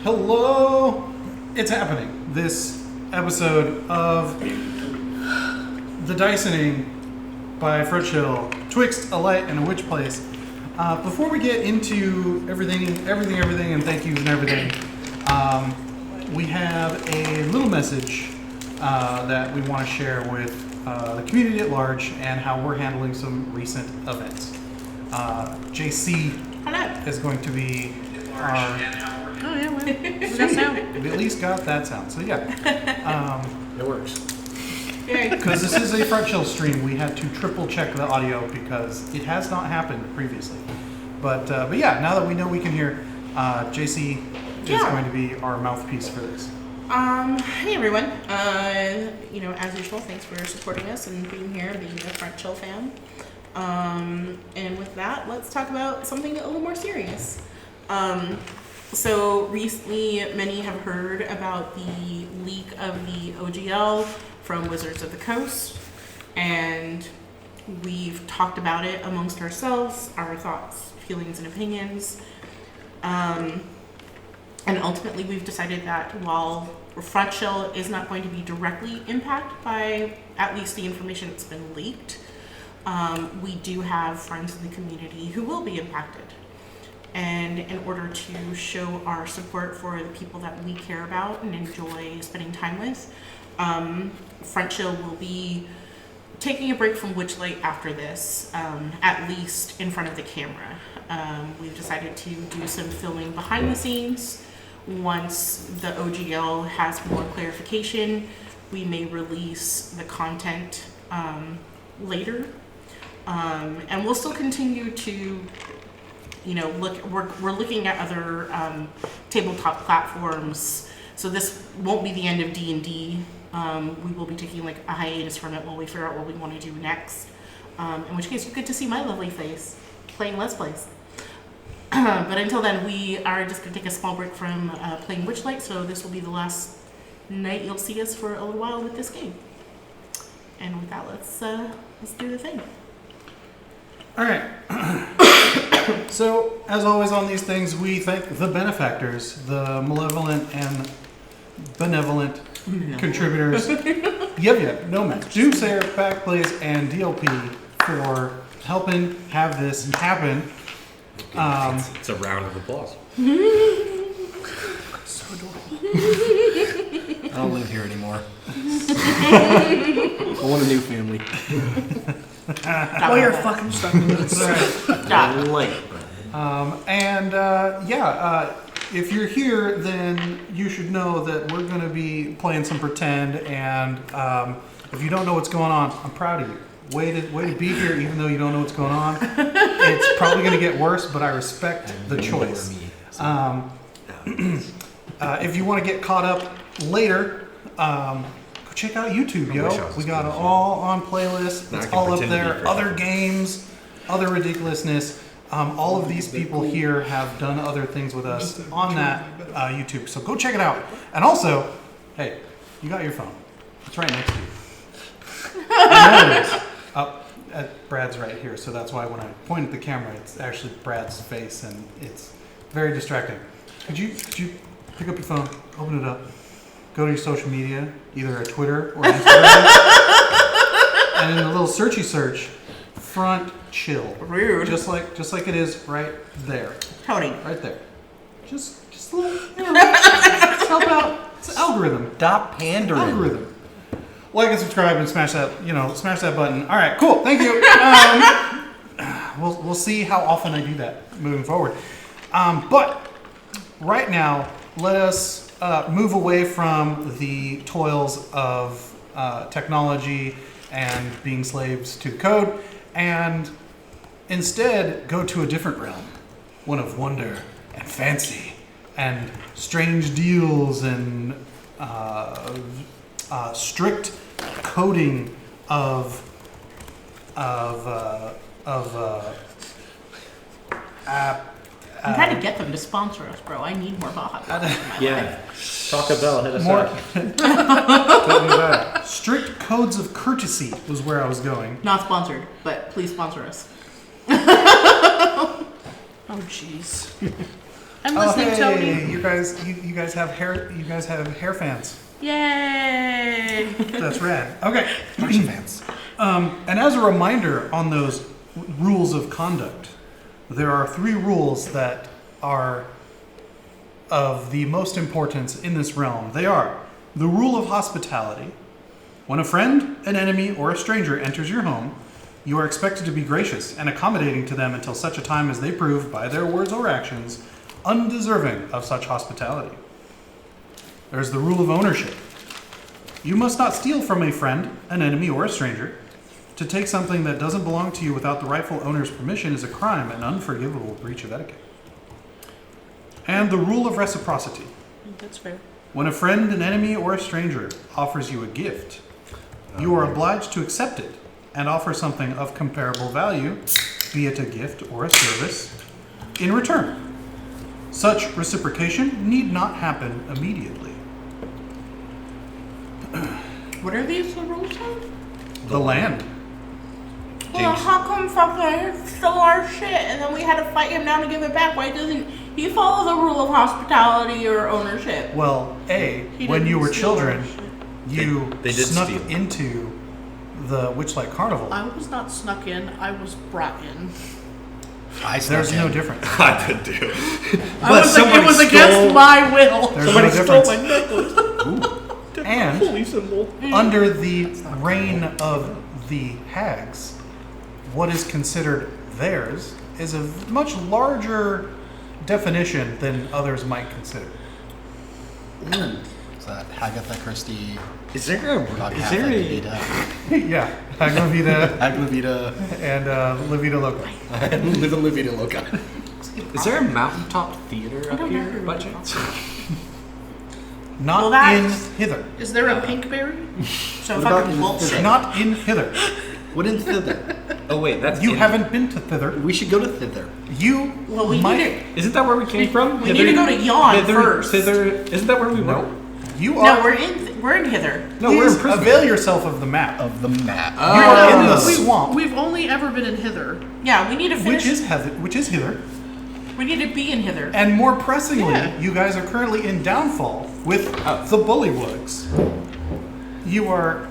Hello! It's happening. This episode of The Dicening by Fretchill, Twixt, a Light, and a Witch Place. Before we get into everything, and thank yous and everything, we have a little message that we want to share with the community at large and how we're handling some recent events. JC is going to be our... Oh yeah, well, that sound. We at least got that sound, so yeah. It works. Because this is a Fretchill stream, we had to triple check the audio because it has not happened previously. But yeah, now that we know we can hear, JC is going to be our mouthpiece for this. Hey everyone. As usual, thanks for supporting us and being here, being a Fretchill fan. And with that, let's talk about something a little more serious. So recently, many have heard about the leak of the OGL from Wizards of the Coast, and we've talked about it amongst ourselves, our thoughts, feelings, and opinions. And ultimately, we've decided that while Fretchill is not going to be directly impacted by at least the information that's been leaked, we do have friends in the community who will be impacted. And in order to show our support for the people that we care about and enjoy spending time with, Fretchill will be taking a break from Witchlight after this, at least in front of the camera. We've decided to do some filming behind the scenes. Once the OGL has more clarification, we may release the content later. And we'll still continue to we're looking at other tabletop platforms, so this won't be the end of D&D. We will be taking like a hiatus from it while we figure out what we want to do next. In which case, you get to see my lovely face playing Let's Plays. But until then, we are just going to take a small break from playing Witchlight, so this will be the last night you'll see us for a little while with this game. And with that, let's do the thing. All right. So, as always on these things, we thank the benefactors, the malevolent and benevolent contributors. No man. Doomsayer, BACKBLAZE, and DLP for helping have this happen. It's a round of applause. So adorable. I don't live here anymore. I want a new family. Oh, you're fucking stuck in this. Stop. If you're here, then you should know that we're going to be playing some pretend, and if you don't know what's going on, I'm proud of you. Way to be here, even though you don't know what's going on. It's probably going to get worse, but I respect the choice. If you want to get caught up later, go check out YouTube, yo. We got it all on playlists. It's all up there. Other games, other ridiculousness. All of these people here have done other things with us on that YouTube. So go check it out. And also, hey, you got your phone. It's right next to you. I know it is. Brad's right here, so that's why when I point at the camera, it's actually Brad's face, and it's very distracting. Could you pick up your phone, open it up, go to your social media, either a Twitter or Instagram, and in the little searchy search, front chill. Rude. Just like it is right there. Tony. Right there. Just a little, help out. It's an algorithm. Stop pandering. Algorithm. Like and subscribe and smash that button. All right, cool. Thank you. We'll see how often I do that moving forward. But right now, let us move away from the toils of technology and being slaves to code, and instead go to a different realm, one of wonder and fancy and strange deals and strict coding of I'm trying to get them to sponsor us, bro. I need more Baja Blast in my life. Taco Bell, hit us up. Strict codes of courtesy was where I was going. Not sponsored, but please sponsor us. Oh, jeez. I'm listening, hey, Tony. You guys have hair. You guys have hair fans. Yay! That's rad. Okay. Marching fans. And as a reminder on those rules of conduct, there are 3 rules that are of the most importance in this realm. They are the rule of hospitality. When a friend, an enemy, or a stranger enters your home, you are expected to be gracious and accommodating to them until such a time as they prove, by their words or actions, undeserving of such hospitality. There's the rule of ownership. You must not steal from a friend, an enemy, or a stranger. To take something that doesn't belong to you without the rightful owner's permission is a crime, an unforgivable breach of etiquette. And the rule of reciprocity. That's fair. When a friend, an enemy, or a stranger offers you a gift, you are obliged to accept it and offer something of comparable value, be it a gift or a service, in return. Such reciprocation need not happen immediately. What are these rules on? The land. Well, how come fucker stole our shit and then we had to fight him down to give it back? Why doesn't he follow the rule of hospitality or ownership? Well, He when didn't you were steal our children, shit. you They did snuck steal. into the Witchlight Carnival. I was not snuck in. I was brought in. There's no difference. I did do. It was against my will. There's no difference. necklace. And Holy symbol. under the reign of the hags, what is considered theirs is a much larger definition than others might consider. Is that Agatha Christie? Is there a? Dog Is there a? Yeah, Haglavita Aglavita and La Vida Loca. Little Levita Loca. Is there a mountaintop theater up don't here know. by chance? Not Well, in that's- hither. Is there a pinkberry? So What about fucking the- bullshit. Not in hither. What in thither? Oh wait, that's You in- haven't been to thither. We should go to thither. You Well, we might. need Isn't that where we came from? we need to go to Yawn first. Hither. Isn't that where we No. were? You to. are. No, we're in hither. No, we're in Please prison. avail yourself of the map. Of the map. You are in the We've- swamp, We've only ever been in hither. Yeah, we need to finish. which is hither. We need to be in hither. And more pressingly, Yeah. you guys are currently in downfall with the Bullywugs. You are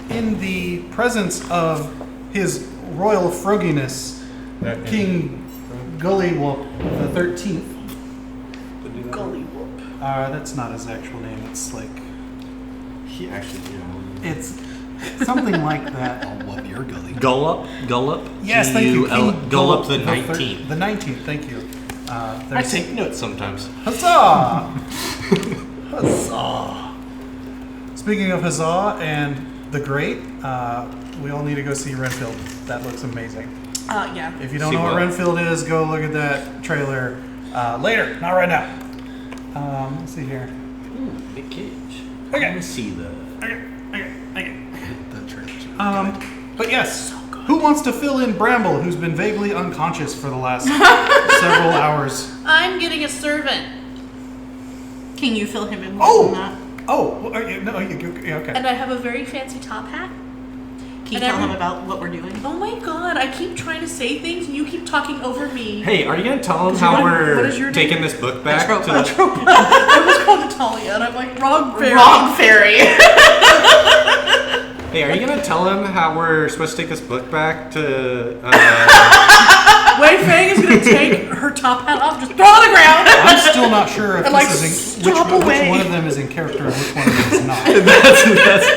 in the presence of His Royal Frogginess, King Gullywup the 13th. Gully whoop. That's not his actual name. It's like He actually it's something like that. I'll whoop your gully. Gullup. Yes, thank you. G-U-L- King Gullup the Gullywup 19th. The 19th. Thank you. I There's take notes sometimes. Huzzah! Huzzah! Speaking of huzzah and the great, we all need to go see Renfield. That looks amazing. Yeah. If you don't See know what what? Renfield is, go look at that trailer later, not right now. Let's see here. Ooh, Nick Cage. Okay. Let me see the. Okay. The trailers. But yes, who wants to fill in Bramble, who's been vaguely unconscious for the last several hours? I'm getting a servant, Can you fill him in more Oh! than that? Oh, well, no, yeah, okay. and I have a very fancy top hat. Can you And tell him every- about what we're doing? Oh my god, I keep trying to say things and you keep talking over me. Hey, are you gonna tell him Is how your- we're what is your taking name? this book back? Atropa. To the... I was called Natalia and I'm like, wrong fairy. Wrong fairy. Hey, are you gonna tell him how we're supposed to take this book back to? Wei Feng is gonna take her top hat off, just throw it on the ground. I'm still not sure if And, like, this is which stop away. one of them is in character and which one of them is not. That's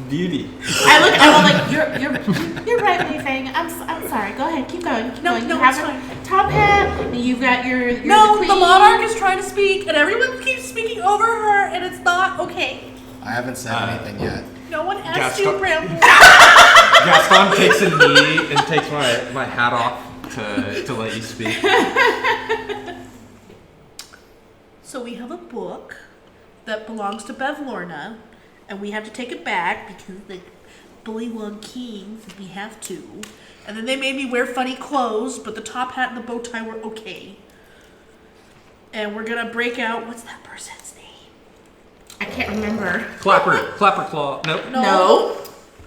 beauty. I look. I'm like, you're right, Wei Feng. I'm sorry. Go ahead. Keep going. Keep No, going. no, you have it's a fine. top hat. And you've got your No, queen. the monarch is trying to speak and everyone keeps speaking over her and it's not okay. I haven't said anything yet. No one asked Gaston- you, Bramble. Gaston takes a knee and takes my hat off to let you speak. So we have a book that belongs to Bevlorna, and we have to take it back because the Bullywug King said we have to. And then they made me wear funny clothes, but the top hat and the bow tie were okay. And we're gonna break out. What's that person's name? I can't remember. Clapper Claw. Nope. No.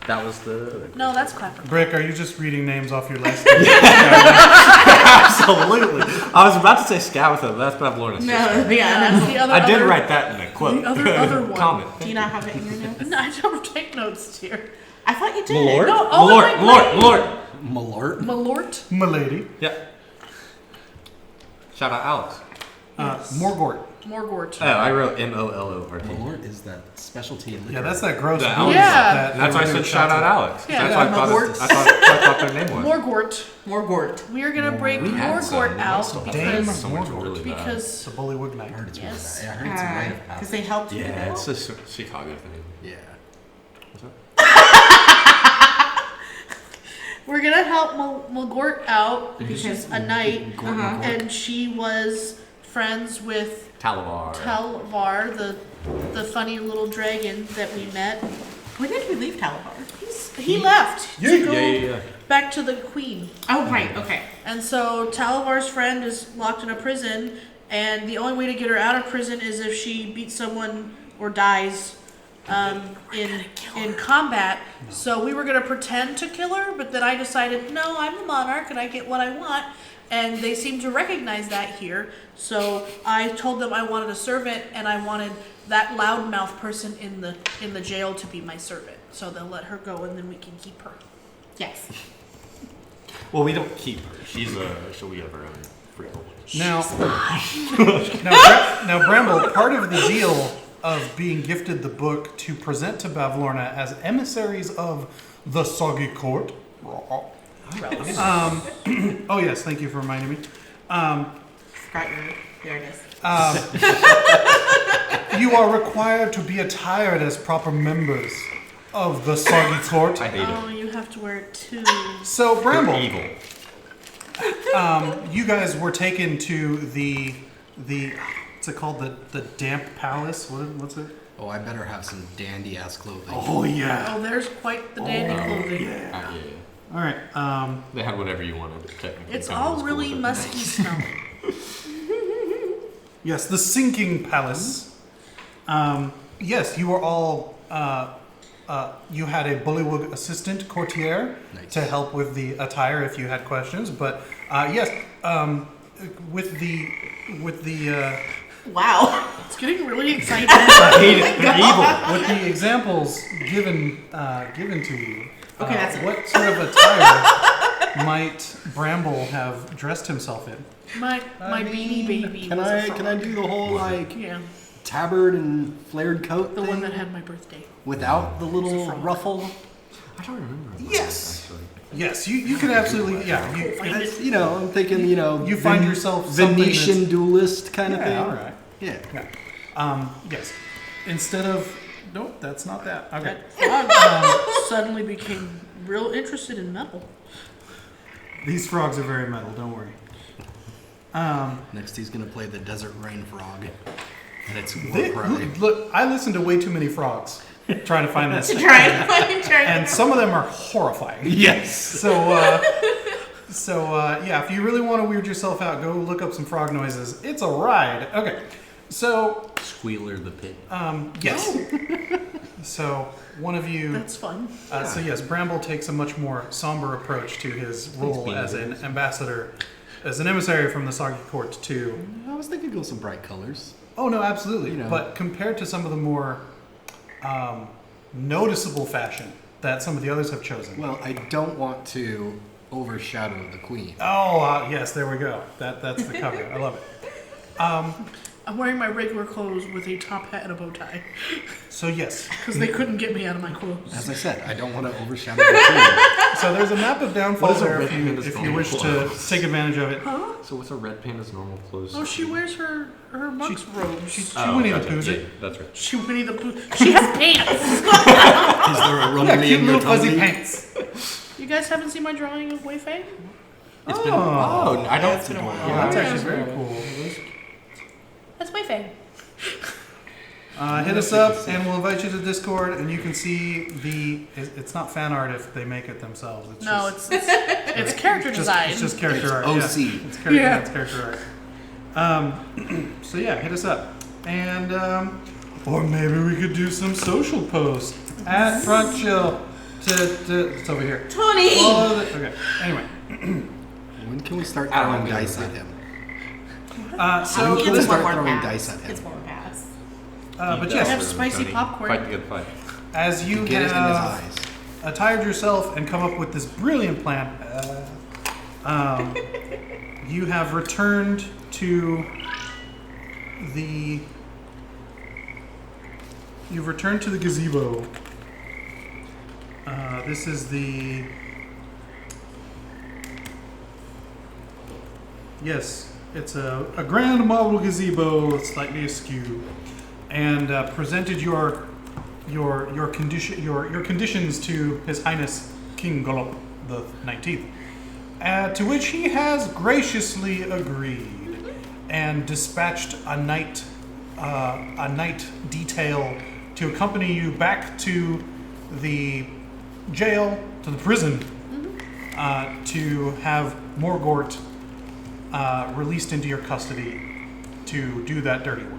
That was the. No, that's Clapper. Brick, are you just reading names off your list? Absolutely. I was about to say Scabatha, that's Bavlorna's sister. No, yeah, That's the other. I did other- write that in a quote. The other one. Comment. do you not have it in your notes? No, I don't take notes here. I thought you did. Malort? No, all Malort, of my Malort, Malort. Malort. Malort. Milady. Yep. Shout out Alex. Morgort. Morgort. Oh, I wrote M-O-L-O-R-T. Malort is that specialty liquor. Yeah, that's that gross. The booze Yeah. that That's why I everybody said shout out shouts Alex. Yeah. That's why I thought their name was. Morgort. Morgort. We are gonna break We had some. Morgort out Damn. because Someone's Morgort. really bad. at. because The Bullywug I Knight. heard it's Yes. really bad. I heard it's a rite of Because passage. they helped you. Yeah, it's a Chicago thing. Yeah. we're gonna help Morgort out because she's a knight Uh-huh. and she was friends with Talavar. Talvar, the funny little dragon that we met. When did we leave Talavar? He left to go Yeah. back to the queen. Oh, right. Okay. And so Talavar's friend is locked in a prison, and the only way to get her out of prison is if she beats someone or dies in combat. So we were gonna pretend to kill her, but then I decided, no, I'm the monarch and I get what I want. And they seem to recognize that here. So I told them I wanted a servant, and I wanted that loudmouth person in the jail to be my servant. So they'll let her go, and then we can keep her. Yes. Well, we don't keep her. She'll be of her own free will. Now, Bramble, part of the deal of being gifted the book to present to Bavlorna as emissaries of the Soggy Court. Oh yes, thank you for reminding me. Forgot there it is. You are required to be attired as proper members of the Soggy Court. I hate Oh, you have to wear it too. So, it. Bramble, They're evil. you guys were taken to the what's it called? The Damp Palace? What's it? Oh, I better have some dandy ass clothing. Oh yeah. Oh, there's quite the dandy clothing. Yeah. All right. They had whatever you wanted. Technically. It's Kind of all was cool really with it. musky smelling. Yes, the Sinking Palace. Yes, you were all. You had a Bullywug assistant courtier Nice. to help with the attire if you had questions. But yes, with the Wow. It's getting really exciting. I hate it. They're evil. with the examples given to you. Okay, that's it. what sort of attire might Bramble have dressed himself in? My beanie baby. Can was a I frog. do the whole like Yeah, tabard and flared coat the thing one that had my birthday. without the little frog. ruffle? I don't remember. Yes. Actually. Yes, you can absolutely. Yeah, That's, I'm thinking, You find yourself something Venetian that's- duelist kind of thing. All right. Yeah. Yes. Instead of nope, that's not that. Okay. That frog suddenly became real interested in metal. These frogs are very metal. Don't worry. Next, he's gonna play the Desert Rain Frog, and it's They- war cry. look, I listened to way too many frogs trying to find this, Try. and some of them are horrifying. Yes. So, yeah, if you really want to weird yourself out, go look up some frog noises. It's a ride. Okay. So, Squealer the pig. yes. So, one of you. That's fun. So yes, Bramble takes a much more somber approach to his role as an ambassador, as an emissary from the Soggy Court to. I was thinking go some bright colors. Oh no, absolutely. You know. But compared to some of the more noticeable fashion that some of the others have chosen. Well, I don't want to overshadow the queen. Oh yes, there we go. That's the cover. I love it. I'm wearing my regular clothes with a top hat and a bow tie So yes, because they couldn't get me out of my clothes. As I said, I don't want to overshadow the queen. so there's a map of Downfall What is a there red panda's if you normal wish to clothes? take advantage of it. So what's a red panda's normal clothes? Oh, she wears her monk's robe. She Oh, Winnie the gotcha. Pooh's Yeah, it. that's right. She Winnie the Pooh. She has pants. Is there a Yeah, rumbly cute in your little fuzzy tummy? pants. You guys haven't seen my drawing of Wei Feng? It's been. Oh, I don't. It's been a while. Yeah, that's actually very cool. That's Wei Feng. Hit us up, and we'll invite you to Discord, and you can see the. It's not fan art if they make it themselves. It's No, just, it's character design. It's just character art. OC. Yeah. It's character. Yeah. It's character art. So yeah, hit us up, and or maybe we could do some social posts at Front Chill. It's over here. Tony! Okay. Anyway, When can we start throwing dice at him? So He Can we gets one start more throwing pass. dice at him? Gets one more pass. but I have yes, spicy popcorn. Fight the good fight. as you Get it in his have eyes. attired yourself and come up with this brilliant plan, you have returned to the gazebo. This is the it's a grand marble gazebo, slightly askew, and presented your conditions to His Highness King Golop the 19th, to which he has graciously agreed and dispatched a night detail to accompany you back to the jail, to the prison, to have Morgort released into your custody to do that dirty work.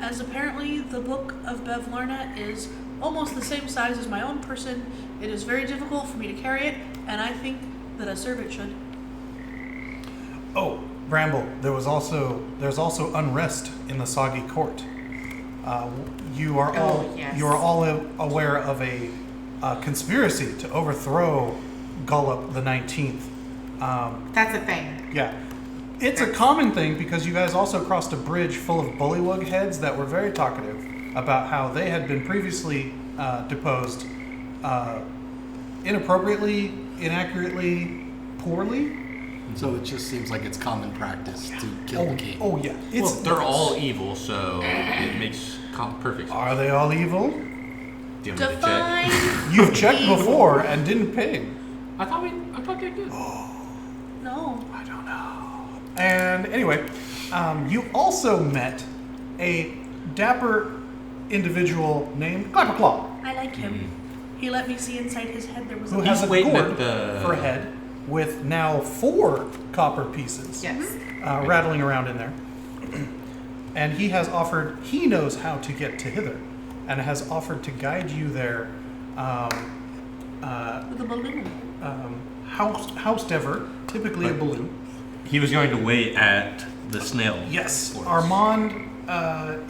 As apparently the Book of Bevlorna is almost the same size as my own person, it is very difficult for me to carry it, and I think that a servant should. Oh, Bramble, there's also unrest in the Soggy court. You are all aware of a conspiracy to overthrow Golop the 19th. That's a thing. Yeah. It's a common thing because you guys also crossed a bridge full of bullywug heads that were very talkative about how they had been previously deposed inappropriately, inaccurately, poorly. So it just seems like it's common practice to kill the king. Oh yeah. Well, they're all evil, so it makes perfect sense. Are they all evil? Do you want me to check? Define. You've checked evil. before and didn't pay. I thought they did. No. I don't know. And anyway, you also met a dapper individual named Clapperclaw, I like him. He let me see inside his head. There was who a has a waiting gourd at the- for a head with now 4 copper pieces Yes. rattling around in there. And he knows how to get to hither, and has offered to guide you there. with a balloon. House Dever, typically a balloon. He was going to wait at the snail. Yes, forest. Armand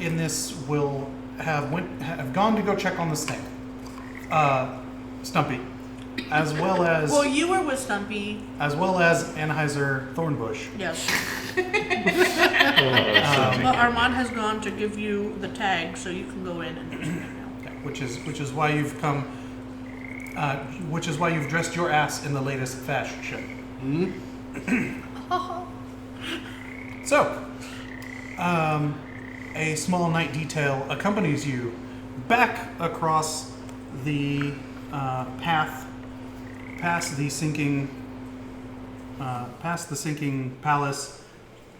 in this will have gone to go check on the snail, Stumpy, as well as Well, you were with Stumpy. Anheuser Thornbush. Yes. But Armand has gone to give you the tag so you can go in and do something now. Okay, which is why you've come. Which is why you've dressed your ass in the latest fashion. So, a small night detail accompanies you back across the path, past the sinking palace,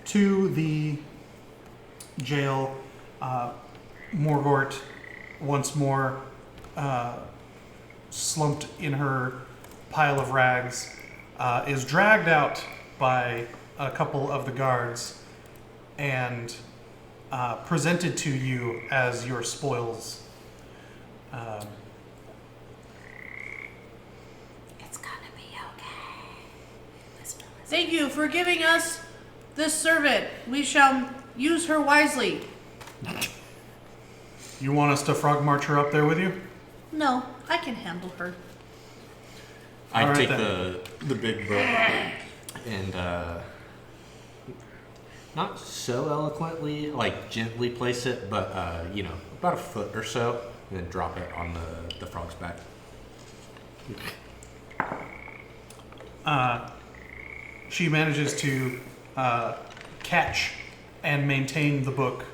to the jail. Morgort, once more slumped in her pile of rags, is dragged out by a couple of the guards and presented to you as your spoils. It's gonna be okay. Thank you for giving us this servant. We shall use her wisely. You want us to frog march her up there with you? No, I can handle her. I All right, take then. the big book and not so eloquently, like gently place it, but about a foot or so, and then drop it on the frog's back. She manages to catch and maintain the book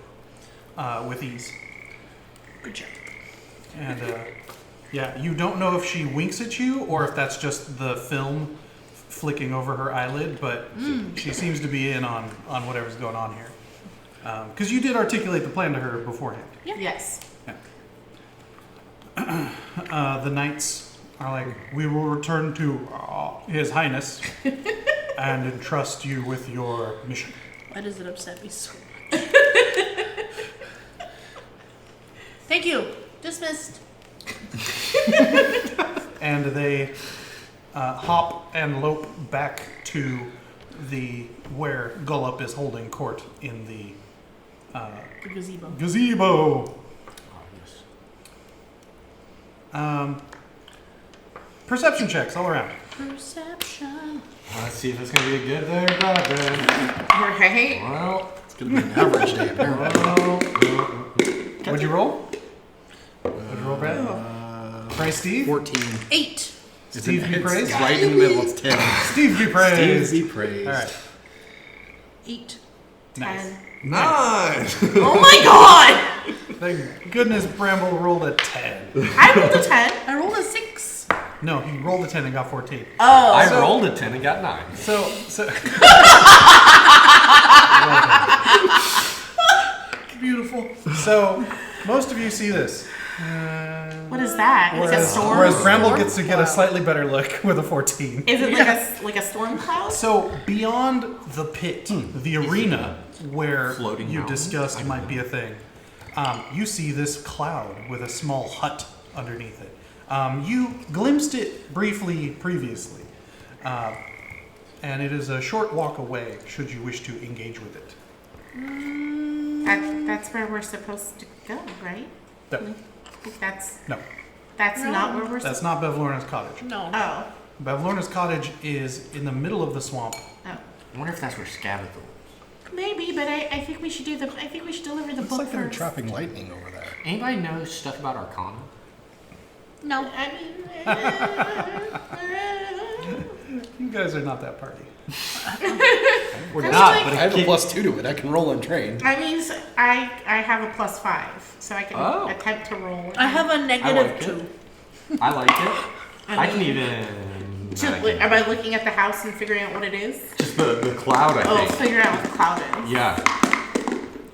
with ease. Good job. And yeah, you don't know if she winks at you or if that's just the film flicking over her eyelid, but she seems to be in on whatever's going on here. Because you did articulate the plan to her beforehand. Yes. The knights are like, we will return to His Highness and entrust you with your mission. Why does it upset me so much? Thank you. Dismissed. And they hop and lope back to to where Gullup is holding court in the gazebo. gazebo. Perception checks all around. Perception. Let's see if it's gonna be a good day or bad day. Right? Well, It's going to be an average day, apparently. What'd you roll? What'd you roll, Brad? Praise Steve. 14. 8. Steve be It's praised. right in the middle. It's 10. Steve be praised. Steve be praised. All right. 8. Nice. 10. nice. Oh my god! Thank goodness Bramble rolled a 10. I rolled a 10. I rolled a 6. No, he rolled a 10 and got 14. Oh. I rolled a 10 and got 9. So Beautiful. So most of you see this. What is that? It's a storm? Whereas Bramble gets to get a slightly better look with a 14. Is it like a storm cloud? So beyond the pit, the arena where Floating you mountain? discussed might be a thing, you see this cloud with a small hut underneath it. You glimpsed it briefly previously, and it is a short walk away should you wish to engage with it. That's where we're supposed to go, right? No, That's no, not where we're that's supposed not Bevlorna's cottage. No. Oh. Bevlorna's cottage is in the middle of the swamp. Oh. I wonder if that's where Scabbeth was. Maybe, but I think we should deliver the Looks book like they're first. trapping lightning over there. Anybody know stuff about Arcana? No. I mean, You guys are not that party. We're Kinda not, like- but I have a +2 to it. I can roll untrained. I mean, I have a +5, so I can Oh. attempt to roll. I have a I negative like 2. I like it. I I can mean- even. Am I looking at the house and figuring out what it is? Just the cloud, I Oh, think. figure out what the cloud is. Yeah.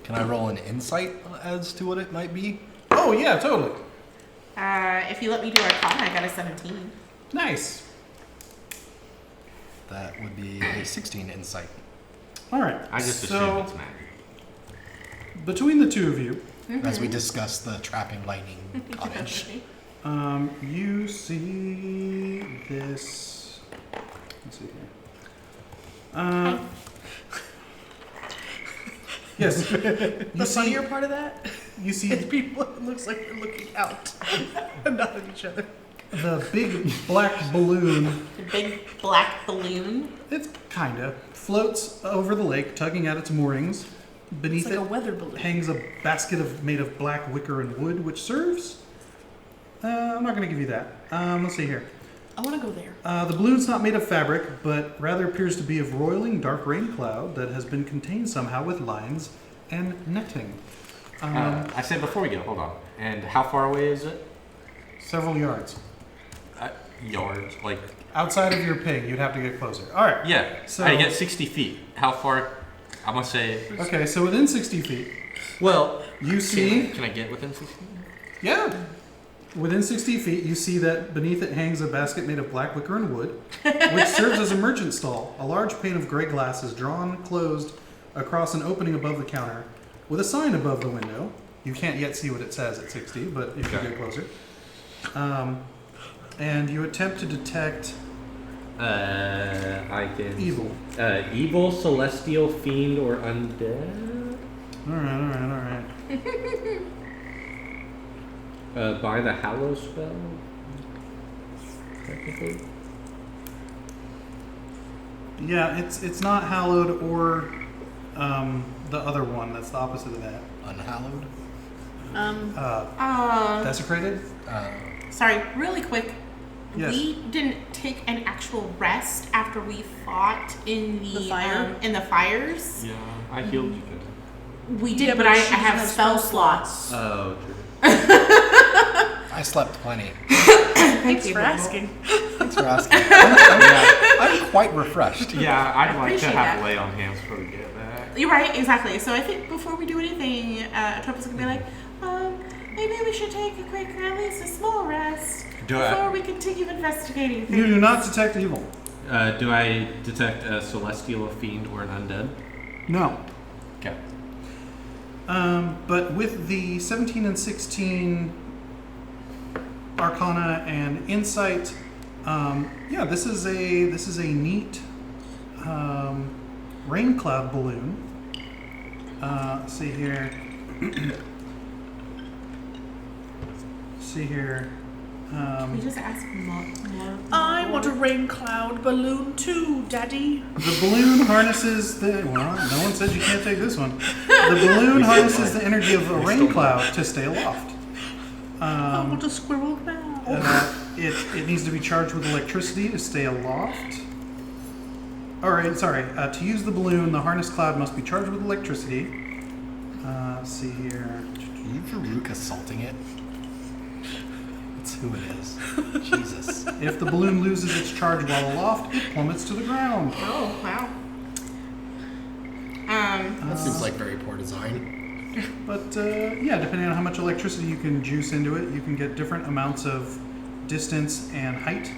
Can I roll an insight as to what it might be? Oh yeah, totally. If you let me do Arcana, I got a 17. Nice. That would be a 16 insight. All right. I just so assume it's magic. between the two of you, As we discuss the trapping lightning cottage. you see this. Let's see here. Yes. The funnier part of that You see is people, it looks like they're looking out and not at each other. the big black balloon. The big black balloon. It's kinda floats over the lake, tugging at its moorings. Beneath It's like a it weather balloon. hangs a basket made of black wicker and wood, which serves. I'm not going to give you that. Let's see here. I want to go there. The balloon's not made of fabric, but rather appears to be of roiling dark rain cloud that has been contained somehow with lines and netting. I said before we go, hold on. And how far away is it? Several yards. Yards, like. Outside of your ping, you'd have to get closer. All right. Yeah. So- I get 60 feet. How far? I'm gonna say. Okay, so within 60 feet, Well, you see... Can I get within 60 feet? Yeah. Within 60 feet, you see that beneath it hangs a basket made of black wicker and wood, which serves as a merchant stall. A large pane of gray glass is drawn closed across an opening above the counter, with a sign above the window. You can't yet see what it says at 60, but if you Okay. get closer. And you attempt to detect I can. evil. Evil, celestial, fiend, or undead. All right. By the Hallow spell. Technically. Yeah, it's not hallowed or the other one. That's the opposite of that. Unhallowed? Desecrated? Sorry, really quick. Yes. We didn't take an actual rest after we fought in The fire? in the fires. Yeah, I healed you. We did, Yeah, but but I she have has spell spell slots. Oh, true. I slept plenty. Thanks for asking. Thanks for asking. I'm quite refreshed. Yeah, I'd like to appreciate have that. lay on hands before we get back. You're right, exactly. So I think before we do anything, Atropa's gonna be like, maybe we should take a quick, at least a small rest before we continue investigating things. You do not detect evil. Do I detect a celestial, a fiend, or an undead? No. Okay. But with the 17 and 16 Arcana and Insight, this is a neat rain cloud balloon. See here. See here. We just asked more. I want a rain cloud balloon too, Daddy. The balloon harnesses the. Well, no one said you can't take this one. The balloon harnesses the energy of a rain cloud to stay aloft. I want a squirrel now. It needs to be charged with electricity to stay aloft. Alright, sorry. To use the balloon, the harness cloud must be charged with electricity. Let's see here. You Farouk assaulting it? That's who it is. Jesus. If the balloon loses its charge while aloft, it plummets to the ground. Oh, wow. That seems like very poor design. But yeah, depending on how much electricity you can juice into it, you can get different amounts of distance and height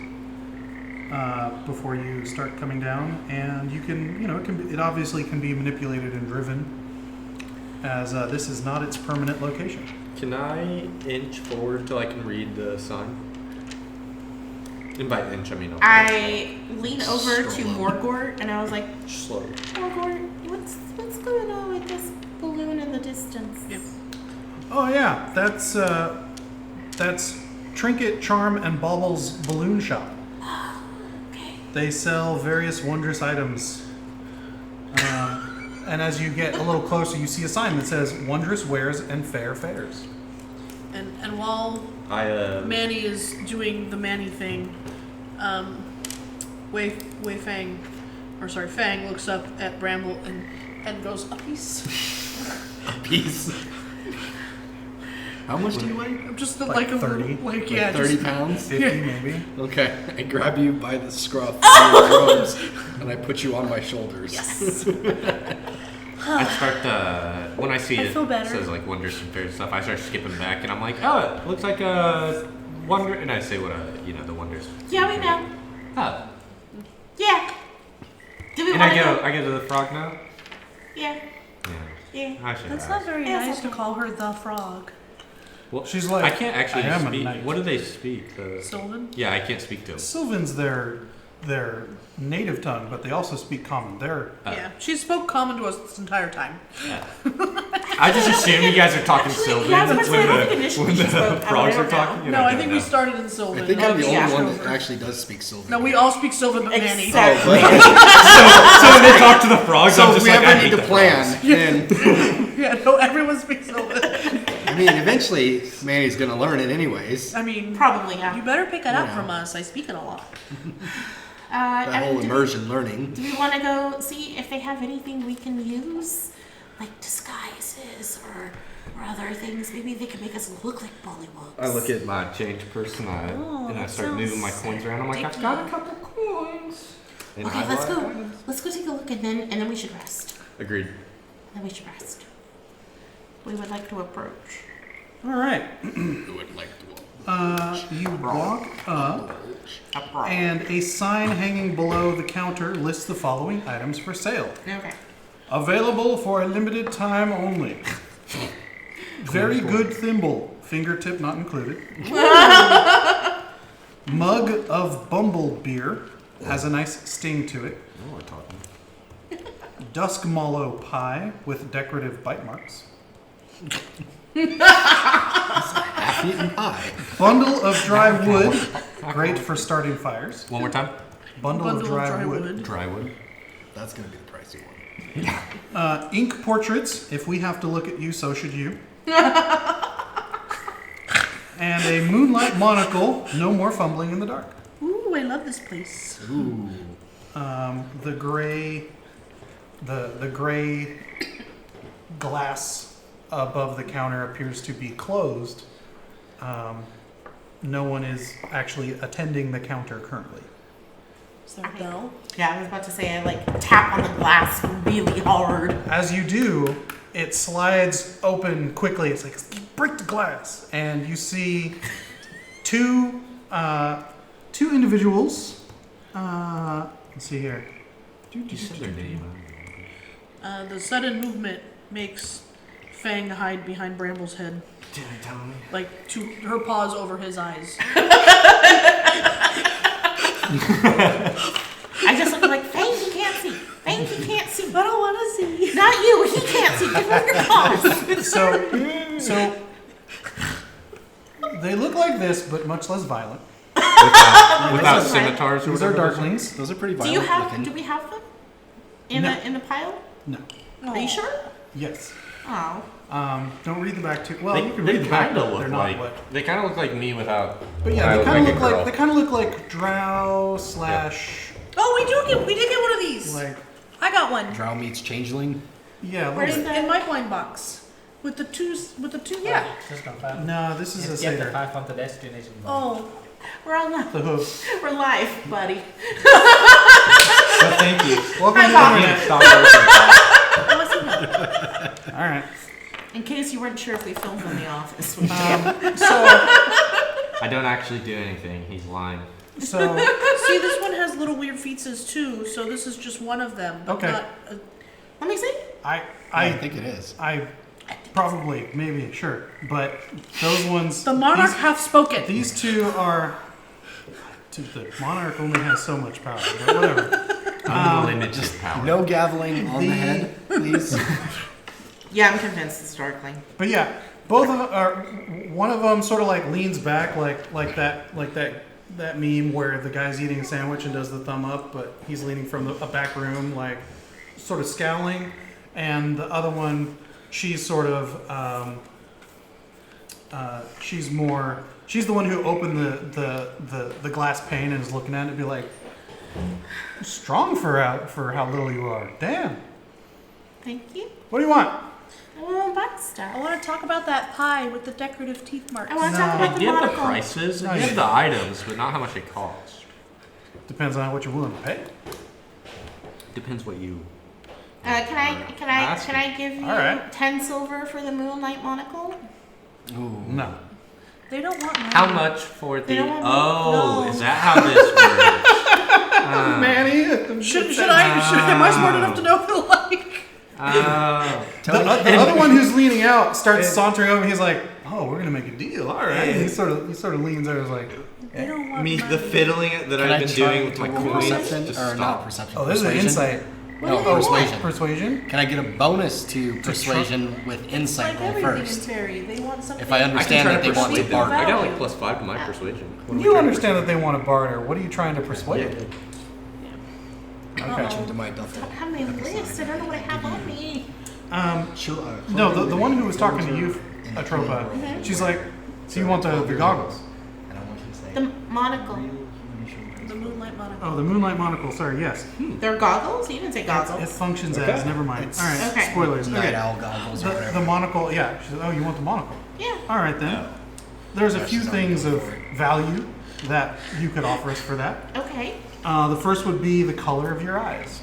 before you start coming down. And you can, it obviously can be manipulated and driven, as this is not its permanent location. Can I inch forward till I can read the sign? And by inch, I mean I lean over to Morgort and I was like, slow. Morgort, what's going on with this balloon in the distance? Yep. Oh yeah, that's Trinket, Charm, and Bauble's balloon shop. Okay. They sell various wondrous items. And as you get a little closer, you see a sign that says "Wondrous Wares and Fair Fares." And while Manny is doing the Manny thing, Feng looks up at Bramble and goes, a piece. A piece. How much do you weigh? Just Like 30. 30 pounds? 50 maybe. Okay, I grab you by the scruff of your robes, and I put you on my shoulders. Yes. I start when I see it feel better. says like wonders and fairs stuff. I start skipping back, and I'm like, oh, it looks like a wonder, and I say what the wonders. Yeah, we know. Oh, Yeah. Do we and want I to go, go? I go to the frog now. Yeah. Yeah, Yeah. I should. That's ask. not very Yeah, nice to something. call her the frog. Well, She's like, I can't actually I am a speak. knight. What do they speak? Sylvan? Yeah, I can't speak to them. Sylvan's their native tongue, but they also speak common. They're Yeah. She spoke common to us this entire time. I just assume you guys are talking Actually, Sylvan yeah, I was about to say, I don't think when initially she the spoke. frogs I are don't know. talking. and No, I don't think know. we started in Sylvan. I think I'm the Yeah. only one that actually does speak Sylvan. No, we all speak Sylvan but Manny. Exactly. So when they talk to the frogs, So I'm if just we like, I ever hate need to the plan, frogs. then Yeah, no, everyone speaks Sylvan. I mean, eventually Manny's gonna learn it anyways. I mean, Probably, yeah. you better pick it up Yeah. from us. I speak it a lot. That whole immersion learning. Do we want to go see if they have anything we can use? Like disguises or other things? Maybe they could make us look like bullywugs. I look at my change purse and I that start sounds moving my coins around. I'm like, I've got a couple coins. And Okay, I let's like go. items. Let's go take a look and then we should rest. Agreed. Then we should rest. We would like to approach. all right. Who would like to You walk up, and a sign hanging below the counter lists the following items for sale. Okay. Available for a limited time only. Very good thimble, fingertip not included. Mug of Bumble beer, has a nice sting to it. Oh, we're talking. Dusk mallow pie with decorative bite marks. half-eaten pie? Bundle of dry wood, great for starting fires. One more time. Bundle of dry wood. Dry wood. That's gonna be the pricey one. Ink portraits. If we have to look at you, so should you. And a moonlight monocle. No more fumbling in the dark. Ooh, I love this place. Ooh. The gray glass above the counter appears to be closed. No one is actually attending the counter currently. Is there a bell? Yeah, I was about to say I tap on the glass really hard. As you do, it slides open quickly. It's like, break the glass. And you see two individuals. Let's see here. You said their name. The sudden movement makes Feng hide behind Bramble's head. Did I tell me? Like, her paws over his eyes. I just look like, Feng, you can't see. And he can't see. I don't want to see. Not you. He can't see. Give him your paws. So they look like this, but much less violent. Without Those are scimitars or These are whatever. darklings. Those are pretty Do violent you have? looking. Do we have them in No. the pile? No. Are you sure? Yes. Oh. Don't read the back too well. They, You can read they the back. kind of but look they're not like what- they kind of look like me without. But yeah, I they kind of a look like girl. they kind of look like drow slash We did get one of these. like I got one. Drow meets changeling. yeah. a little Where's bit. the- In my wine box. With the two, yeah. Just not bad. No, this is a Get the satyr. 500 destination. Oh. We're on The hooves. We're live, buddy. So thank you. Welcome to the Hi, internet. Stop working. I wasn't that. All right. In case you weren't sure if we filmed in the office. So I don't actually do anything. He's lying. so See, this one has little weird features too, so this is just one of them. But Okay. Not Let me see. I I think it is. I probably maybe sure, but those ones. the monarch These, hath spoken. these two are. Dude, the monarch only has so much power, but whatever. Limited power. No gaveling on the head, please. Yeah, I'm convinced it's Darkling. But yeah, both of are. One of them sort of like leans back, like that meme where the guy's eating a sandwich and does the thumb up, but he's leaning from a back room, like sort of scowling. And the other one, she's sort of. She's the one who opened the glass pane and is looking at it and be like, strong for how little you are. Damn. Thank you. What do you want? I want butt I stuff. want to talk about that pie with the decorative teeth marks. I want to talk No. about the You have the monocle. prices, No, and you you have the items, but not how much it costs. Depends on what you're willing to pay. Depends what you. Can I give you All right. 10 silver for the moonlight monocle? Ooh. No. They don't want money. How much for They the? don't want Oh, no. is that how this works? Manny. Should am I smart enough to know like? The other one who's leaning out starts sauntering over. And he's like, "Oh, we're gonna make a deal. All right." And he sort of leans over. And is like, They don't want Me, money. the fiddling that Can I've I been try doing with my to roll coins perception just or not stop. perception? "Oh, this is an persuasion? insight. No, do they want? persuasion. Persuasion. Can I get a bonus to persuasion with insight Like roll everything in first? fairy, they want something. If I I can understand try that to they want to persuade them. I barter. got like +5 to my persuasion. What am I You trying to understand that persuade? they want to barter. What are you trying to persuade? Okay. Into my duffel. I don't have my list. I don't know what I have on me. No, the one who was talking to you, Atropa, she's like, "So you want the goggles?" The monocle. The moonlight monocle. Oh, the moonlight monocle. Sorry, yes. They're goggles? You didn't say It goggles. functions as. Never mind. All right. Okay. Spoilers. Night Okay. owl goggles or The whatever. monocle. Yeah. She said, "Oh, you want the monocle?" Yeah. All right then. There's a Yeah, few she's already things going of for it. value that you could offer us for that. Okay. The first would be the color of your eyes,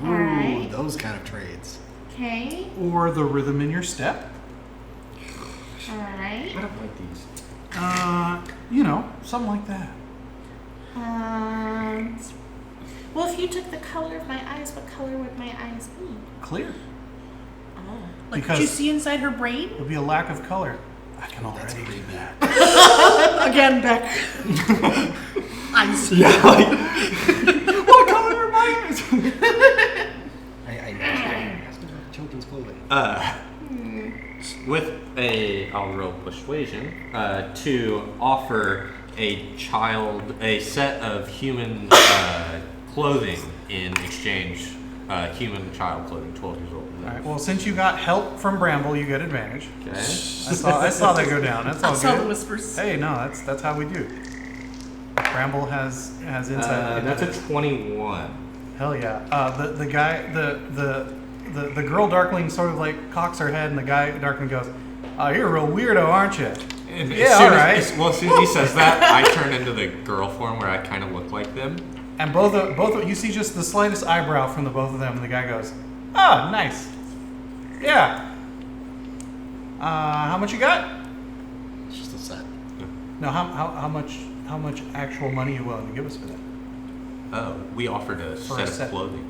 Ooh, Alright. those kind of trades. Okay. or the rhythm in your step. Alright. I don't like these. Something like that. Well, if you took the color of my eyes, what color would my eyes be? Clear. Oh. Like, because- could you see inside her brain? There'll be a lack of color. I can already do that. Again, Beck. Eyes. What color are my eyes? I asked about children's clothing. With I'll roll persuasion to offer a set of human clothing in exchange. Human child clothing, 12 years old. All right. Well, since you got help from Bramble, you get advantage. Okay. I saw that go down. That's all I saw the good. whispers. Hey, no, that's how we do. Bramble has insight. That's a 21. Hell yeah. The guy the girl Darkling sort of like cocks her head, and the guy Darkling goes, "Oh, you're a real weirdo, aren't you?" And Yeah, all right. As soon as he says that, I turn into the girl form where I kind of look like them. And both of you see just the slightest eyebrow from the both of them, and the guy goes, "Oh, nice. Yeah. How much you got?" It's just a set. No, how much actual money you willing to give us for that? Oh, we offered a For set a of set. clothing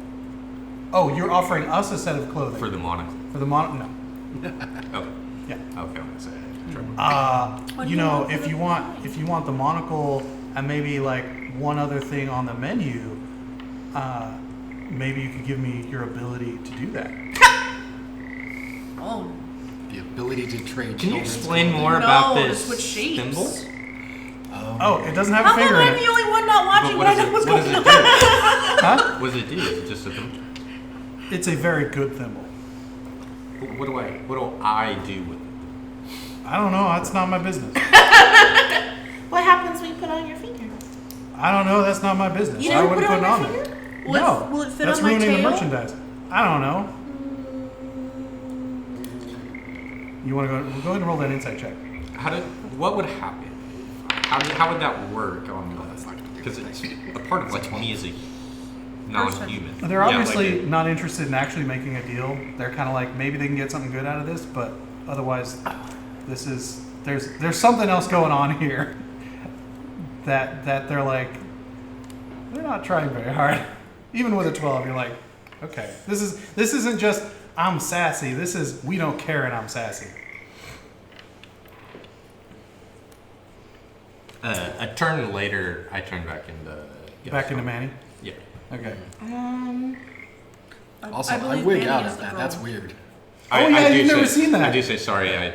Oh, you're offering us a set of clothing for the monocle. for the No. Okay. Yeah. Okay, I'm gonna say it. What do you want for If you want the monocle and maybe like one other thing on the menu, maybe you could give me your ability to do that. Oh. The ability to trade. Can you children's explain clothing. more No, about to this switch shapes. thimble? Oh, it doesn't have a How finger come in I'm it. the only one not watching? But What I know what's what does going it on? do? Huh? What does it do? Is it just a thimble? It's a very good thimble. What do I do with it? I don't know. That's not my business. What happens when you put it on your finger? I don't know. That's not my business. You I never wouldn't put it put on it your on finger? there. Will it- No. will it fit That's on my ruining the tail? merchandise. I don't know. You want to go ahead and roll that insight check. What would happen? How would that work on because it's a part of like me as a non-human. They're Yeah, obviously like not interested in actually making a deal. They're kind of like maybe they can get something good out of this, but otherwise, there's something else going on here that they're like they're not trying very hard. Even with a 12, you're like, okay, this isn't just I'm sassy. This is we don't care and I'm sassy. a turn later, I turn back into Back into Manny. Yeah. Okay. Also, I believe wig Manny out is at the that. girl. That's weird. Oh, yeah, do you've never say- seen that. I do say sorry. I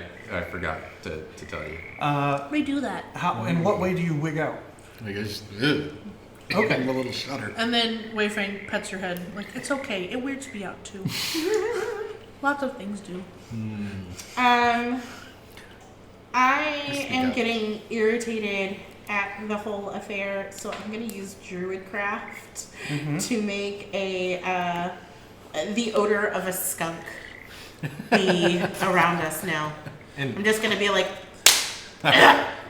forgot to tell you. Redo that. How? In what way do you wig out? I guess. Okay. Okay. A little shudder. And then Wayfang pets your head. Like, it's okay. It weirds me out too. Lots of things do. I Speak am up. getting irritated at the whole affair, so I'm gonna use Druidcraft to make the odor of a skunk be around us now. I'm just gonna be like,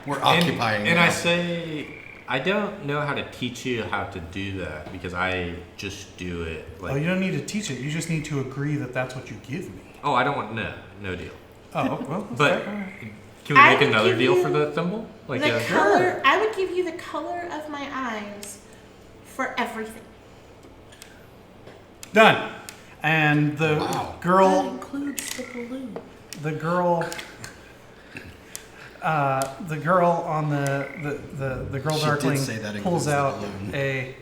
We're occupying. And now. I say, I don't know how to teach you how to do that because I just do it. Like, Oh, you don't need to teach it. You just need to agree that that's what you give me. oh, I don't want no deal. Oh, well. That's But fair. can we I make would another give deal you for the thimble? Like, the color. I would give you the color of my eyes for everything. Done. And the Wow. That girl, includes the balloon. the girl on the girl She did darkling say that pulls includes the out balloon.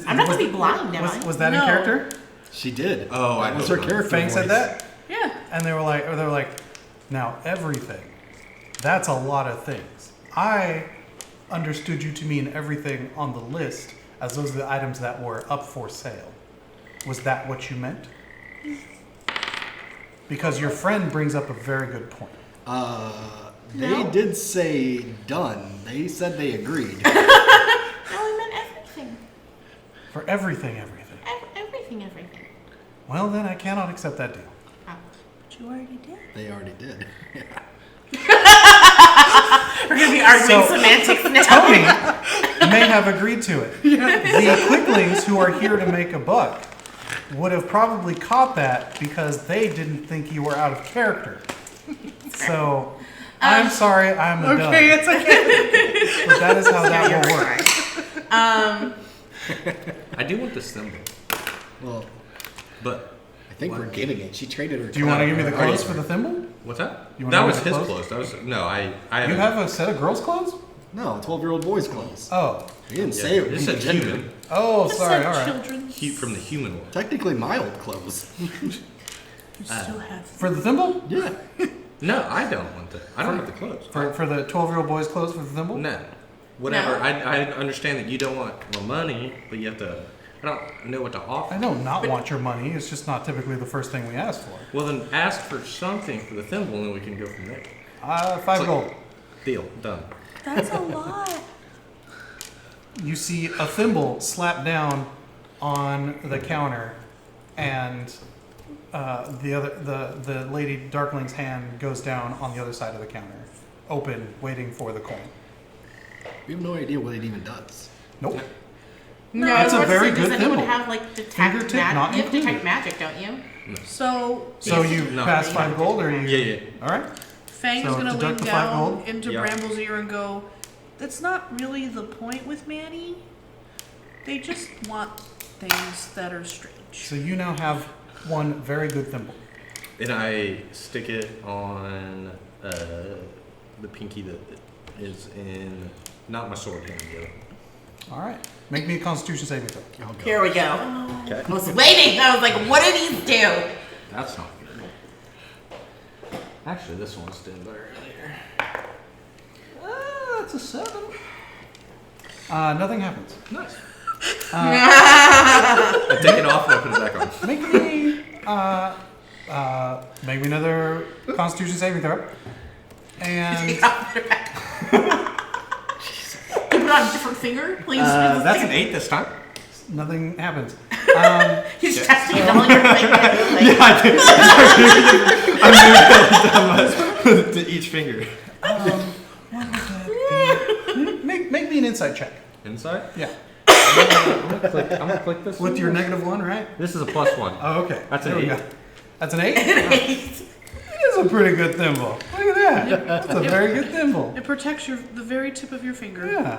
I'm not gonna be blind, am I? Was that in No. character? She did. Oh, I that was hope her not. character Feng voice. said that, Yeah. and they were like, now everything. That's a lot of things. I understood you to mean everything on the list as those are the items that were up for sale. Was that what you meant? Because your friend brings up a very good point. They No. did say done. They said they agreed. No, I meant everything. For everything. Everything. Well, then I cannot accept that deal. Oh. But you already did. They already did. We're gonna be arguing semantics now. Tony may have agreed to it. The quicklings who are here to make a buck would have probably caught that because they didn't think you were out of character. So, I'm sorry, I'm done. Okay, it's okay. But that is how that will work. I do want this thimble, Well, but I think we're getting it. She traded her. Do you want to give me the clothes clothes for the thimble? what's that? You wanna That give was me the his clothes? clothes. That was no. I You have a set of girls' clothes? No, 12-year-old boy's clothes. Oh. He didn't say it. It's a gender. human. Oh, Just sorry, said alright. children. From the human world. Technically mild clothes. You still have. For the thimble? Yeah. No, I don't want that. I don't have the clothes. For the 12-year-old boy's clothes for the thimble? No. Whatever. No. I understand that you don't want the money, but you have to. I don't know what to offer. I don't not want your money. It's just not typically the first thing we ask for. Well, then ask for something for the thimble, and then we can go from there. 5 gold. Deal. Done. That's a lot. You see a thimble slap down on the counter, and the lady Darkling's hand goes down on the other side of the counter, open, waiting for the coin. We have no idea what it even does. Nope. No, That's a what's very it good does thimble. anyone have like detect Fingertip not magic? You have included. detect magic, don't you? So, So you No. pass 5 gold, or you? Yeah. All right. Fang So is gonna deduct lean the 5 down gold? into Yeah. Bramble's ear and go, "That's not really the point with Manny. They just want things that are strange." So you now have one very good thimble. And I stick it on the pinky that is in not my sword hand, the All right. Make me a Constitution saving throw. Here we go. Okay. I was waiting. I was like, what do these do? That's not good. Actually, this one's doing better earlier. That's a 7. Nothing happens. Nice. I take it off and I put it back on. Make me another Constitution saving throw. And You put it on a different finger, please. That's an 8 this time. nothing happens. He's testing it on your finger. Like, I'm moving down to each finger. Make me an insight check. Inside? Yeah. I'm gonna click this With one. your -1, right? This is a +1. Oh, okay. That's an There we 8. go. That's an 8? It is a pretty good thimble. Look at that. That's a very good thimble. It protects the very tip of your finger. Yeah.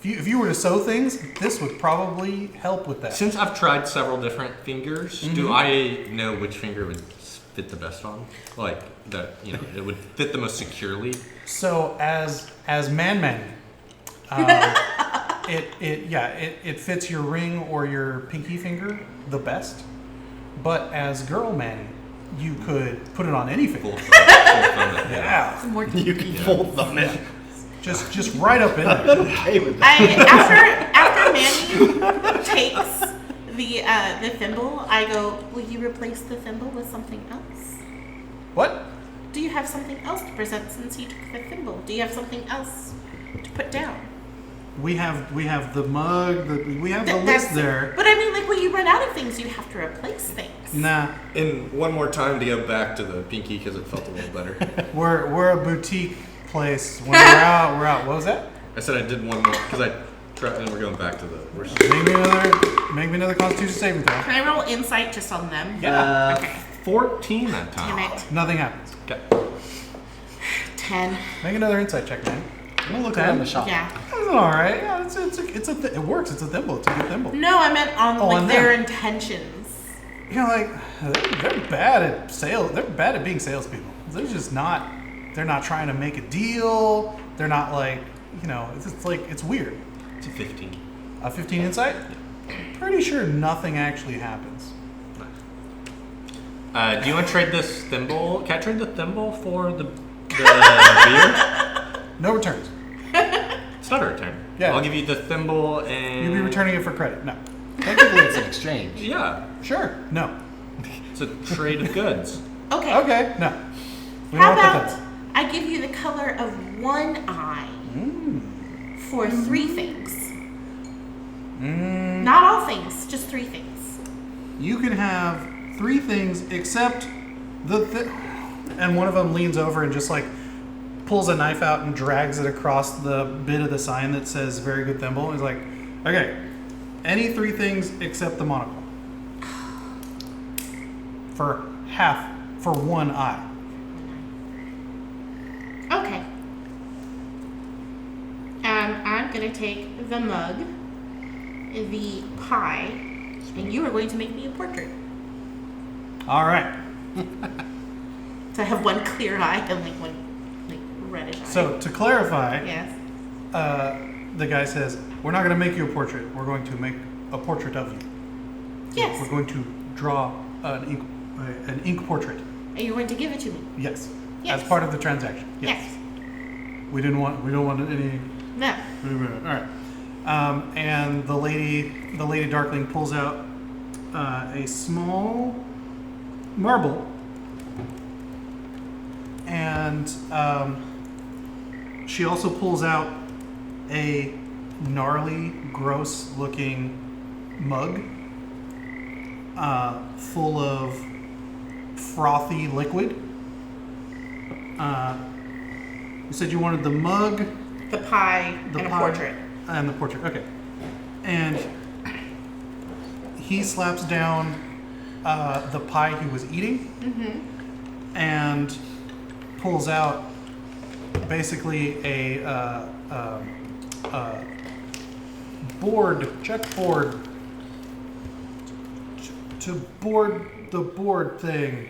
If you were to sew things, this would probably help with that. Since I've tried several different fingers, do I know which finger would fit the best on? Like that, it would fit the most securely. So as Manny, it fits your ring or your pinky finger the best. But as Girl Manny, you could put it on any finger. Full thumb it, Yeah. more You can fold them in. Just right up in there. Okay with that. After Manny takes the thimble, I go, will you replace the thimble with something else? What? Do you have something else to present since he took the thimble? Do you have something else to put down? We have the mug. We have the list That's- there. But I mean, like, when you run out of things, you have to replace things. Nah, And one more time to go back to the pinky because it felt a little better. we're a boutique place. When we're out, we're out. What was that? I said I did one more because I tried, and we're going back to the. Make me another Constitution saving throw. Can I roll insight just on them? Yeah. Okay. 14 that time. Damn it. Nothing happens. Okay. 10. Make another insight check, man. I'm gonna look around the shop. Yeah. That's all right. Yeah, it works. It's a thimble. It's a good thimble. No, I meant on on their them. intentions. Like they're bad at sales. They're bad at being salespeople. They're just not. They're not trying to make a deal. They're not like it's weird. It's a 15. A 15 insight. Pretty sure nothing actually happens. Do you want to trade this thimble? Can I trade the thimble for the beer? No returns. It's not a return. Yeah. I'll give you the thimble and. You'd be returning it for credit. No. Technically, it's an exchange. Yeah. Sure. No. It's a trade of goods. Okay. Okay. No. We How don't want the about thimble. I give you the color of one eye for 3 things? Not all things, just 3 things. You can have 3 things except and one of them leans over and just like pulls a knife out and drags it across the bit of the sign that says "Very Good Thimble." He's like, okay, any 3 things except the monocle for one eye. Okay. I'm gonna take the mug, the pie, and you are going to make me a portrait. All right. So I have one clear eye and like one reddish eye. So to clarify, Yes. the guy says, "We're not going to make you a portrait. We're going to make a portrait of you. Yes. We're going to draw an ink portrait. And you're going to give it to me. Yes. Yes. As part of the transaction. Yes. We don't want any. No. All right. And the lady Darkling pulls out a small marble, and she also pulls out a gnarly, gross-looking mug full of frothy liquid. You said you wanted the mug, The pie the and a pie, portrait. and the portrait. Okay. And he slaps down the pie he was eating, and pulls out basically a checkboard to board the board thing.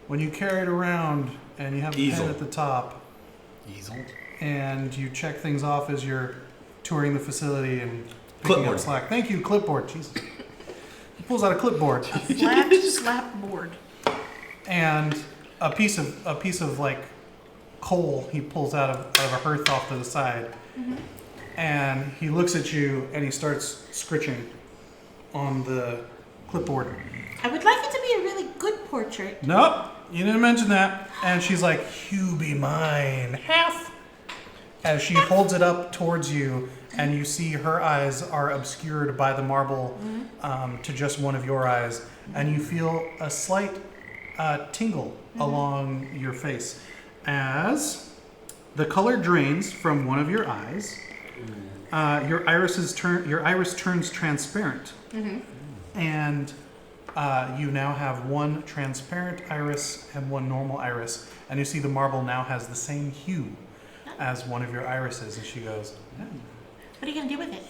When you carry it around and you have a Easel. pen at the top, Easel. and you check things off as you're touring the facility and picking Clipboard. up slack. Thank you, clipboard. Jesus. He pulls out a clipboard Slap board. and a piece of like coal he pulls out of a hearth off to the side, and he looks at you and he starts scritching on the clipboard. I would like it to be a really good portrait. Nope, you didn't mention that. And she's like, "You be mine, half." As she holds it up towards you, and you see her eyes are obscured by the marble to just one of your eyes, and you feel a slight tingle along your face as the color drains from one of your eyes. Your iris turns transparent, and you now have one transparent iris and one normal iris, and you see the marble now has the same hue as one of your irises. And she goes, What are you gonna do with it?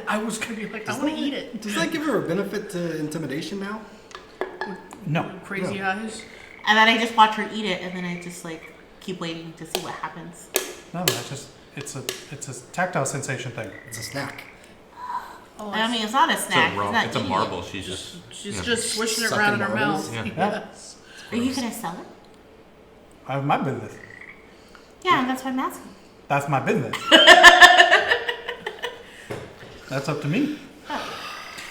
I was gonna be like, I want to eat it. Does that give her a benefit to intimidation now? "No." Crazy eyes. And then I just watch her eat it, and then I just like keep waiting to see what happens. No, that's just it's a tactile sensation thing. It's a snack. Oh, I mean, it's not a snack. It's a marble. She's just she's just swishing it Sucking around in her marbles? mouth. Yeah. Yes. Are you gonna sell it? I have my business. Yeah, that's what I'm asking. That's my business. That's up to me.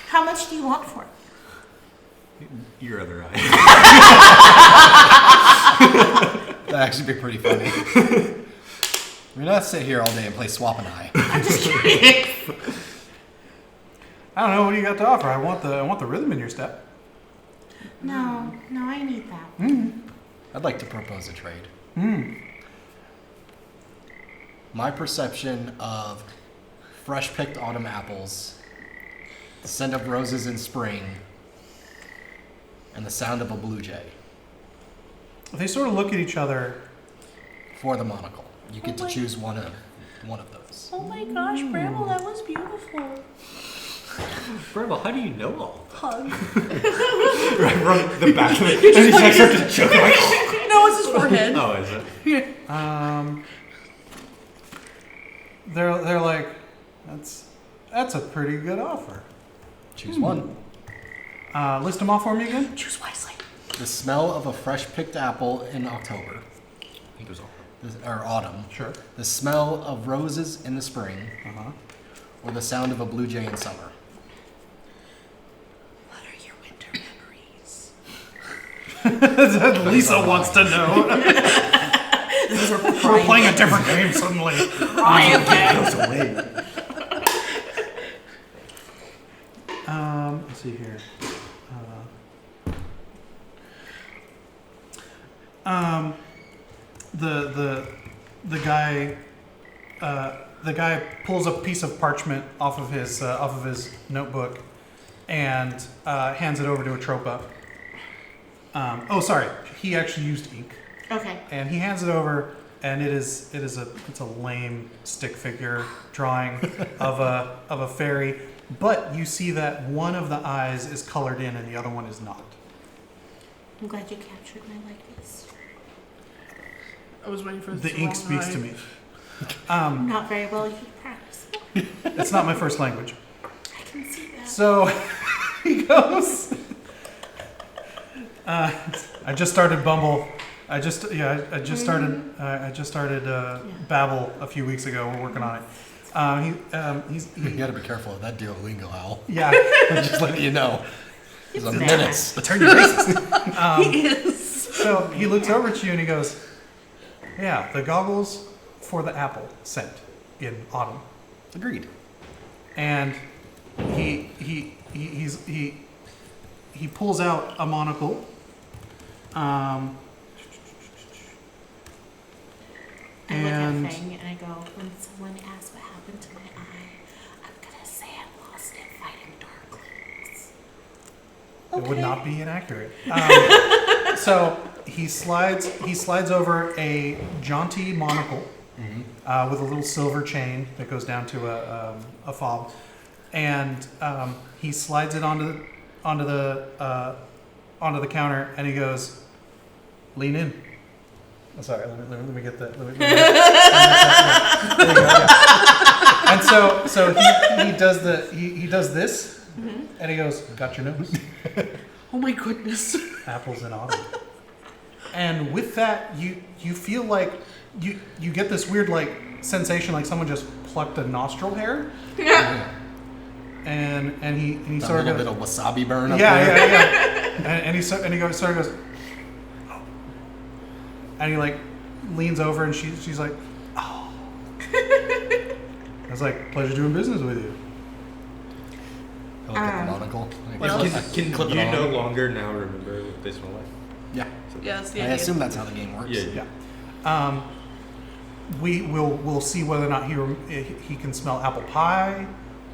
How much do you want for it? your other eye. That'd actually be pretty funny. We're not sit here all day and play swap an eye. I'm just curious. I don't know, what do you got to offer? I want the rhythm in your step. No, I need that. I'd like to propose a trade. My perception of fresh picked autumn apples, the scent of roses in spring, and the sound of a blue jay They sort of look at each other. for the monocle. You get to choose one of those. Oh my gosh, Bramble, that was beautiful. Bramble, how do you know all? Hug. Right, run the back of it. And he's like, starts to choke. Like, No, it's his forehead. oh, is it? They're like, that's a pretty good offer. Choose one. List them off for me again. Choose wisely. The smell of a fresh picked apple in October, I think it was all. or autumn. Sure. The smell of roses in the spring, Uh-huh. or the sound of a blue jay in summer. What are your winter memories? Lisa wants to know. We're playing a different game suddenly. Goes away. Let's see here. The guy pulls a piece of parchment off of his notebook and hands it over to Atropa. Sorry, he actually used ink. Okay. And he hands it over, and it's a lame stick figure drawing of a fairy, but you see that one of the eyes is colored in and the other one is not. I'm glad you captured my likeness. I was waiting for The ink speaks to me. Not very well. You practice. It's not my first language. I can see that. So he goes. I just started Bumble. I just started Babel a few weeks ago. We're working on it. You gotta be careful of that Duolingo owl. Yeah. I'm just letting you know. It's a bad. menace. Turn your racist. He is. So he looks over at you and he goes, "Yeah, the goggles for the apple scent in autumn." Agreed. And he pulls out a monocle. I look And at Feng and I go, when someone asks what happened to my eye, I'm gonna say I lost it fighting darklings. it would not be inaccurate. So he slides over a jaunty monocle with a little silver chain that goes down to a fob, and he slides it onto the counter, and he goes, "Lean in." Oh, sorry, let me get that. There you go. Yeah. So he does he does this, and he goes, "Got your nose." Oh my goodness. Apples in autumn. And with that, you feel like you get this weird like sensation, like someone just plucked a nostril hair. And he sort of a little bit of wasabi burn up yeah, there. yeah. And he sort of goes, oh. And he like leans over, and she's like, oh. I was like, pleasure doing business with you. I look at the monocle. What else? Can clip it you on. no longer now remember what they smell like? Yeah. Yeah, that's the I idea. assume that's how the game works. Yeah. Yeah. We'll see whether or not he can smell apple pie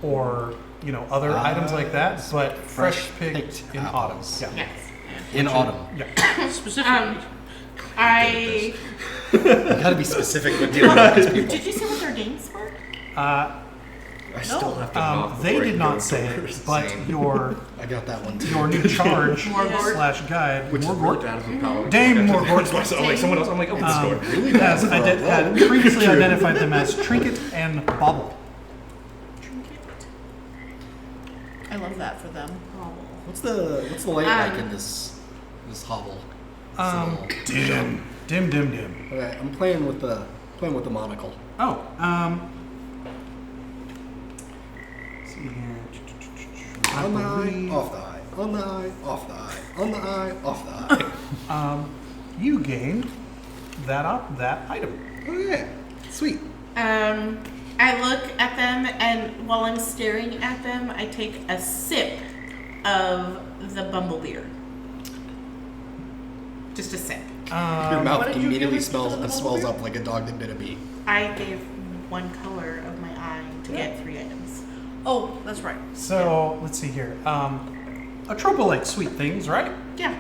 or other items like that. But fresh picked in autumn. apples. Yeah. Yes. In autumn. Yeah. Specifically. I You gotta be specific with dealing with these people. did you say what their names were? I still have to knock They before I did can not go say it, doors. but your I got that one too. your new charge Morgort. / guide, Which is Morgort, really bad as a power. Dame Morgort, Oh wait, someone else. I'm like, oh, had previously identified them as Trinket and Bauble. I love that for them. What's the light like in this hovel? Dim. Okay, I'm playing with the monocle. Oh, let's see here. I On the eye, believe off the eye. On the eye, off the eye. On the eye, off the eye. you gain that item. Oh yeah, sweet. I look at them, and while I'm staring at them, I take a sip of the bumble beer. Just a sip. Your what mouth did you immediately give us to the swells bumblebee? up like a dog that bit a bee. I gave one color of my eye to get 3 items. Oh, that's right. So let's see here. Atropa likes sweet things, right? Yeah,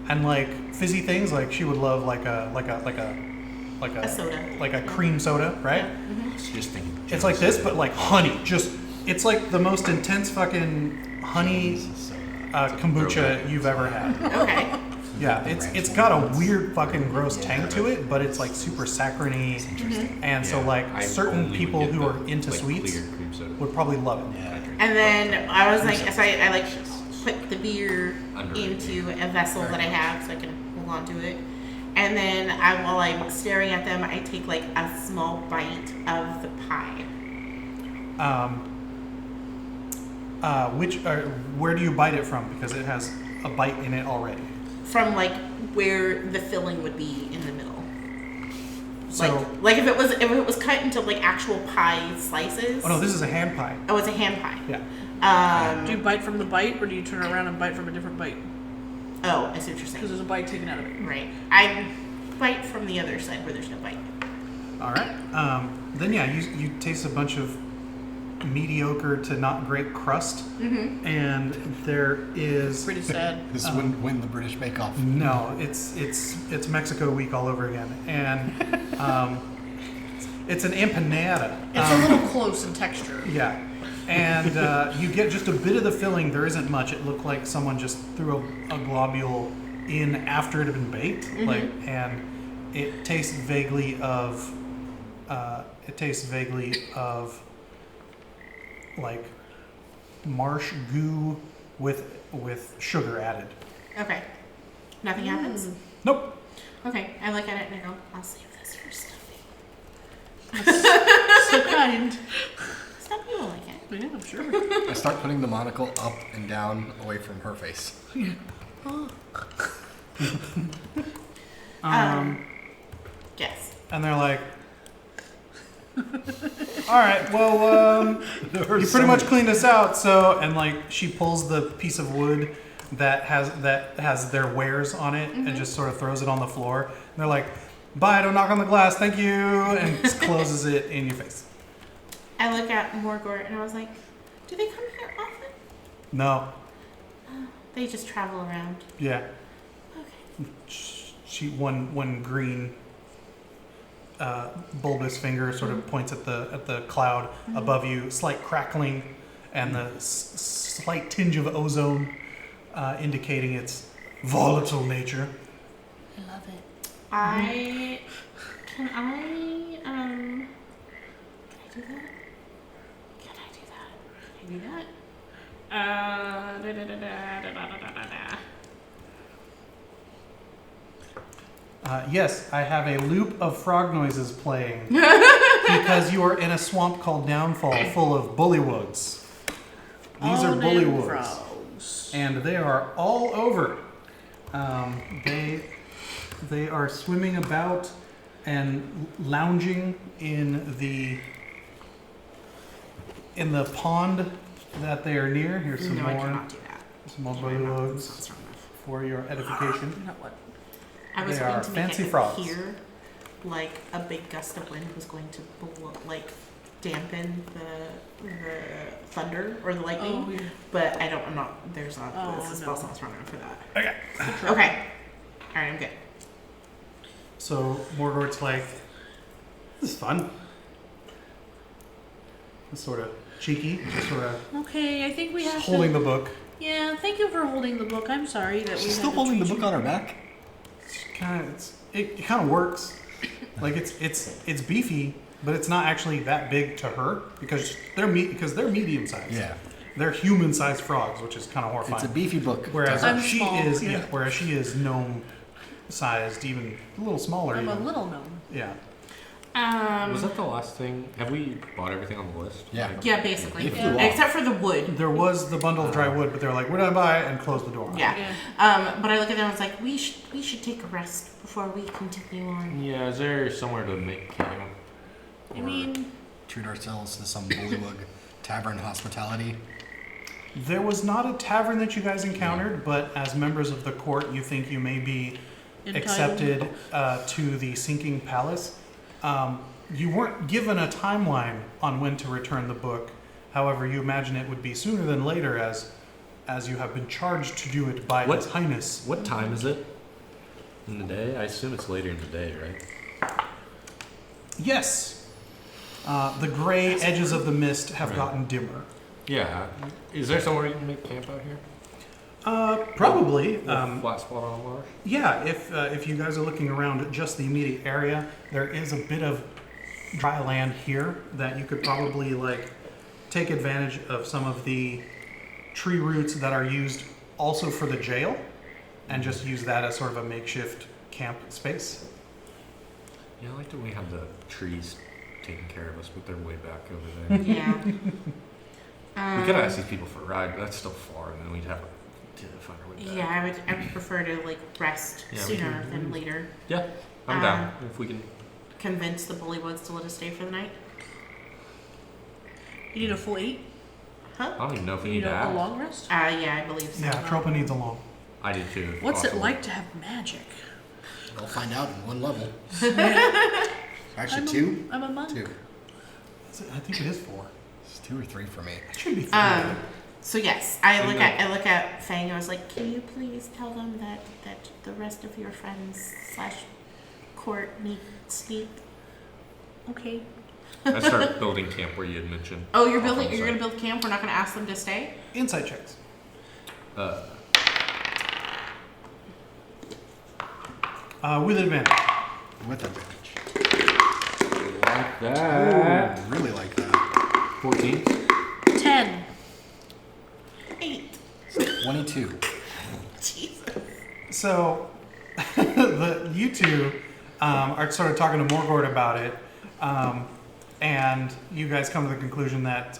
And like fizzy things, like she would love like a a soda. like a cream soda, right? Just thinking. It's like this, but like honey. It's like the most intense fucking honey kombucha you've ever had. Okay. Yeah, it's got a weird fucking gross tang to it, but it's like super saccharine. And so like certain people who are into sweets would probably love it. And then I was like, so I like put the beer into a vessel that I have so I can hold on to it. And then while I'm staring at them, I take like a small bite of the pie. Where do you bite it from? Because it has a bite in it already. From like where the filling would be in the middle. So like if it was cut into like actual pie slices. oh no, this is a hand pie. Oh, it's a hand pie. Yeah. Do you bite from the bite, or do you turn around and bite from a different bite? Oh, I see what you're Because saying. there's a bite taken out of it. Right. I bite from the other side where there's no bite. All right. Then yeah, you taste a bunch of mediocre to not great crust, and there is Pretty sad. This wouldn't win the British Bake Off. no. It's Mexico week all over again, and it's an empanada. It's a little close in texture. Yeah, and you get just a bit of the filling. There isn't much. It looked like someone just threw a globule in after it had been baked, and it tastes vaguely of. Like marsh goo with sugar added. Okay. Nothing happens? Nope. Okay. I look at it and I go, I'll save this for stuffing. So kind. Stuffing will like it. Yeah, I'm sure. I start putting the monocle up and down away from her face. Yes. And they're like, all right, well, you pretty much cleaned us out. So, and like she pulls the piece of wood that has their wares on it and just sort of throws it on the floor. And they're like, bye, don't knock on the glass, thank you, and just closes it in your face. I look at Morgort and I was like, do they come here often? No, They just travel around. yeah, Okay. she one green. Bulbous finger sort of points at the cloud above you, slight crackling, and the slight tinge of ozone indicating its volatile nature. I love it. Can I do that? do that. Yes, I have a loop of frog noises playing because you are in a swamp called Downfall full of bullywugs. These are bullywugs, frogs. and they are all over. They are swimming about and lounging in the pond that they are near. Here's some No, I more. cannot do that. Some more Yeah, I'm not- bullywugs that's not strong enough. for your edification. You know what? I was They going are to make fancy it frogs. appear like a big gust of wind was going to like dampen the thunder or the lightning, Oh, yeah. but I'm not. There's not. Oh, This no. spell's not strong enough for that. Okay. Okay. All right, I'm good. So Morgort's like, this is fun. It's sort of cheeky, just sort of Okay, I think we have holding to. the book. Yeah, thank you for holding the book. I'm sorry that we She's had still to holding the treat book you- on her back. It kind of works. Like it's beefy, but it's not actually that big to her because they're medium sized. Yeah. They're human sized frogs, which is kind of horrifying. It's a beefy book. Whereas I'm she small, is yeah. whereas she is gnome sized, even a little smaller. I'm a even. little gnome. Yeah. Was that the last thing? Have we bought everything on the list? Yeah. Yeah, basically. They flew off. Except for the wood. There was the bundle of dry wood, but they're like, we're done by it, and close the door. Yeah. Yeah. But I look at them and it's like, we should take a rest before we continue on. Yeah, is there somewhere to make camp? I mean, Treat ourselves to some bullywug tavern hospitality. There was not a tavern that you guys encountered, but as members of the court, you think you may be accepted to the sinking palace. You weren't given a timeline on when to return the book. However, you imagine it would be sooner than later, as you have been charged to do it by His Highness. What time is it in the day? I assume it's later in the day, right? Yes. The gray edges of the mist have Right. gotten dimmer. Yeah. Is there somewhere you can make camp out here? Probably. Flat spot on Mars? Yeah, if you guys are looking around just the immediate area, there is a bit of dry land here that you could probably take advantage of some of the tree roots that are used also for the jail, and just use that as sort of a makeshift camp space. Yeah, I like that we have the trees taking care of us, but they're way back over there. Yeah. We could ask these people for a ride, but that's still far, and then we'd have to find our way back. Yeah, I would prefer to rest Yeah, we sooner can- than later. Yeah, I'm down. If we can. Convince the bullywugs to let us stay for the night. you need a full 8? I don't even know if we You need need to a ask. long rest? Yeah, I believe so. Yeah, Atropa needs a long. I did too. if What's it possible. like to have magic? We'll find out in one level. Actually, I'm two? I'm a monk. Two. I think it is 4. It's 2 or 3 for me. It should be 3. So yes, I look at Feng. I was like, can you please tell them that the rest of your friends / court need sleep? Okay. I start building camp where you had mentioned. Oh, you're Off on building. the You're side. gonna build camp. We're not gonna ask them to stay. Insight checks. With advantage. With advantage. Like that. Ooh, really like that. 14. 10. 8. 22. Jesus. So, you two are sort of talking to Morgort about it, and you guys come to the conclusion that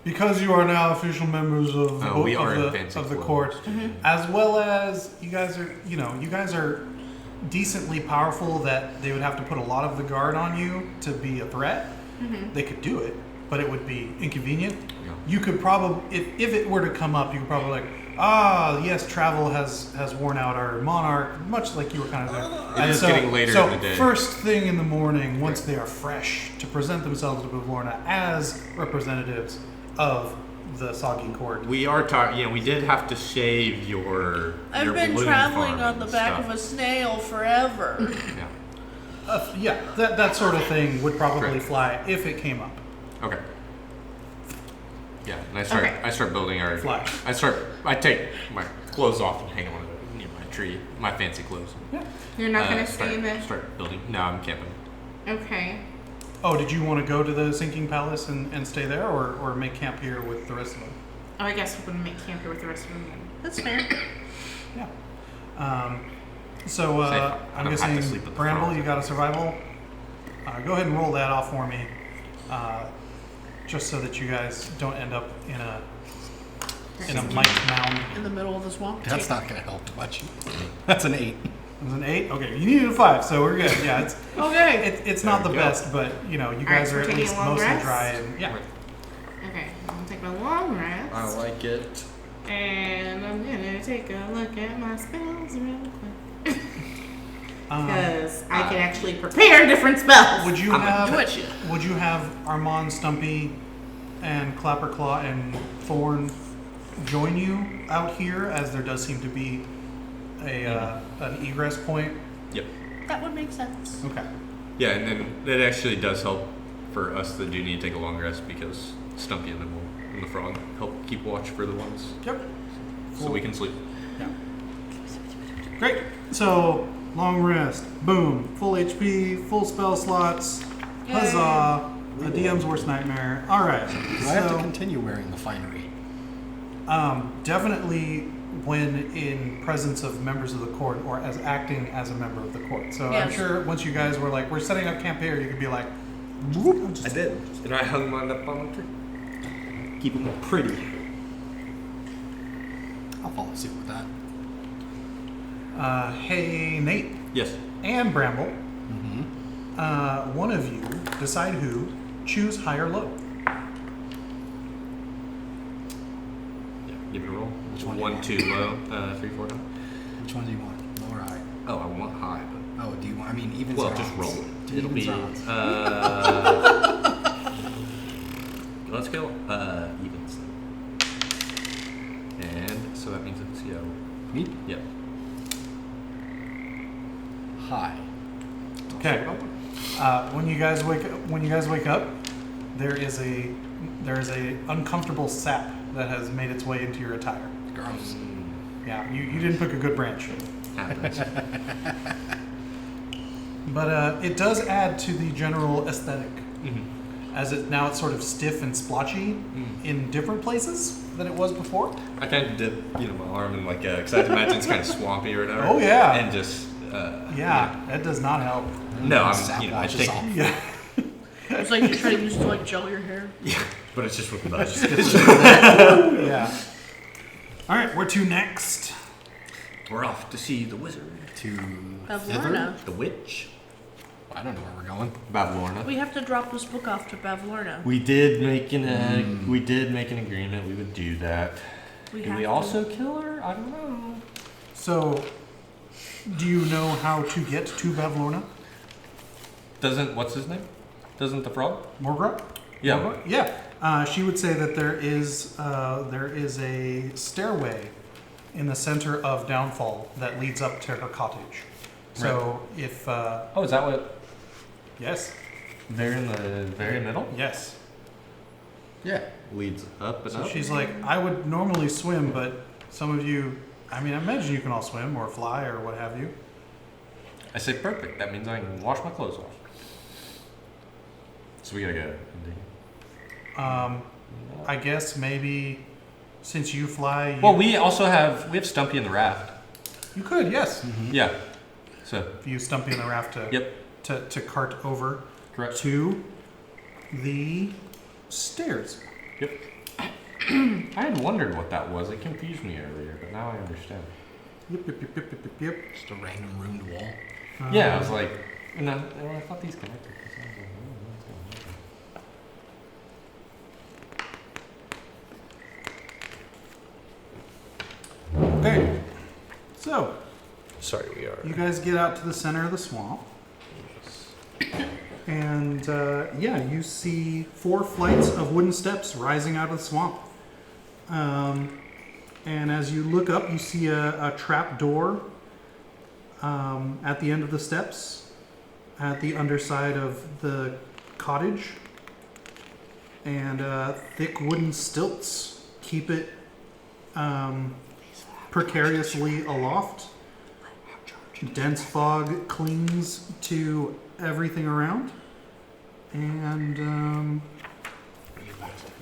because you are now official members of the, we are in of fancy the clothes. court, as well as you guys are decently powerful, that they would have to put a lot of the guard on you to be a threat. They could do it, but it would be inconvenient. Yeah. You could probably, if it were to come up, you could probably yes, travel has worn out our monarch, much like you were kind of there. It is getting later in the day. First thing in the morning, once they are fresh, to present themselves to Bavlorna as representatives of the Soggy court. We are talking. Yeah, we did have to shave your. I've been balloon traveling farm on the and back stuff. of a snail forever. Yeah. That sort of thing would probably Great. fly if it came up. Okay. Yeah, and Okay. I start building our. Fly. I take my clothes off and hang on to my tree, my fancy clothes. Yeah. You're not gonna stay in the. Start building. No, I'm camping. Okay. Oh, did you want to go to the Sinking Palace and stay there, or make camp here with the rest of them? Oh, I guess we're gonna make camp here with the rest of them. That's fair. Yeah. I'm I don't have to sleep guessing with the Bramble, frogs. you got a survival. Go ahead and roll that off for me, just so that you guys don't end up in a mic mound. In the middle of the swamp. That's not going to help much. That's an 8. It was an 8. Okay, you needed a 5, so we're good. Yeah, it's Okay. it's not the There we go. best, but you Alright, guys so are we're at taking least a long mostly rest? dry. And, yeah. Okay, I'm gonna take my long rest. I like it. And I'm gonna take a look at my spells real quick. Um, Because I can actually prepare different spells. would you I'm have do it, you. Would you have Armand, Stumpy, and Clapperclaw and Thorn join you out here, as there does seem to be an egress point? Yep. That would make sense. Okay. Yeah, and then that actually does help for us that do need to take a long rest because Stumpy and the frog help keep watch for the ones, Yep. so we can sleep. Yeah. Great. So long rest. Boom. Full HP. Full spell slots. Huzzah! A DM's worst nightmare. All right. Do I have to continue wearing the finery? Definitely when in presence of members of the court or as acting as a member of the court. So I'm Yes. sure once you guys were like, we're setting up camp here, you could be like, whoop. I did, and I hung mine up on the tree. Keep them pretty. I'll follow suit with that. Hey, Nate Yes. and Bramble, Mm-hmm. one of you, decide who, choose high or low. Yeah. Give it a roll. Which one do you 1, 2, low. 3, 4, down. Which one do you want? Low or high? Oh, I want high, but Oh, do you want? I mean, even well, just roll it. It'll be. Let's go. Evens. And so that means it's Me? Yep. High. Okay. When you guys wake up, there is a uncomfortable sap that has made its way into your attire. Gross. Yeah, you didn't pick a good branch. Happens. But it does add to the general aesthetic, as it's sort of stiff and splotchy in different places than it was before. I kind of dip, my arm in because I imagine it's kind of swampy or whatever. Oh, yeah. And just. That does not help. No, I'm. Sap I washes take. off. Yeah. It's like you try to use it to like gel your hair. Yeah, but it's just with the dust. Yeah. All right, where to next? We're off to see the wizard, To Bavlorna. the witch, I don't know where we're going. Bavlorna. We have to drop this book off to Bavlorna. We did make an agreement we would do that. We Did have we to. also kill her? I don't know. So, do you know how to get to Bavlorna? What's his name? Doesn't the frog? Morgrot? Yeah. Morgrot? Yeah. She would say that there is a stairway in the center of Downfall that leads up to her cottage. So if Oh, is that what? yes, They're in the very middle. yes. Yeah. Leads up and So up. she's like, I would normally swim, but some of you, I imagine you can all swim or fly or what have you. I say perfect. That means I can wash my clothes off. So we gotta go. I guess maybe since you fly, Well, we have Stumpy in the raft. you could, yes. Yeah. So. If you Stumpy in the raft to Yep. to cart over Correct. to the stairs. Yep. I had wondered what that was. It confused me earlier, but now I understand. Yep, yep, yep, yep, yep, yep, yep. Just a random ruined wall. Yeah, I was like, and I thought these connected. So I was like, Okay. So, sorry, we are. you guys get out to the center of the swamp. And you see 4 flights of wooden steps rising out of the swamp. And as you look up, you see a trap door at the end of the steps, at the underside of the cottage. And thick wooden stilts keep it precariously aloft. Dense fog clings to everything around. And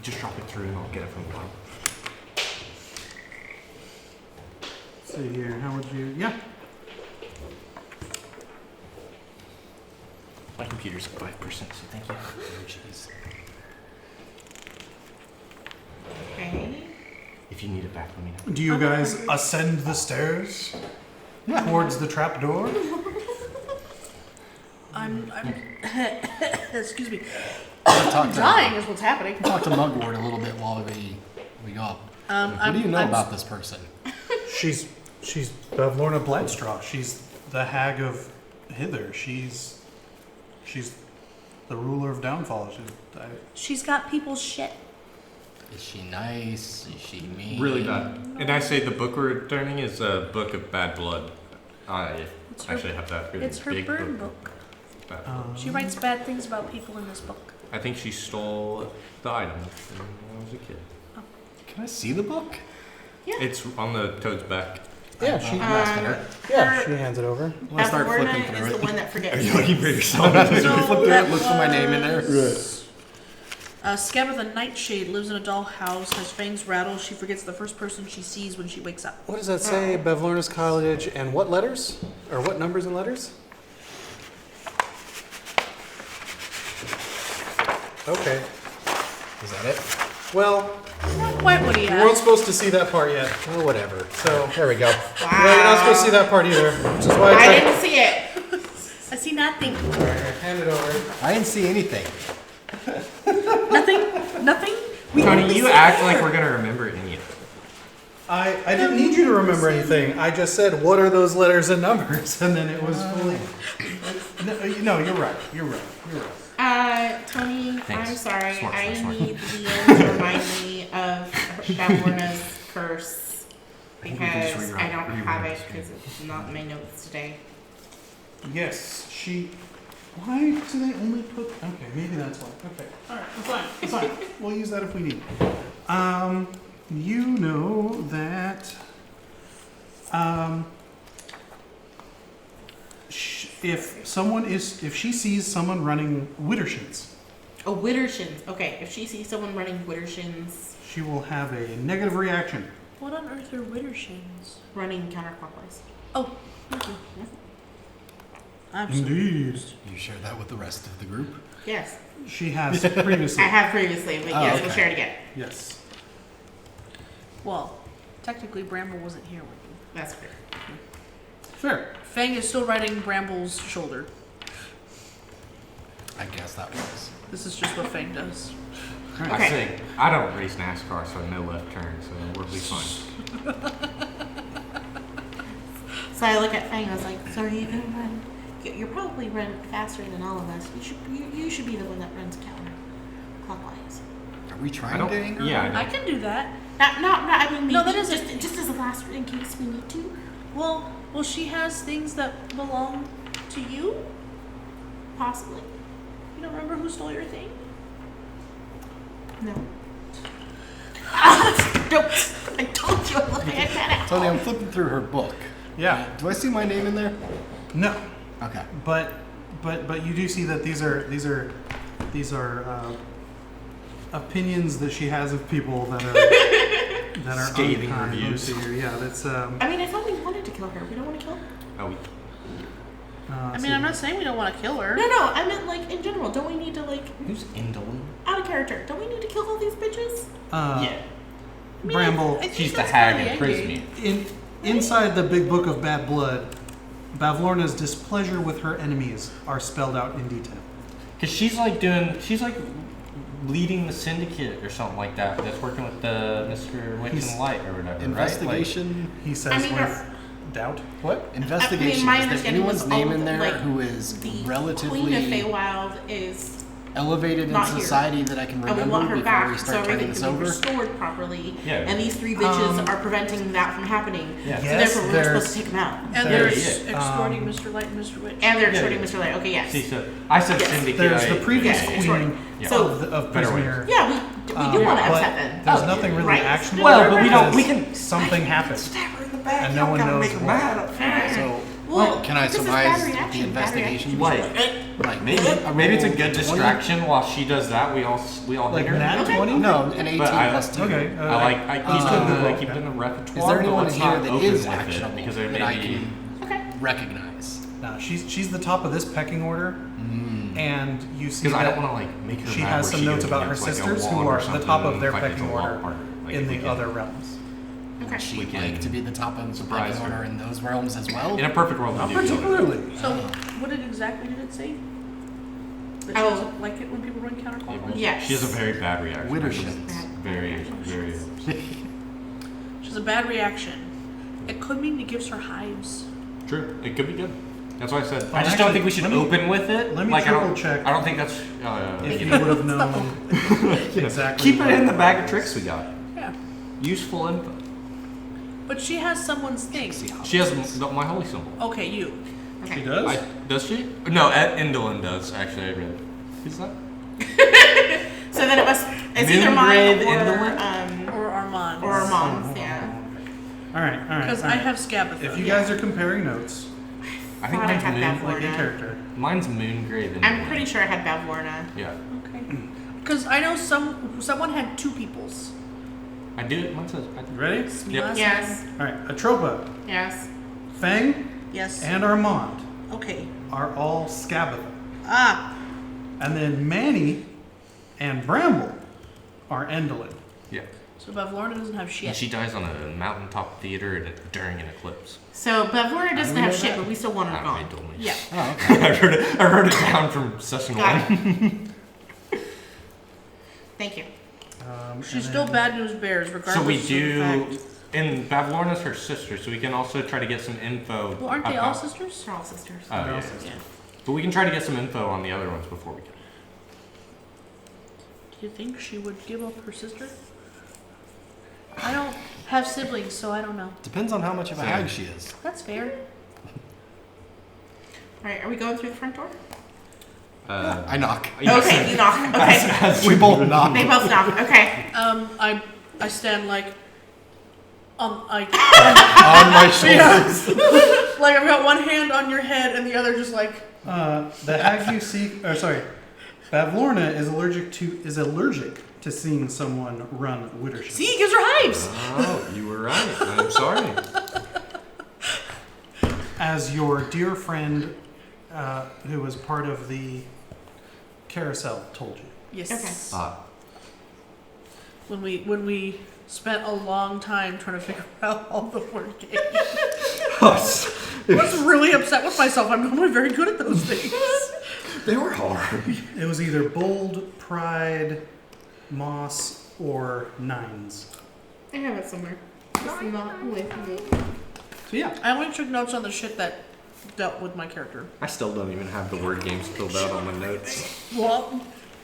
Just drop it through and I'll get it from the bottom. let's see here. How would you? Yeah. My computer's at 5%, so thank you. Oh, jeez. Okay. If you need it back, let me know. Do you guys ascend the stairs towards the trap door? I'm excuse me. Talk to, Dying is what's happening. talk to Mugwort a little bit while we go up. What do you know about this person? She's Bevlorna Bloodstraw. She's the hag of Hither. She's the ruler of Downfall. She's got people's shit. Is she nice? Is she mean? Really bad. And I say the book we're turning is a book of bad blood. I actually have that really It's her big burn book. Bad blood. She writes bad things about people in this book. I think she stole the item when I was a kid. Can I see the book? It's on the toad's back. Yeah, she hands it over. I'll start flipping Bevlorna through is it. the one that forgets. looking for yourself? Flip through it, look for my name in there. Scab with a nightshade lives in a doll house, has fangs rattle. She forgets the first person she sees when she wakes up. What does that say? Bevlorna's College and what letters? Or what numbers and letters? Okay. Is that it? Well, Not quite what he you weren't has. supposed to see that part yet. Oh, whatever. So, There we go. yeah, you're not supposed to see that part either. Which is why I I tried didn't see it. I see nothing. hand it over. I didn't see anything. Nothing? We Tony, only you see act her. like we're gonna remember any of it. I didn't need you to remember anything. I just said, what are those letters and numbers? And then it was fully. No, you're right. You're right. You're right. Tony, Thanks. I'm sorry. Smart. I need the DM to remind me of Bevlorna's curse because I don't have it because it's not in my notes today. Yes, she. Why do they only put? Okay, maybe that's why. Okay, all right, it's fine. It's fine. We'll use that if we need. You know that. If she sees someone running Widdershins, Oh, Widdershins. Okay, if she sees someone running Widdershins, she will have a negative reaction. What on earth are Widdershins? running counterclockwise. Oh, thank you. I'm so Indeed, You share that with the rest of the group? Yes, she has previously. I have previously, but Oh, yes, okay. we'll share it again. Yes. Well, technically Bramble wasn't here with you. That's fair. Fair. Feng is still riding Bramble's shoulder. I guess that was. This is just what Feng does. Right. I Okay. say I don't race NASCAR, so no left turn, so we'll be fine. So I look at Feng and I was like, so are you gonna run? You're probably run faster than all of us. You should be the one that runs counterclockwise. Are we I trying don't. to anger her? Yeah, I can do that. Not. I mean, No, maybe that isn't- just as a last in case we need to. Well, she has things that belong to you. Possibly. You don't remember who stole your thing? No. Nope. I told you I'm looking at that. Tony, I'm flipping through her book. Yeah. Do I see my name in there? No. Okay. But you do see that these are opinions that she has of people that are Scathing unkind. reviews. Let's see here. Yeah, that's I mean, I thought we wanted to kill her. We don't want to kill her. Oh, I mean, I'm not saying we don't want to kill her. No. I meant like in general. Don't we need to like who's indolent? out of character? Don't we need to kill all these bitches? Yeah, I mean, Bramble. I think she's the that's hag kinda and the Prismy. ending. Inside the big book of bad blood, Bavlorna's displeasure with her enemies are spelled out in detail. Cause she's like leading the syndicate or something like that. That's working with the Mr. Witch He's- and Light or whatever. Investigation. He says I mean, with doubt. What? Investigation. my Is there understanding anyone's was name all in of there like, who is the Queen of relatively Feywild is, elevated in not here. society that I can and we remember want her before back we so start turning everything this can be over? restored properly. Yeah. And these three bitches are preventing that from happening. Yeah. So Yes, therefore, we're there's- supposed to take them out. And There's, there's extorting Mr. Light and Mr. Witch. And they're Yeah. extorting Mr. Light. Okay, yes. See, so I said Yes. syndicate. There's the previous Yeah, queen Yeah. So- of Better Prismere. Yeah, we do want to but upset them. there's Oh, nothing really right? actionable. Well, but we don't- because we can- something happened. Stab her in the back. And You no don't one gotta knows make her why. mad. So Well, Can I this is surmise bad the reaction, investigation? Like, Like maybe it's a good distraction while she does that. We all Like hit her. nat Okay. 20? No, an 18 But plus 2. Okay. I keep it in the repertoire. Is there but anyone let's in here not that open is with it, actionable because there that may I be. can Okay. recognize? No, she's the top of this pecking order, and you see Because I that don't want to like make her. she mad has where some she notes goes about her against, like, a sisters who wand or are the something top of their if I get pecking to wall order part, like, in if we the get- other realms. Okay. She We would can like to be the top of the surprise pecking her. order in those realms as well. In a perfect world, Not we do. particularly. So, what exactly did it say? That she Oh. doesn't like it when people run counterclockwise? Yes. She has a very bad reaction. Widdershins. Very. She has a bad reaction. It could mean it gives her hives. True. It could be good. That's why I said. Well, I just don't actually, think we should let me- open with it. let me like, triple check I don't think that's. If you would have known exactly. Keep it in the bag of tricks we got. Yeah. Useful info. But she has someone's thing. She has my holy symbol. Okay, you. She does? Does she? No, Indolin does, actually. I read. Who's that? So then it must. It's either Moongrave mine Indolent? Or Armand. or Armand's. Yeah. All right. Because I have Scabatha. If you guys are comparing notes, I think Thought I mine's had that Moon. like a Vorna. character. Mine's Moongrave Indolin. I'm pretty sure I had Bavlorna. Yeah. Okay. Because I know someone had two peoples. I do. Mine says. You ready? Yep. Yes. All right. Atropa, Yes. Feng, Yes. and Armand Okay. are all Scabatha. Ah. And then Manny and Bramble are Endolin. Yeah. So Bavlorna doesn't have And shit. she dies on a mountaintop theater during an eclipse. So Bavlorna doesn't we have know shit, that? but we still want her They gone. told me. Yeah. Oh, okay. I heard it down from session Got one. Thank you. She's And still then- bad news bears, regardless So we of the do. fact. And Bavlorna's her sister, so we can also try to get some info. Well, aren't they all about- sisters? They're all sisters. Oh, They're all yeah. sisters. Yeah. But we can try to get some info on the other ones before we go. Do you think she would give up her sister? I don't have siblings, so I don't know. Depends on how much of a Same. hag she is. That's fair. All right. Are we going through the front door? I knock. Okay. You knock. Okay. We both knock. They both knock. Okay. I stand like, I On my shoulders. like I've got one hand on your head and the other just like. The hag you see, or sorry, Bavlorna is allergic to seeing someone run Widdershins. See, it gives her hives. Oh, you were right. I'm sorry. As your dear friend, who was part of the carousel, told you. Yes. Okay. When we spent a long time trying to figure out all the word games. I was really upset with myself. I'm normally very good at those things. They were hard. It was either Bold, Pride, Moss, or Nines. I have it somewhere. Just not with me. So yeah, I only took notes on the shit that dealt with my character. I still don't even have the word games filled out on my notes. Well,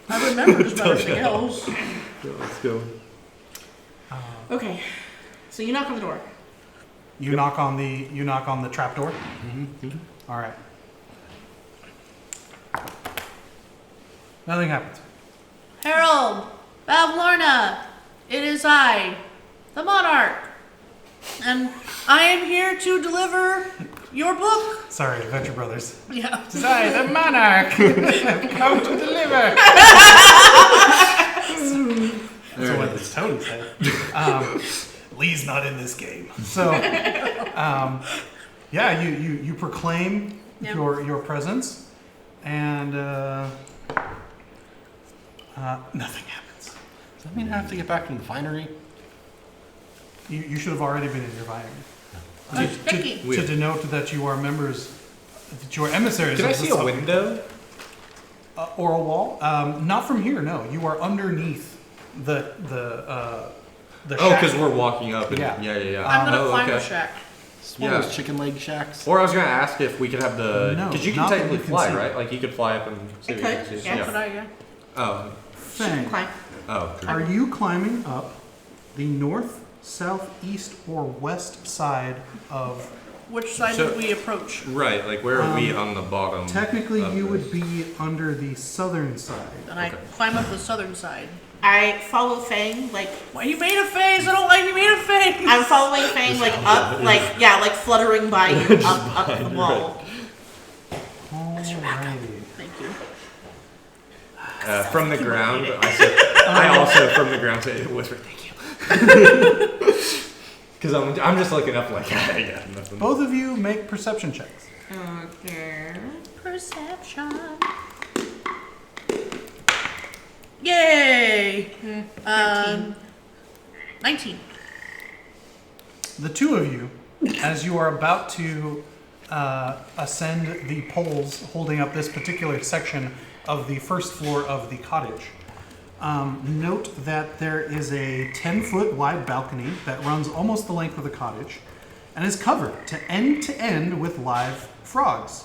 I remember just about everything else. Let's go. Okay. So you knock on the door. you knock on the trap door. All right. Nothing happens. Harold, Bavlorna, it is I, the monarch, and I am here to deliver your book. Sorry, Adventure Brothers. Yeah. I, the monarch, have come to deliver. That's what this tone said. Lee's not in this game. So, yeah, you proclaim Yep. your presence, and nothing happens. Does that mean I have to get back from the finery? You should have already been in your vinery. I'm thinking. To denote that you are members, that you are emissaries. Can I of the see a Soggy. window? Or a wall? Not from here. No, you are underneath the Oh, shack. because we're walking up. And, Yeah. yeah. I'm gonna Oh, climb the okay. shack. It's one of Yeah. those chicken leg shacks. Or I was gonna ask if we could have the No, because you can not that technically you can fly, see. right? Like you could fly up and see I what you could, can see. yeah. But yeah. Oh. Feng, Climb. Oh. are you climbing up the north, south, east, or west side of Which side So- would we approach? Right, like where are we on the bottom? Technically, of you this? would be under the southern side. And I climb up the southern side. I follow Feng, like, Why you made a face? I don't like you made a face. I'm following Feng, like, up, like, yeah, like, fluttering by you up the wall. Alrighty. Thank you. From the ground, I also from the ground say whisper, thank you. Because I'm just looking up like, yeah, nothing. Both of you make perception checks. Okay. Perception. Yay! 19. The two of you, as you are about to ascend the poles holding up this particular section of the first floor of the cottage, note that there is a 10-foot wide balcony that runs almost the length of the cottage and is covered to end with live frogs.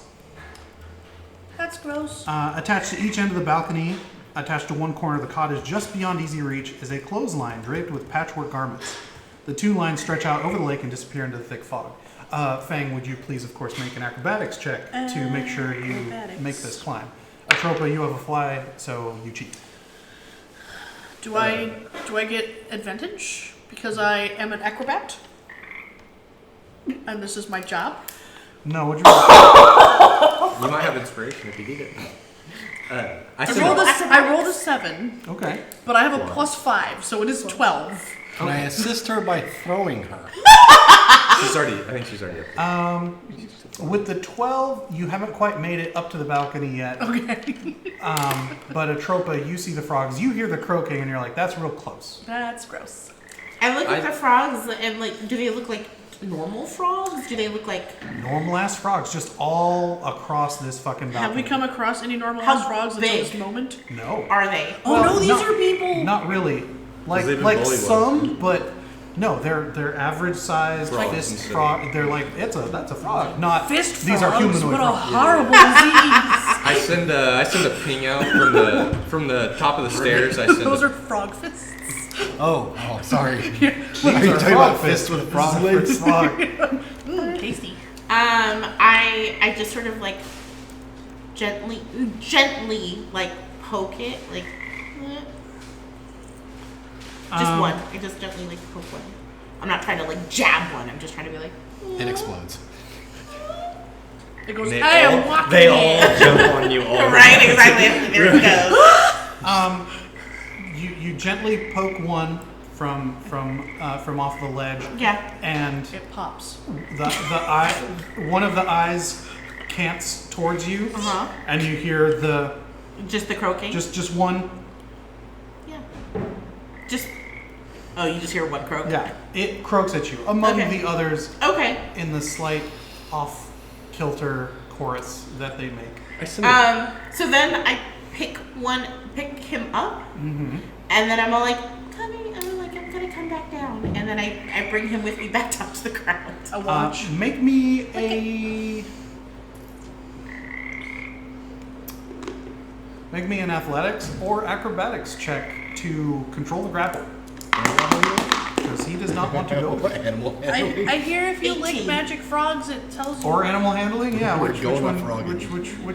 That's gross. Attached to each end of the balcony, attached to one corner of the cottage just beyond easy reach, is a clothesline draped with patchwork garments. The two lines stretch out over the lake and disappear into the thick fog. Feng, would you please, of course, make an acrobatics check to make sure you Acrobatics. make this climb. Atropa, you have a fly, so you cheat. Do I get advantage because I am an acrobat? And this is my job? No, what'd you roll? You might have inspiration if you need it. I rolled a 7, Okay. but I have a +5, so it is 12. Can I assist her by throwing her? I think she's already up. With the 12, you haven't quite made it up to the balcony yet. Okay. But Atropa, you see the frogs. You hear the croaking, and you're like, that's real close. That's gross. I look at the frogs and, like, do they look like normal frogs? Do they look like... Normal-ass frogs, just all across this fucking balcony. Have we come across any normal How house frogs until big? this moment? No. Are they? Oh Well, no, these not- are people! Not really. Like they've been like bullywugged. some, but no, they're average sized Frogs fist instead of- frog. They're like that's a frog. Not Fist these are frogs? humanoid What a frogs. horrible disease! I send a ping out from the top of the stairs. I send Those a, are frog fists. Oh, sorry. These Are you are talking frog about fist with a This frog? is a frog. Tasty. I just sort of, like, gently, like, poke it, like, just one. I just gently, like, poke one. I'm not trying to, like, jab one. I'm just trying to be like, It explodes. It goes, they I all, am walking they all in. jump on you all. right, exactly. There it goes. You gently poke one from off the ledge, Yeah. and It pops. the eye one of the eyes cants towards you, Uh-huh. and you hear the Just the croaking? just one. Yeah. Just... Oh, you just hear one croak? Yeah, it croaks at you among Okay. the others Okay. in the slight off-kilter chorus that they make. I send a, So then I pick him up, and then I'm all like, I'm gonna come back down, and then I bring him with me back down to the ground. A watch. Make me an athletics or acrobatics check to control the grapple. Because he does not want to go. Animal I hear if you lick 18. magic frogs, it tells you. Or animal handling, yeah. We're Which going one? with frog. Which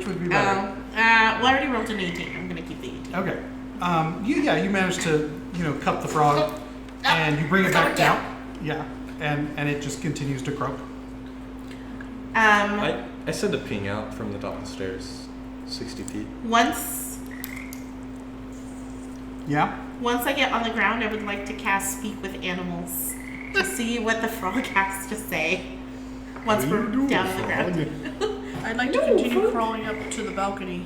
would be better? Well, I already rolled an 18. I'm gonna keep the 18. Okay. You managed to cup the frog, and you bring it back down. Yeah, and it just continues to croak. I send a ping out from the top of the stairs, 60 feet. Once I get on the ground, I would like to cast Speak with Animals to see what the frog has to say. Once we're down on the ground. I'd like to continue crawling up to the balcony.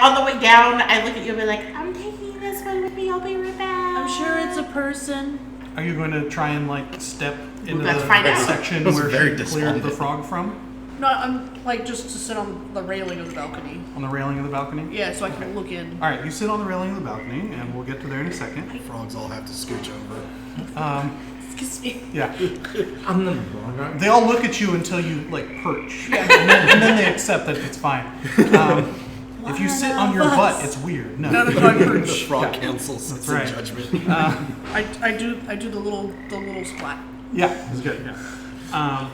On the way down, I look at you and be like, I'm taking this one with me. I'll be right back. I'm sure it's a person. Are you going to try and step into Let's the find out. section That's where very she cleared the despondent. frog from? No, I'm like just to sit on the railing of the balcony. On the railing of the balcony? Yeah, so I can look in. All right, you sit on the railing of the balcony, and we'll get to there in a second. Frogs all have to scooch over. Excuse me. Yeah. I'm the wrong. They all look at you until you perch, and then they accept that it's fine. If you sit on your butt, it's weird. No. None of my The perch. frog Yeah. cancels That's its right. judgment. I do the little splat. Yeah, it's good. Yeah.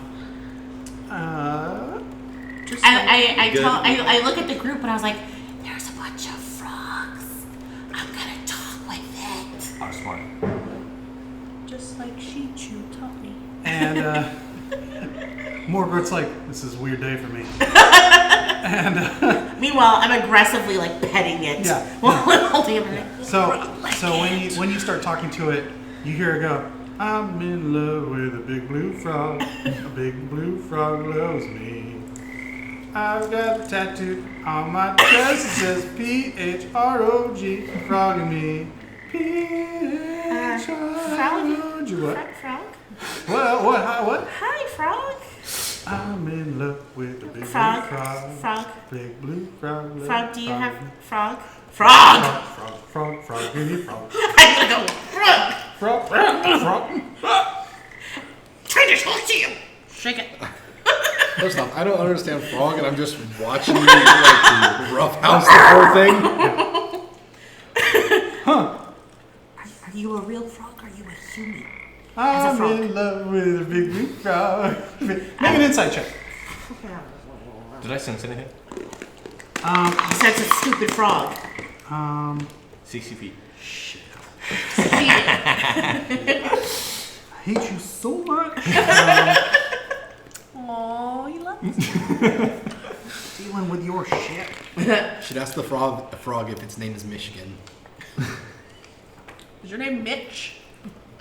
Just I look at the group and I was like, there's a bunch of frogs. I'm gonna talk with it. Oh, smart. just like Shichu taught me. And Morgoth's like, this is a weird day for me. And meanwhile, I'm aggressively like petting it. Yeah. While I'm holding it. so when you start talking to it, you hear it go, I'm in love with a big blue frog. A big blue frog loves me. I've got a tattoo on my chest. It says P-H-R-O-G, frogging me. P-H-R-O-G. What? Frog? What? Hi, frog. I'm in love with a big Frog. blue frog. Frog. Big blue frog. Frog, do you have frog? Frog! Frog, give me frog. I'm gonna go frog! Frog. Trying to talk to you! Shake it. First off, I don't understand frog, and I'm just watching you like roughhouse the whole thing. Are you a real frog or are you a human? I'm frog. in love with a big blue frog. Make an insight check. Did I sense anything? Besides a stupid frog. 60 feet. I hate you so much. Oh, you love me. Dealing with your shit. Should ask the frog if its name is Michigan. Is your name Mitch?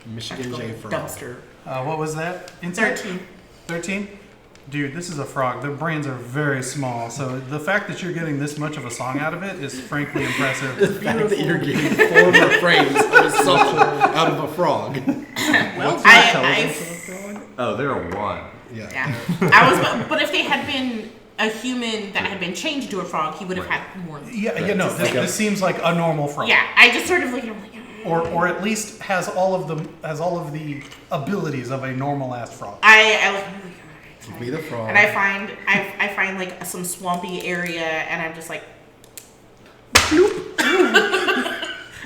Michigan J Frog. Dumpster. What was that? Insight? 13. 13? Dude, this is a frog. Their brains are very small, so the fact that you're getting this much of a song out of it is frankly impressive. The fact that you're getting 4 refrains of a song out of a frog. Well, Oh, they're a 1. Yeah. But if they had been a human that had been changed to a frog, he would have had more. This seems like a normal frog. Yeah, I just sort of look at him like. Or at least has all of the abilities of a normal ass frog. I look. Be the frog. And I find like some swampy area, and I'm just like.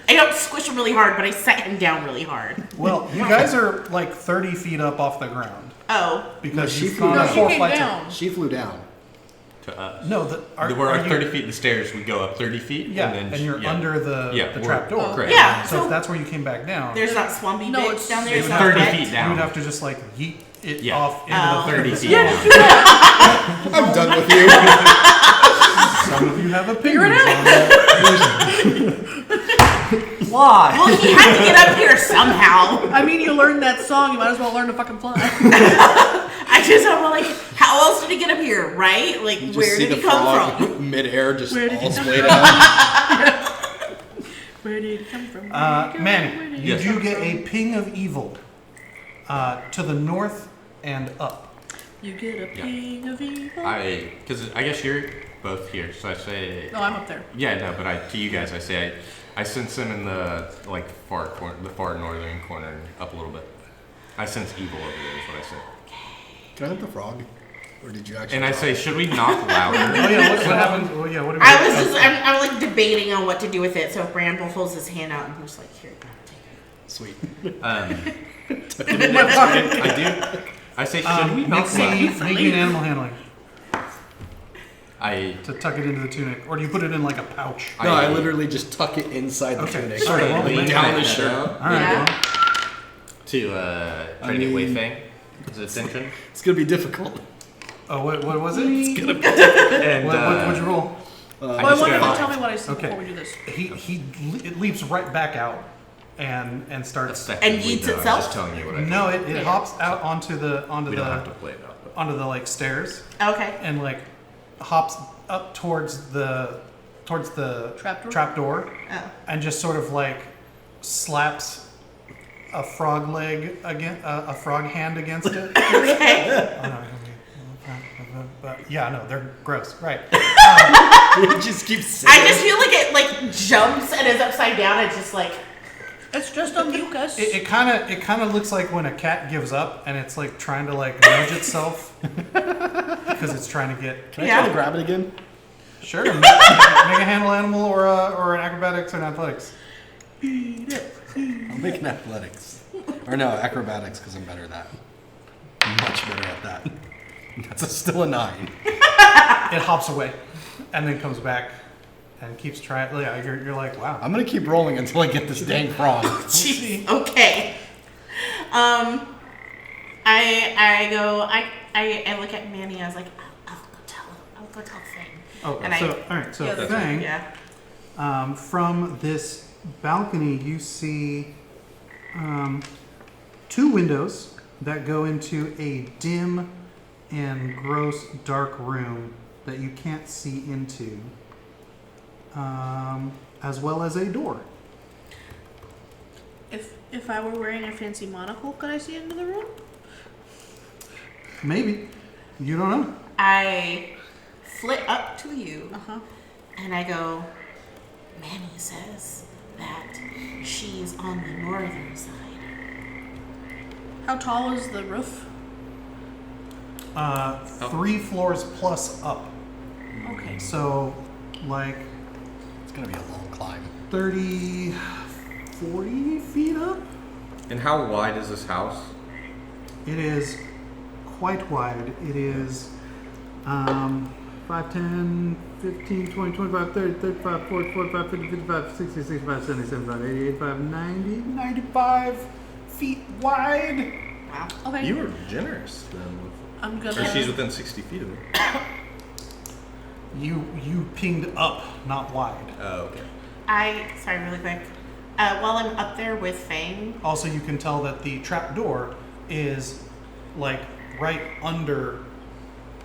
I don't squish him really hard, but I set him down really hard. Well, you guys are like 30 feet up off the ground. Oh. Because No, you've gone up she 4 came flights. down. She flew down. To us. No, We're 30 feet the stairs. We go up 30 feet. Yeah, and, then, you're yeah. under the trap door. Correct. Yeah. So if that's where you came back down, There's that swampy No, bit it's- down there. It's It's 30 not feet wet. down. you would have to just like yeet it Yeah. off into the 30 feet down. I'm done with you. Some of you have opinions on that. Why? Well, he had to get up here somehow. I mean, you learned that song. You might as well learn to fucking fly. I'm like, how else did he get up here, right? Like, You just where see did the he come frog from? mid-air, just Where did he all come swayed from? out. Where did it come from? Manny, you Yes. do get a ping of evil to the north and up. You get a ping of evil. Because I guess you're both here, so I say. No, I'm up there. Yeah, no, but to you guys, I say I sense him in the far corner, the far northern corner, up a little bit. I sense evil over there. Is what I say. Can I hit the frog? Or did you actually? And I say, should we knock louder? Oh yeah, what happened? Well, yeah, what do we? I'm like debating on what to do with it. So if Bramble holls his hand out and he's like, here, take it. Sweet. I do. I say, should we knock louder? Make me an animal handling I to tuck it into the tunic, or do you put it in like a pouch? No, I literally just tuck it inside the tunic. Sorry, Alright, well, lean down my the head shirt. out All right. Yeah. to try to get Wei Feng his attention. It's gonna be difficult. Oh, what was it? And What'd you roll? Well, I just want you to got- tell me what I said Okay. before we do this. It leaps right back out and starts. And effectively, yeets no, I'm itself? just telling you what I think. No, it hops out onto the We don't have to play it out. But. onto the like stairs Okay. and like hops up towards the trapdoor Oh. and just sort of like slaps a frog leg a frog hand against it. Okay. But yeah, no, they're gross. Right. It just keeps saying. I just feel like it like jumps and is upside down. It's just like. It's just a mucus. It kind of looks like when a cat gives up and it's like trying to like nudge itself because it's trying to get. Can I Yeah. try to grab it again? Sure. Make a handle animal or an acrobatics or an athletics. I'll make an athletics. Or no, acrobatics, because I'm better at that. Much better at that. That's still a 9. It hops away and then comes back and keeps trying. Yeah, you're like, wow. I'm gonna keep rolling until I get this dang frog. Jeez. Okay. I look at Manny. I was like, I'll go tell Feng. Okay. And All right. So Feng, from this balcony, you see 2 windows that go into a dim and gross dark room that you can't see into, as well as a door. If I were wearing a fancy monocle, could I see into the room? Maybe. You don't know. I flit up to you Uh-huh. and I go, Manny says that she's on the northern side. How tall is the roof? 3 floors plus up. Okay. So, like It's gonna be a long climb. 30, 40 feet up? And how wide is this house? It is quite wide. It is 5, 10, 15, 20, 25, 30, 35, 40, 45, 50, 55, 60, 65, 70, 75, 80, 85, 90, 95 feet wide. Wow. Okay. You were generous then. I'm Or gonna. she's within 60 feet of it. You pinged up, not wide. Oh, okay. Sorry, really quick. While I'm up there with Feng, Also, you can tell that the trap door is like right under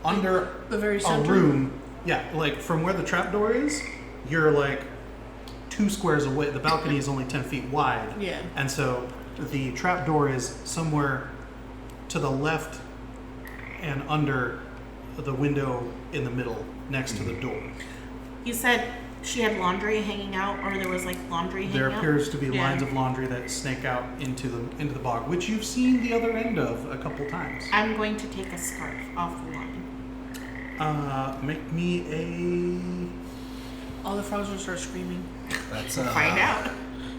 The very a center. room. Yeah, like from where the trap door is, you're like 2 squares away. The balcony is only 10 feet wide. Yeah. And so the trap door is somewhere to the left and under the window in the middle next to the door. you said she had laundry hanging out, or there was like laundry hanging There out? appears to be Yeah. lines of laundry that snake out into the bog, which you've seen the other end of a couple times. I'm going to take a scarf off the line. Make me All the frogs will start screaming. That's Find out.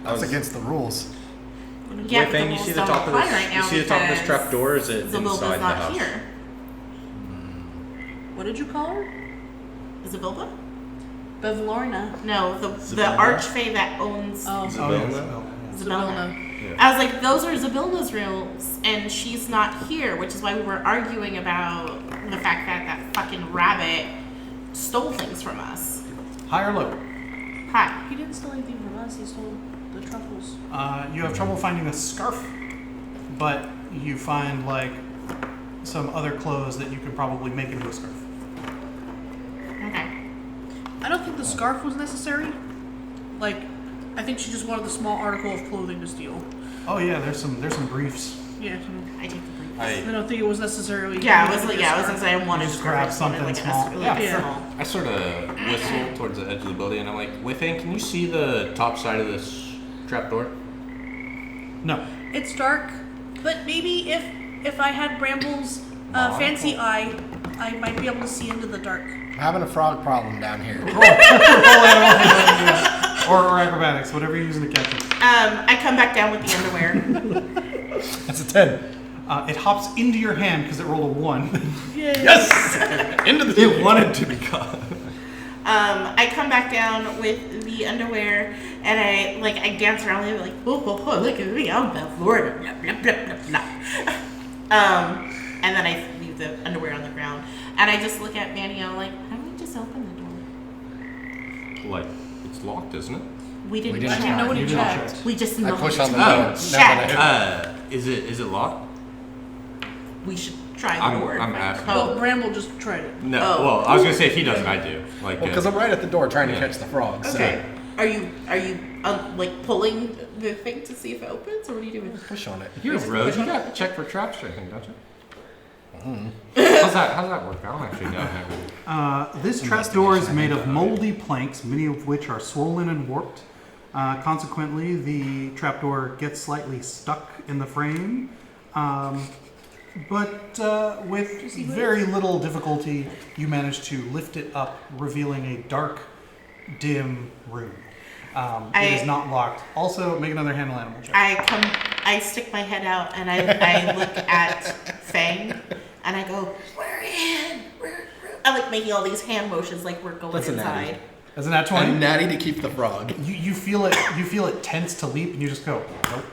That's against the rules. Yeah, Wait, Fang, you see the top of this? You see the top of this trap door? Or is it Zabilba's inside the not house? here. What did you call her? Zabilba? Bevlorna. No, the Zabilba? archfey that owns Oh. a Zabilna? Zabilna. Yeah. I was like, those are Zabilna's rules, and she's not here, which is why we were arguing about the fact that that fucking rabbit stole things from us. high or low. Hi. He didn't steal anything from us. He stole the truffles. You have trouble finding a scarf, but you find like some other clothes that you could probably make into a scarf. Okay. I don't think the scarf was necessary. Like, I think she just wanted the small article of clothing to steal. Oh yeah, there's some briefs. Yeah. I take the brief. I don't think it was necessarily. Yeah, I was gonna say I wanted Just to grab just wanted, something like, small. Like Yeah. small. I sort of whistle towards the edge of the building, and I'm like, "Wait, Fang, can you see the top side of this trap door?" No. It's dark, but maybe if I had Bramble's fancy eye, I might be able to see into the dark. I'm having a frog problem down here. Or acrobatics, whatever you're using to catch it. I come back down with the underwear. That's a 10. It hops into your hand because it rolled a 1. Yes! Into the It wanted to be caught. I come back down with the underwear and I dance around with it like, oh, look at me, I'm the Florida, blah, blah, blah, blah, blah. And then I leave the underwear on the ground and I just look at Manny and I'm like, why don't we just open the door? Like, it's locked, isn't it? We didn't We didn't check. check. Nobody You didn't checked. check. We just I know push to on the door. check. Is it locked? We should try the I'm door. asking. Well, Bramble just tried it. No. Oh. Well, I was gonna say if he doesn't, I do. Like, Well, because I'm right at the door trying to Yeah. catch the frog. So Okay. Are you pulling the thing to see if it opens, or what are you doing? push on it. You're Rose. You got to check for traps or anything, don't you? How's that work? I don't actually know. This trap door is made of moldy planks, many of which are swollen and warped. Consequently, the trapdoor gets slightly stuck in the frame. But with very little difficulty, you manage to lift it up, revealing a dark, dim room. It is not locked. Also, make another handle animal check. I stick my head out and I look at Feng and I go, where in. I like making all these hand motions like we're going That's a natty. inside. Isn't that 20? And natty to keep the frog. You feel it tense to leap, and you just go, nope.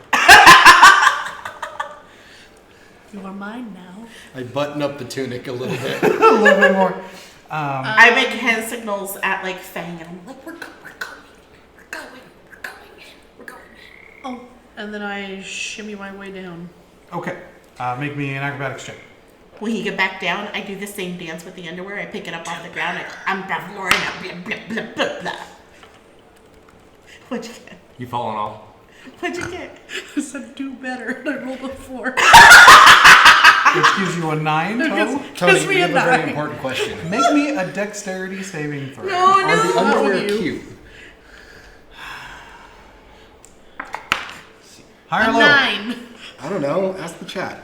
You are mine now. I button up the tunic a little bit. A little bit more. I make hand signals at like Feng, and I'm like, we're going. Oh, and then I shimmy my way down. Okay. Make me an acrobatics check. When you get back down, I do the same dance with the underwear. I pick it up off the ground. I'm Bravlorina, blah, blah, blah, blah, blah. What'd you get? You falling off? What'd you get? I said do better, and I rolled a 4. Which gives you a 9 total. Tony, Gives me we a have a very 9. important question. Make me a dexterity saving throw. No, Are the no. underwear with you. cute? High or A low? 9. I don't know. Ask the chat.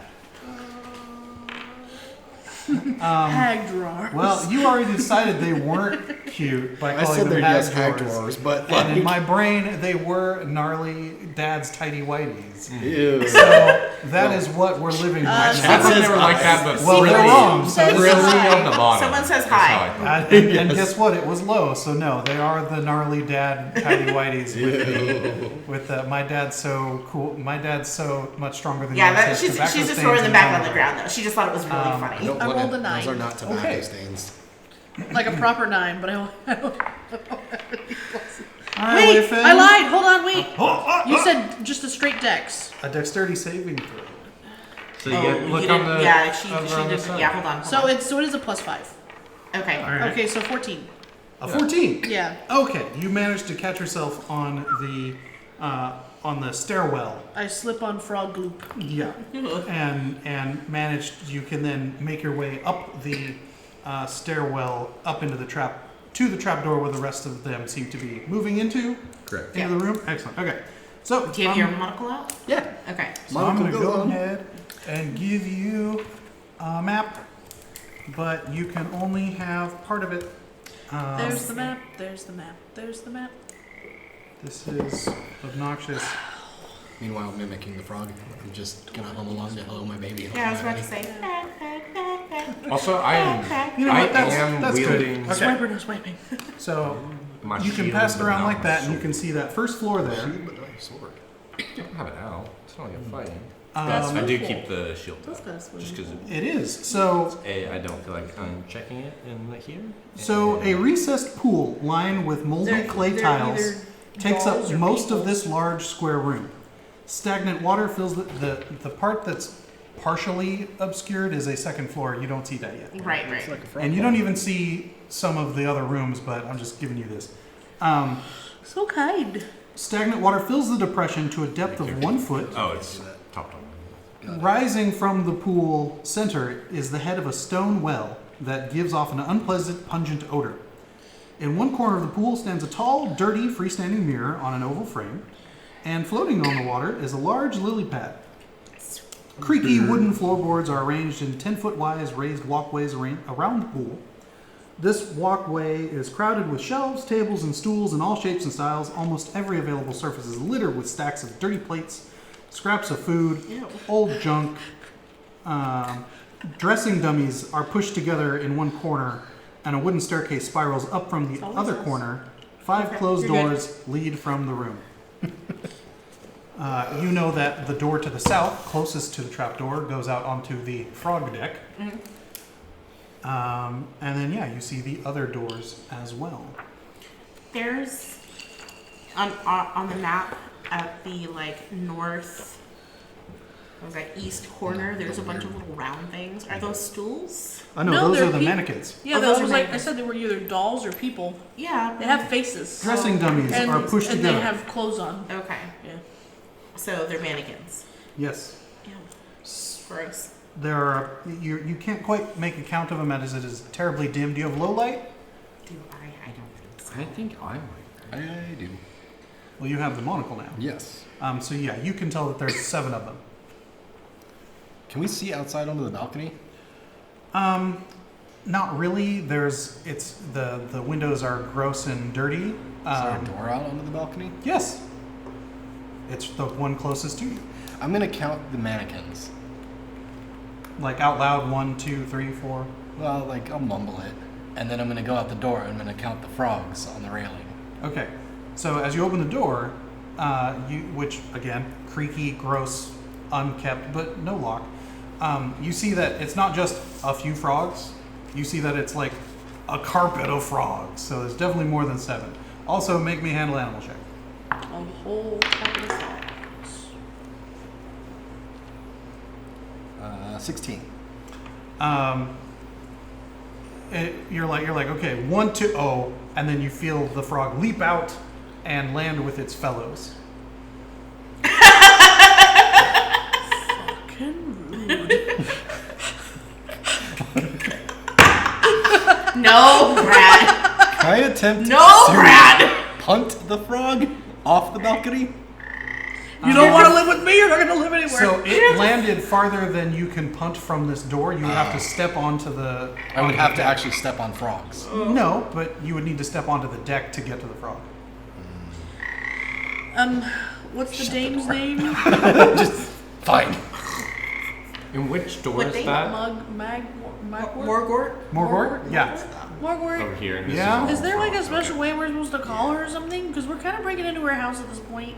Hag drawers. Well, you already decided they weren't cute by I calling said them they're just hag drawers. drawers, but And in like, my brain, they were gnarly dad's tidy whities. ew. So that is what we're living by. I thought they were like that, but Well, they're really, wrong. So Someone this says is- really hi. on the bottom. Someone says That's how I hi. thought. and guess what? It was low. So no, they are the gnarly dad tidy whities with my dad's so cool. My dad's so much stronger than Yeah, yours. that, His she's tobacco just stains throwing them and back on the underwear. ground though. She just thought it was really funny. Don't I put rolled it. a 9. Those are not tobacco Okay. stains. Like a proper 9, but I don't have any pluses. All right, Wait, Feng. I lied. Hold on, wait. Oh, You said just a straight dex. a dexterity saving throw. So you get look you on didn't- the yeah, she over on the did. side. Yeah, hold on. So it is a +5. Okay. All right. Okay, so 14. A 14. Yeah. Okay, you managed to catch yourself on the stairwell. I slip on frog gloop. Yeah, and managed. You can then make your way up the stairwell up into the trap to the trap door where the rest of them seem to be moving into Correct. the room. Excellent. Okay, so Do you have your monocle out? Yeah. Okay. so I'm going to Monocle go goes on. ahead and give you a map, but you can only have part of it. There's the map. There's the map. There's the map. This is obnoxious. Meanwhile, mimicking the frog. I'm just gonna hum along to "Hello, my baby." Yeah, I was about to say. Also, I am You know what? That's good. wielding Okay. Swiper no swiping. So my you can shield, pass it but around not like that, and you sword. can see that first floor there. But not your sword. I don't have it out. It's not like I'm fighting. That's I do cool. keep the shield That's up, got a swing. just because It is. So I don't feel like I'm checking it in here. So a And- recessed pool lined with moldy clay tiles takes up dolls or most of people. this large square room. Stagnant water fills the part that's partially obscured is a second floor. You don't see that yet. Right, It's right. like a frog. And you don't even see some of the other rooms, but I'm just giving you this. So kind. Stagnant water fills the depression to a depth of 1 foot. Oh, it's top. Rising from the pool center is the head of a stone well that gives off an unpleasant, pungent odor. In one corner of the pool stands a tall, dirty, freestanding mirror on an oval frame, and floating on the water is a large lily pad. Creaky wooden floorboards are arranged in 10-foot wide raised walkways around the pool. This walkway is crowded with shelves, tables, and stools in all shapes and styles. Almost every available surface is littered with stacks of dirty plates, scraps of food, Ew. old junk. Dressing dummies are pushed together in one corner, and a wooden staircase spirals up from the always other us. corner. 5 Okay, closed you're good. doors lead from the room. You know that the door to the south, closest to the trapdoor, goes out onto the frog deck. And then, yeah, you see the other doors as well. There's on the map at the like north, what was that, east corner. There's a bunch of little round things. Are those stools? Oh, no, No, those they're are the peop- mannequins. Yeah, Oh, that those was are like I mannequins. said. They were either dolls or people. Yeah. They have faces. Dressing dummies and, are pushed and together. they have clothes on. Okay. Yeah. So they're mannequins. Yes. Ew. Gross. There are, you can't quite make a count of them as it is terribly dim. Do you have low light? Do I? I don't think so. I think I might. I do. Well, you have the monocle now. Yes. So yeah, you can tell that there's 7 of them. Can we see outside onto the balcony? Not really. It's the windows are gross and dirty. Is there a door out onto the balcony? Yes. It's the one closest to you. I'm gonna count the mannequins. Like out loud, 1, 2, 3, 4. Well, like, I'll mumble it. And then I'm going to go out the door and I'm going to count the frogs on the railing. Okay. So as you open the door, which, again, creaky, gross, unkept, but no lock, you see that it's not just a few frogs. You see that it's like a carpet of frogs. So there's definitely more than 7. Also, make me handle animal check. A whole couple of frogs. 16. You're like, okay, 1, 2, oh, and then you feel the frog leap out and land with its fellows. Fucking rude. No, Brad. Can I attempt No, to Brad. punt the frog off the balcony? You don't want to live with me, you're not going to live anywhere. So it landed farther than you can punt from this door. You would have to step onto the... I would have to actually step on frogs. No, but you would need to step onto the deck to get to the frog. What's the dame's name? Just fine. In which door What is thing? that? Morgort? Morgort? Yeah. Morgort. Over here. And this Yeah. is Is there like a frog. special way we're supposed to call her or something? Because we're kind of breaking into her house at this point.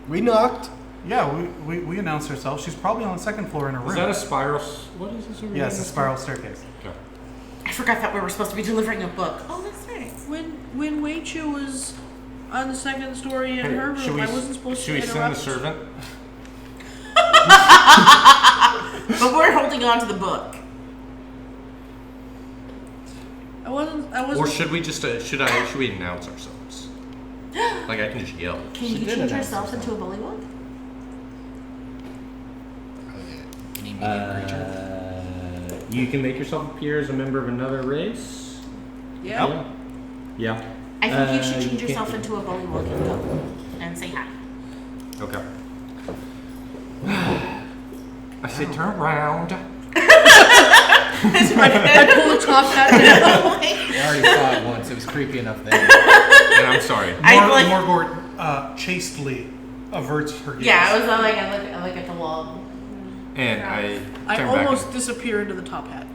We knocked. Yeah, we announced ourselves. She's probably on the 2nd floor in her room. Is that a spiral? What is this? Yes, a spiral staircase. Okay. I forgot that we were supposed to be delivering a book. Oh, that's right. When Wei Chu was on the 2nd story in Hey, her room, I wasn't supposed should to we interrupt. send the servant? But we're holding on to the book. I wasn't. Or should we just should we announce ourselves? Like I can just yell. Can She you did change announce yourself into a bullywug? Any medium creature? You can make yourself appear as a member of another race. Yeah. Yeah. I think you should change you yourself can't- into a bullywug and go and say hi. Okay. I say turn around. I pulled the top hat down. I already saw it once. It was creepy enough there. And I'm sorry. Morgort chastely averts her gaze. Yeah, I was like, I look at the wall. And I I turn almost disappear into the top hat.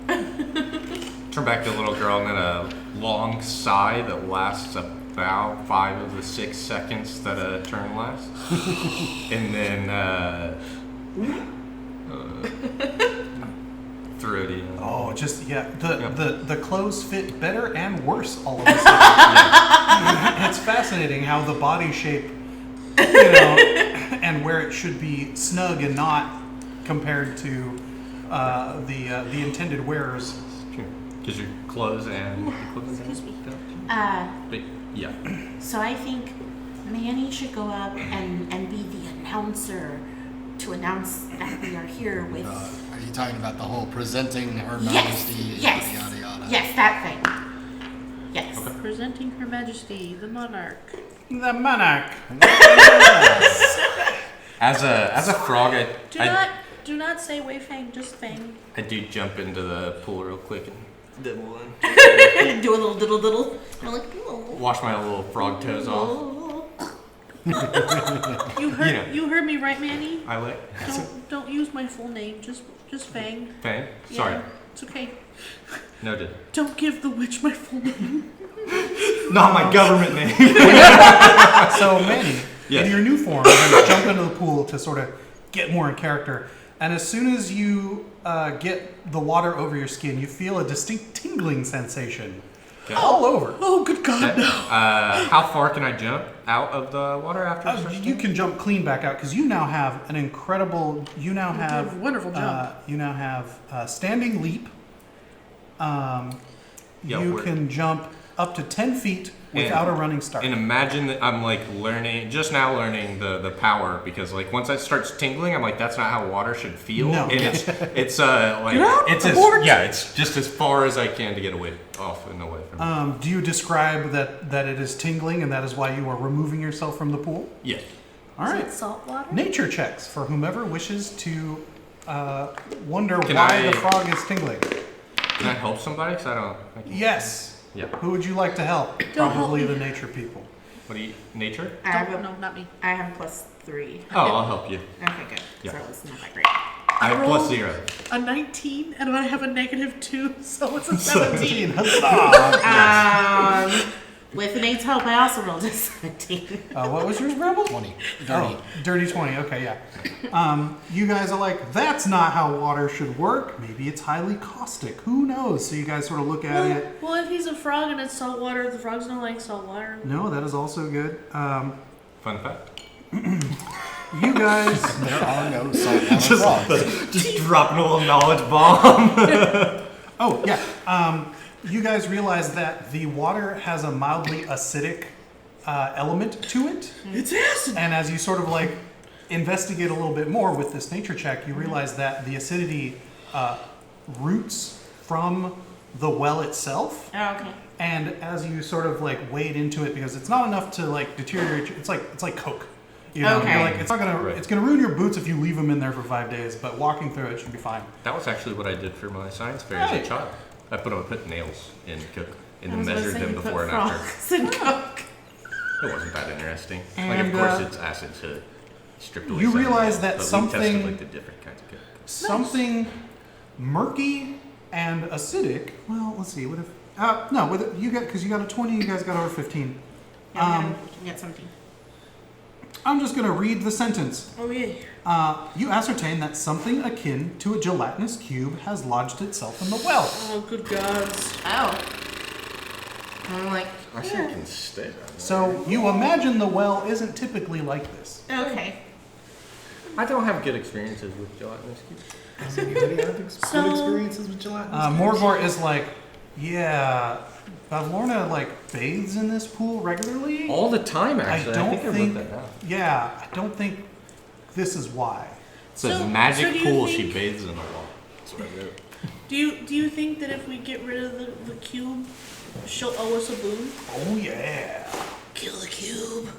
turn back to the little girl and then a long sigh that lasts about 5 of the 6 seconds that a turn lasts. And then throaty. Oh, just yeah. The clothes fit better and worse all of a sudden. It's fascinating how the body shape, and where it should be snug and not compared to the intended wearers. Because your clothes and Excuse me. But, yeah. So I think Manny should go up and be the announcer to announce that we are here with. Are you talking about the whole presenting Her Yes, Majesty? yes, Yada yada. yes, that thing. Yes. Presenting Her Majesty, the monarch. The monarch. As a frog, Do not say Wei Feng, just Feng. I do jump into the pool real quick and dibble in. Do a little diddle diddle. I'm like, oh. Wash my little frog toes off. You heard me right, Manny? I like. Don't use my full name, just Feng. Fang? Sorry. Yeah, it's okay. Noted. Don't give the witch my full name. Not my government name. So Manny, Yes. in your new form, you're going to jump into the pool to sort of get more in character. And as soon as you get the water over your skin, you feel a distinct tingling sensation all over. Oh, good God, no. How far can I jump out of the water after? You can jump clean back out because you now have an incredible. You now have wonderful jump. You now have standing leap. You where- can jump up to 10 feet without a running start. And imagine that I'm like just now learning the power, because like once it starts tingling, I'm like, that's not how water should feel. No. And it's it's just as far as I can to get off and away from it. Do you describe that it is tingling and that is why you are removing yourself from the pool? Yes. All right. Salt water? Nature checks for whomever wishes to wonder Can why I- the frog is tingling. Can I help somebody? Because I can. Yes. Yeah. Who would you like to help? Don't Probably help the me. nature people. What do you nature? No, not me. I have +3. Oh, I'll help you. Okay, good. Yeah. So it's not that great. I plus rolled 0. a 19, and I have a -2, so it's a 17. With an 8's help, I also rolled a 17. What was yours, Bramble? 20. Oh, dirty 20. Okay, yeah. You guys are like, that's not how water should work. Maybe it's highly caustic. Who knows? So you guys sort of look at it. Well, if he's a frog and it's salt water, the frogs don't like salt water. No, that is also good. Fun fact. You guys. There are no saltwater frogs. Just dropping a little knowledge bomb. Oh, yeah. You guys realize that the water has a mildly acidic element to it. It's acid. And as you sort of like investigate a little bit more with this nature check, you realize that the acidity roots from the well itself. Oh, okay. And as you sort of like wade into it, because it's not enough to like deteriorate, it's like Coke. You know, Okay. you're like, it's not gonna, Right. it's gonna ruin your boots if you leave them in there for 5 days, but walking through it should be fine. That was actually what I did for my science fair as Right. a child. I put nails in Coke and I then was gonna measured say them you put before and after. frogs in Coke. It wasn't that interesting. Like, And, of course, it's acid to strip away. you some of realize it, that but something- we tested, like, the different kinds of Coke. Something murky and acidic. Well, let's see. What if? No, with it, you got because you got a 20. You guys got over 15. Yeah, we got 17. I'm just gonna read the sentence. Oh, yeah. You ascertain that something akin to a gelatinous cube has lodged itself in the well. Oh, good gods. Oh. I'm like, I think it can stay. So you imagine the well isn't typically like this. okay. I don't have good experiences with gelatinous cubes. Has anybody had good So- experiences with gelatinous Morgor is like, yeah, Bavlorna like bathes in this pool regularly. All the time, actually. don't I think I think- wrote that down. Yeah, I don't think this is why. It's a So do magic you pool. She think- bathes in the wall. That's what I wrote. Do you think that if we get rid of the cube, she'll owe us a boon? Oh yeah. Kill the cube.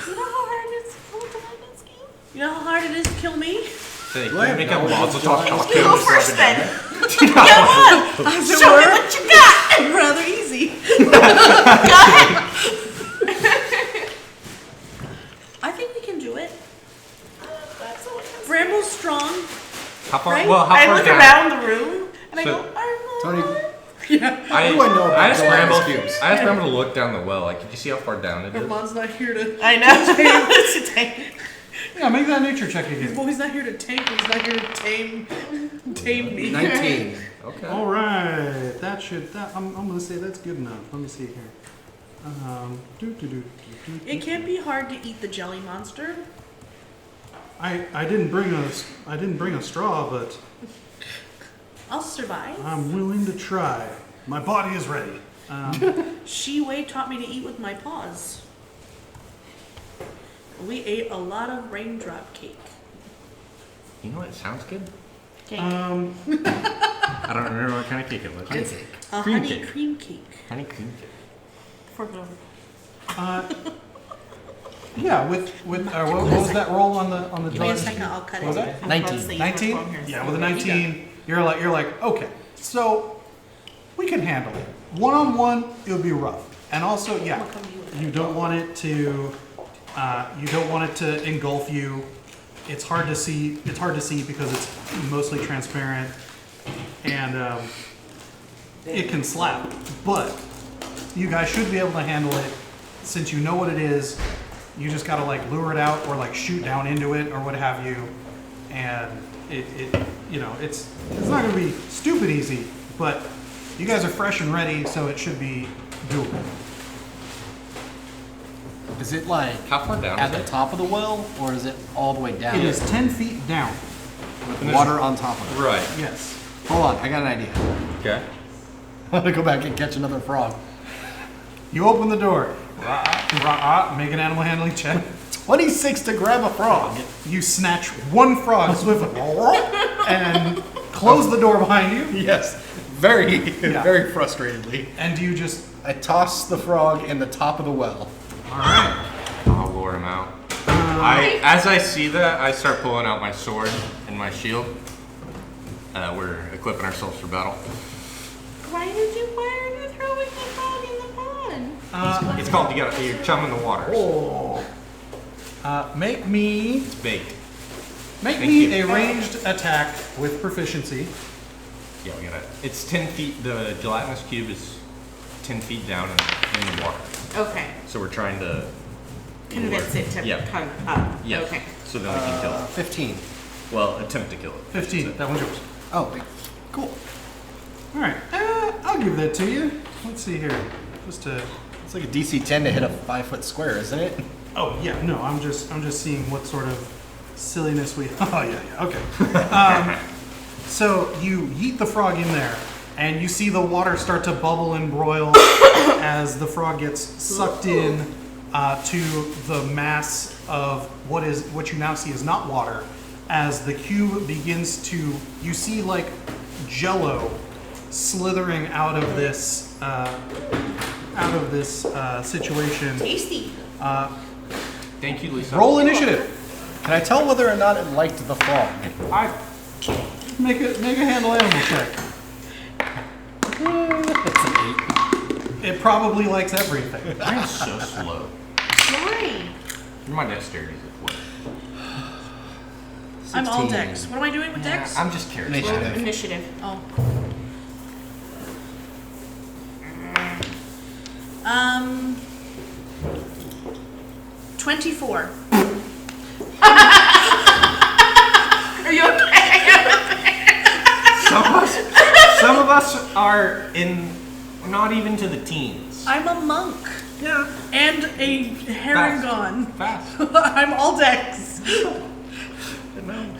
You know how hard it is to pull gelatinous cube? You know how hard it is to kill me? So Do I have make up knowledge laws of to talk gelatinous You go cocktails. first then. Come on! Show me what you got. Rather easy. I think we can do it. That's all it is. Bramble's strong. How far? Right? Well, how I far look down? around the room and I So- go, Armand. Tony, I, do I know about asked gelatinous Bramble. cubes? I asked Bramble to look down the well. Like, could you see how far down it is? Armand's not here to. I know. Yeah, make that nature check again. Well, he's not here to tank. He's not here to tame me. 19. Okay. All right, that should. I'm gonna say that's good enough. Let me see here. It can't be hard to eat the jelly monster. I didn't bring a straw, but I'll survive. I'm willing to try. My body is ready. Shiwei taught me to eat with my paws. We ate a lot of raindrop cake. You know what? It sounds good. Okay. I don't remember what kind of cake it was. Honey cake. A Cream honey cake. cream cake. Honey cream cake. Fork it over. Yeah, with what was that roll on the Give me a gelatinous second, cube? I'll cut What was it. that? 19. 19? Yeah, with a 19, you're like, okay, so we can handle it. One-on-one, it would be rough. And also, yeah, I'll come to you with you don't want it to engulf you. It's hard to see because it's mostly transparent, and it can slap. But you guys should be able to handle it since you know what it is. You just gotta like lure it out or like shoot down into it or what have you, and it's not gonna be stupid easy, but you guys are fresh and ready, so it should be doable. Is it like How far down at is the it? top of the well, or is it all the way down? It is 10 feet down. With water on top of it. Right. Yes. Hold on, I got an idea. Okay. I'm gonna go back and catch another frog. You open the door. Make an animal handling check. 26 to grab a frog. You snatch one frog swiftly and close the door behind you. Yes. Very, Yeah. very frustratedly. And you just, I toss the frog in the top of the well. all right. I'll lure him out. As I see that, I start pulling out my sword and my shield. We're equipping ourselves for battle. Why are you throwing the frog in the pond? It's called you chum in the water. Make me It's baked. Make Thank me you. a ranged attack with proficiency. Yeah, we got it. It's 10 feet. The gelatinous cube is 10 feet down in the water. Okay. So we're trying to Convince it to Yeah. come up. Yeah. Okay. So then we can kill it. 15. Well, attempt to kill it. 15. That one's yours. Oh, cool. All right. I'll give that to you. Let's see here. Just to. It's like a DC 10 to hit a 5-foot square, isn't it? Oh yeah. No, I'm just seeing what sort of silliness we. Oh yeah. Okay. So you yeet the frog in there, and you see the water start to bubble and broil as the frog gets sucked in to the mass of what you now see is not water. As the cube begins to, you see like Jello slithering out of this situation. Tasty. Thank you, Lisa. Roll initiative. Can I tell whether or not it liked the frog? Make a handle animal check. It's an 8. It probably likes everything. I'm so slow. Why? My dexterity is at 4. I'm all 16. dex. What am I doing with dex? I'm just careless. Initiative. Initiative. Oh. 24. Are you okay? Some of us are not even to the teens. I'm a monk. Yeah. And a Harangon. Fast. I'm all dex. No.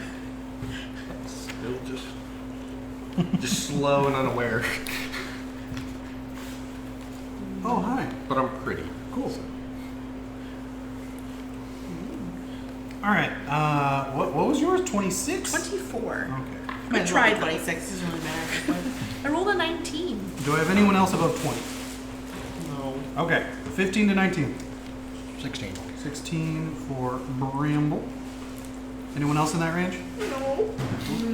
Still just slow and unaware. Oh hi. But I'm pretty. Cool. All right. What was yours? 26. 24. Okay. I tried. 26 doesn't really matter. I rolled a 19. Do I have anyone else above 20? No. Okay. 15 to 19. 16. 16 for Bramble. Anyone else in that range? No.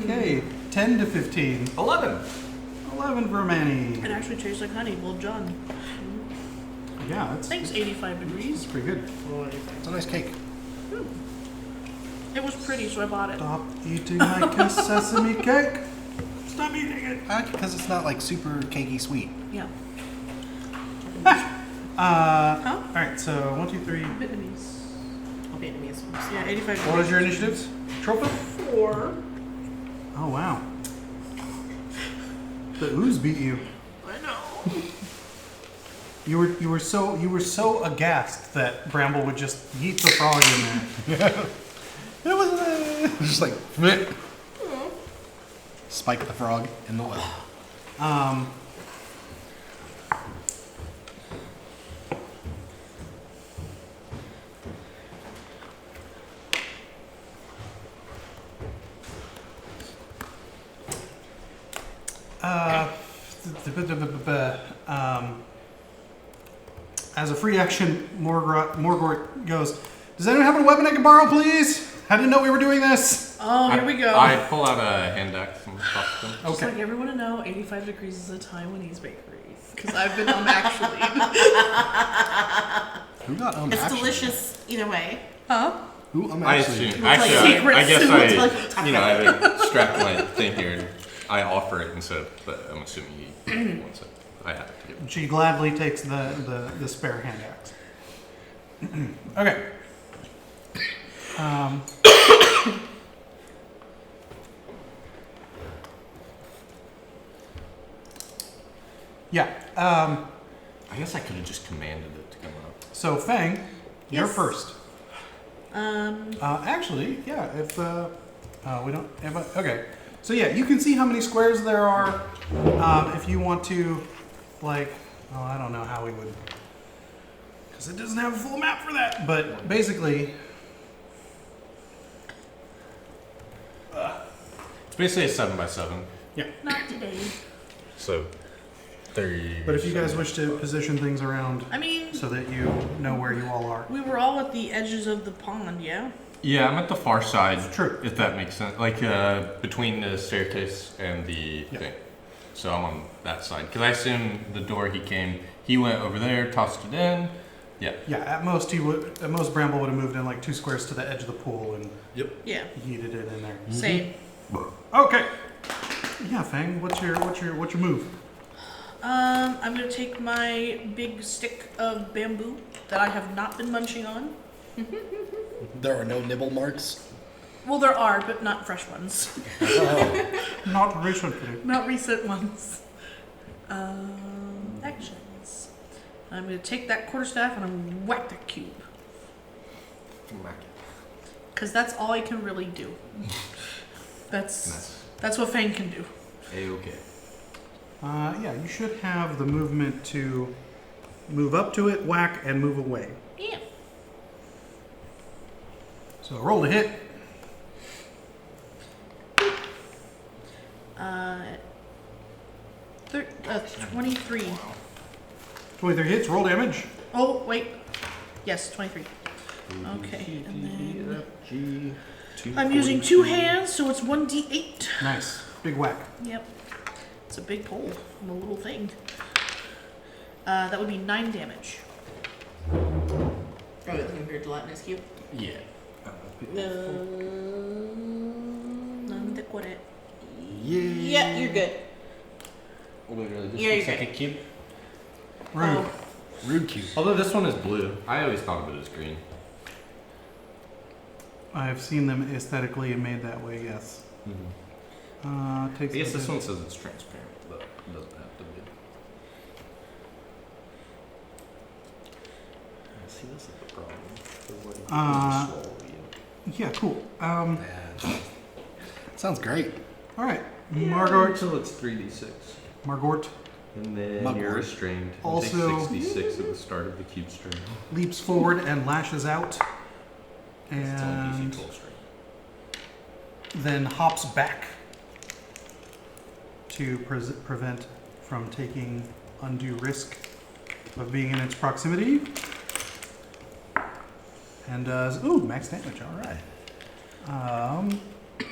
Okay. 10 to 15. 11. 11 for Manny. It actually tastes like honey. Well done. Yeah, that's Thanks, 85 degrees. pretty good. It's a nice cake. It was pretty, so I bought it. Stop eating my sesame cake. Stop eating it. I like it because it's not like super cakey sweet. Yeah. All right, so 1, 2, 3. Vietnamese. Oh, Vietnamese. Yeah, 85 What was your initiatives? Atropa? 4. Oh wow. The ooze beat you. I know. You were so aghast that Bramble would just yeet the frog in there. It was just like spike the frog in the well. As a free action, Morgort goes, does anyone have a weapon I can borrow, please? I didn't know we were doing this. Oh, here we go. I pull out a hand axe and toss them. Just Okay. like everyone to know, 85 degrees is a Taiwanese bakeries. Because I've been actually. Who got It's actually? delicious either way. Huh? Who I actually? assume. like Actually, secret I guess soup. I Like- have it strapped to my thing here, and I offer it instead. But I'm assuming he wants it. I have to give it. She gladly takes the spare hand axe. Okay. Yeah. I guess I could have just commanded it to come up. So Feng, you're Yes. first. Actually, yeah. If we don't. Okay. So yeah, you can see how many squares there are. If you want to, like, oh, I don't know how we would, because it doesn't have a full map for that. But basically, It's basically a 7x7. Not today. So 30. but if you guys wish to position things around I mean, so that you know where you all are. we were all at the edges of the pond, yeah? Yeah, I'm at the far side. True. If that makes sense. Like between the staircase and the thing. So I'm on that side. Because I assume the door he went over there, tossed it in, Yeah. Yeah, at most Bramble would have moved in like 2 squares to the edge of the pool and Yeah. yeeted it in there. Same. Okay. Yeah, Feng, what's your move? I'm gonna take my big stick of bamboo that I have not been munching on. There are no nibble marks. Well, there are, but not fresh ones. Not recently. Not recent ones. Actions. I'm gonna take that quarterstaff and I'm gonna whack that cube. Because that's all I can really do. That's what Feng can do. A-okay. Yeah, you should have the movement to move up to it, whack, and move away. Yeah. So roll to hit. 23. 23 hits, roll damage. Oh, wait. Yes, 23. Okay, and then I'm using 2 hands, so it's 1d8. Nice. Big whack. Yep. It's a big pole from a little thing. That would be 9 damage. Oh, it's going to be a gelatinous cube. Yeah. Non decorate. Yeah, you're good. Literally, this Yeah, looks you're like a cube. Rude. Oh, Rude cube. Although this one is blue. I always thought of it as green. I've seen them aesthetically made that way, yes. I Takes guess a this bit- one says it's transparent, but it doesn't have to be. See, this is the problem. Yeah, cool. Sounds great. All right. Margort. Until it's 3d6. Margort And then Mugwort. you're restrained. You Also- take 66 at the start of the cube strain. leaps forward and lashes out. It's only And DC 12 strain. then hops back to prevent from taking undue risk of being in its proximity. And does, ooh, max damage, all right.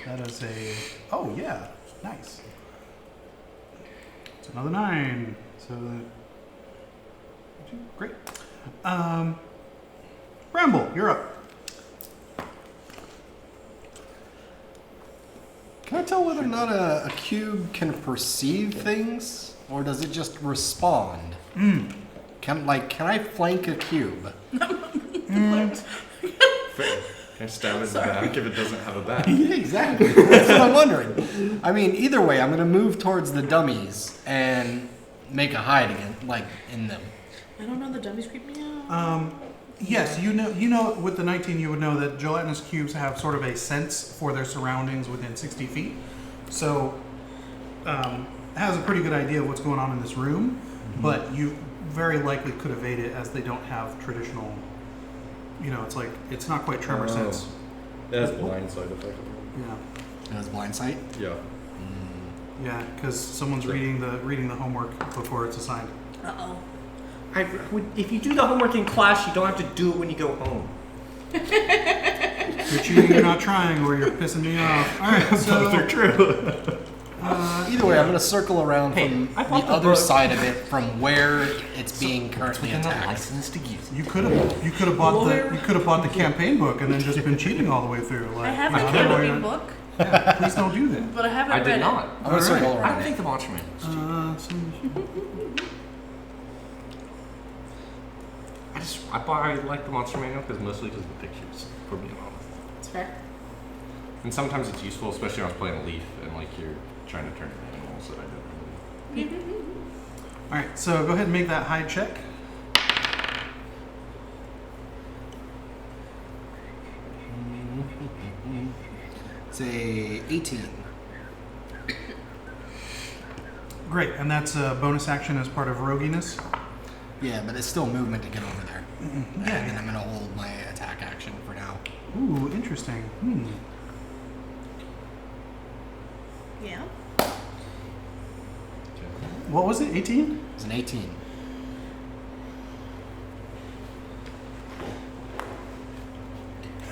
That is a, oh yeah, nice. It's another 9, so, great. Bramble, you're up. Can I tell whether or not a cube can perceive things, or does it just respond? Can I flank a cube? Can I stab it in the back if it doesn't have a back? Yeah, exactly. That's what I'm wondering. I mean, either way, I'm gonna move towards the dummies and make a hide again, like in them. I don't know, the dummies creep me out. Yes, you know, with the 19, you would know that gelatinous cubes have sort of a sense for their surroundings within 60 feet. So, it has a pretty good idea of what's going on in this room, but you very likely could evade it as they don't have traditional, it's like, it's not quite tremor sense. It has blind side effect. Yeah. It has blind sight. Yeah. Yeah, because someone's reading the homework before it's assigned. Uh-oh. If you do the homework in class, you don't have to do it when you go home. You're cheating, you're not trying, or you're pissing me off. All right, so They're true. Either way, I'm gonna circle around from I the bought the other book. side of it, from where it's being currently attacked. license to use. you could have bought the campaign book and then just been cheating all the way through. Like, I have no, a no, campaign no, book, yeah, please don't do that. but I haven't I read did it. not. I'm gonna circle I around don't it. think the Monster Man was cheap. I like the Monster Manual mostly because of the pictures, for being honest. it's fair. And sometimes it's useful, especially when I was playing a leaf and like you're trying to turn into animals that I don't really. All right, so go ahead and make that hide check. It's a 18. Great, and that's a bonus action as part of roguiness. Yeah, but it's still movement to get over there. And then I'm gonna hold my attack action for now. Ooh, interesting. Yeah. What was it? 18? It's an 18.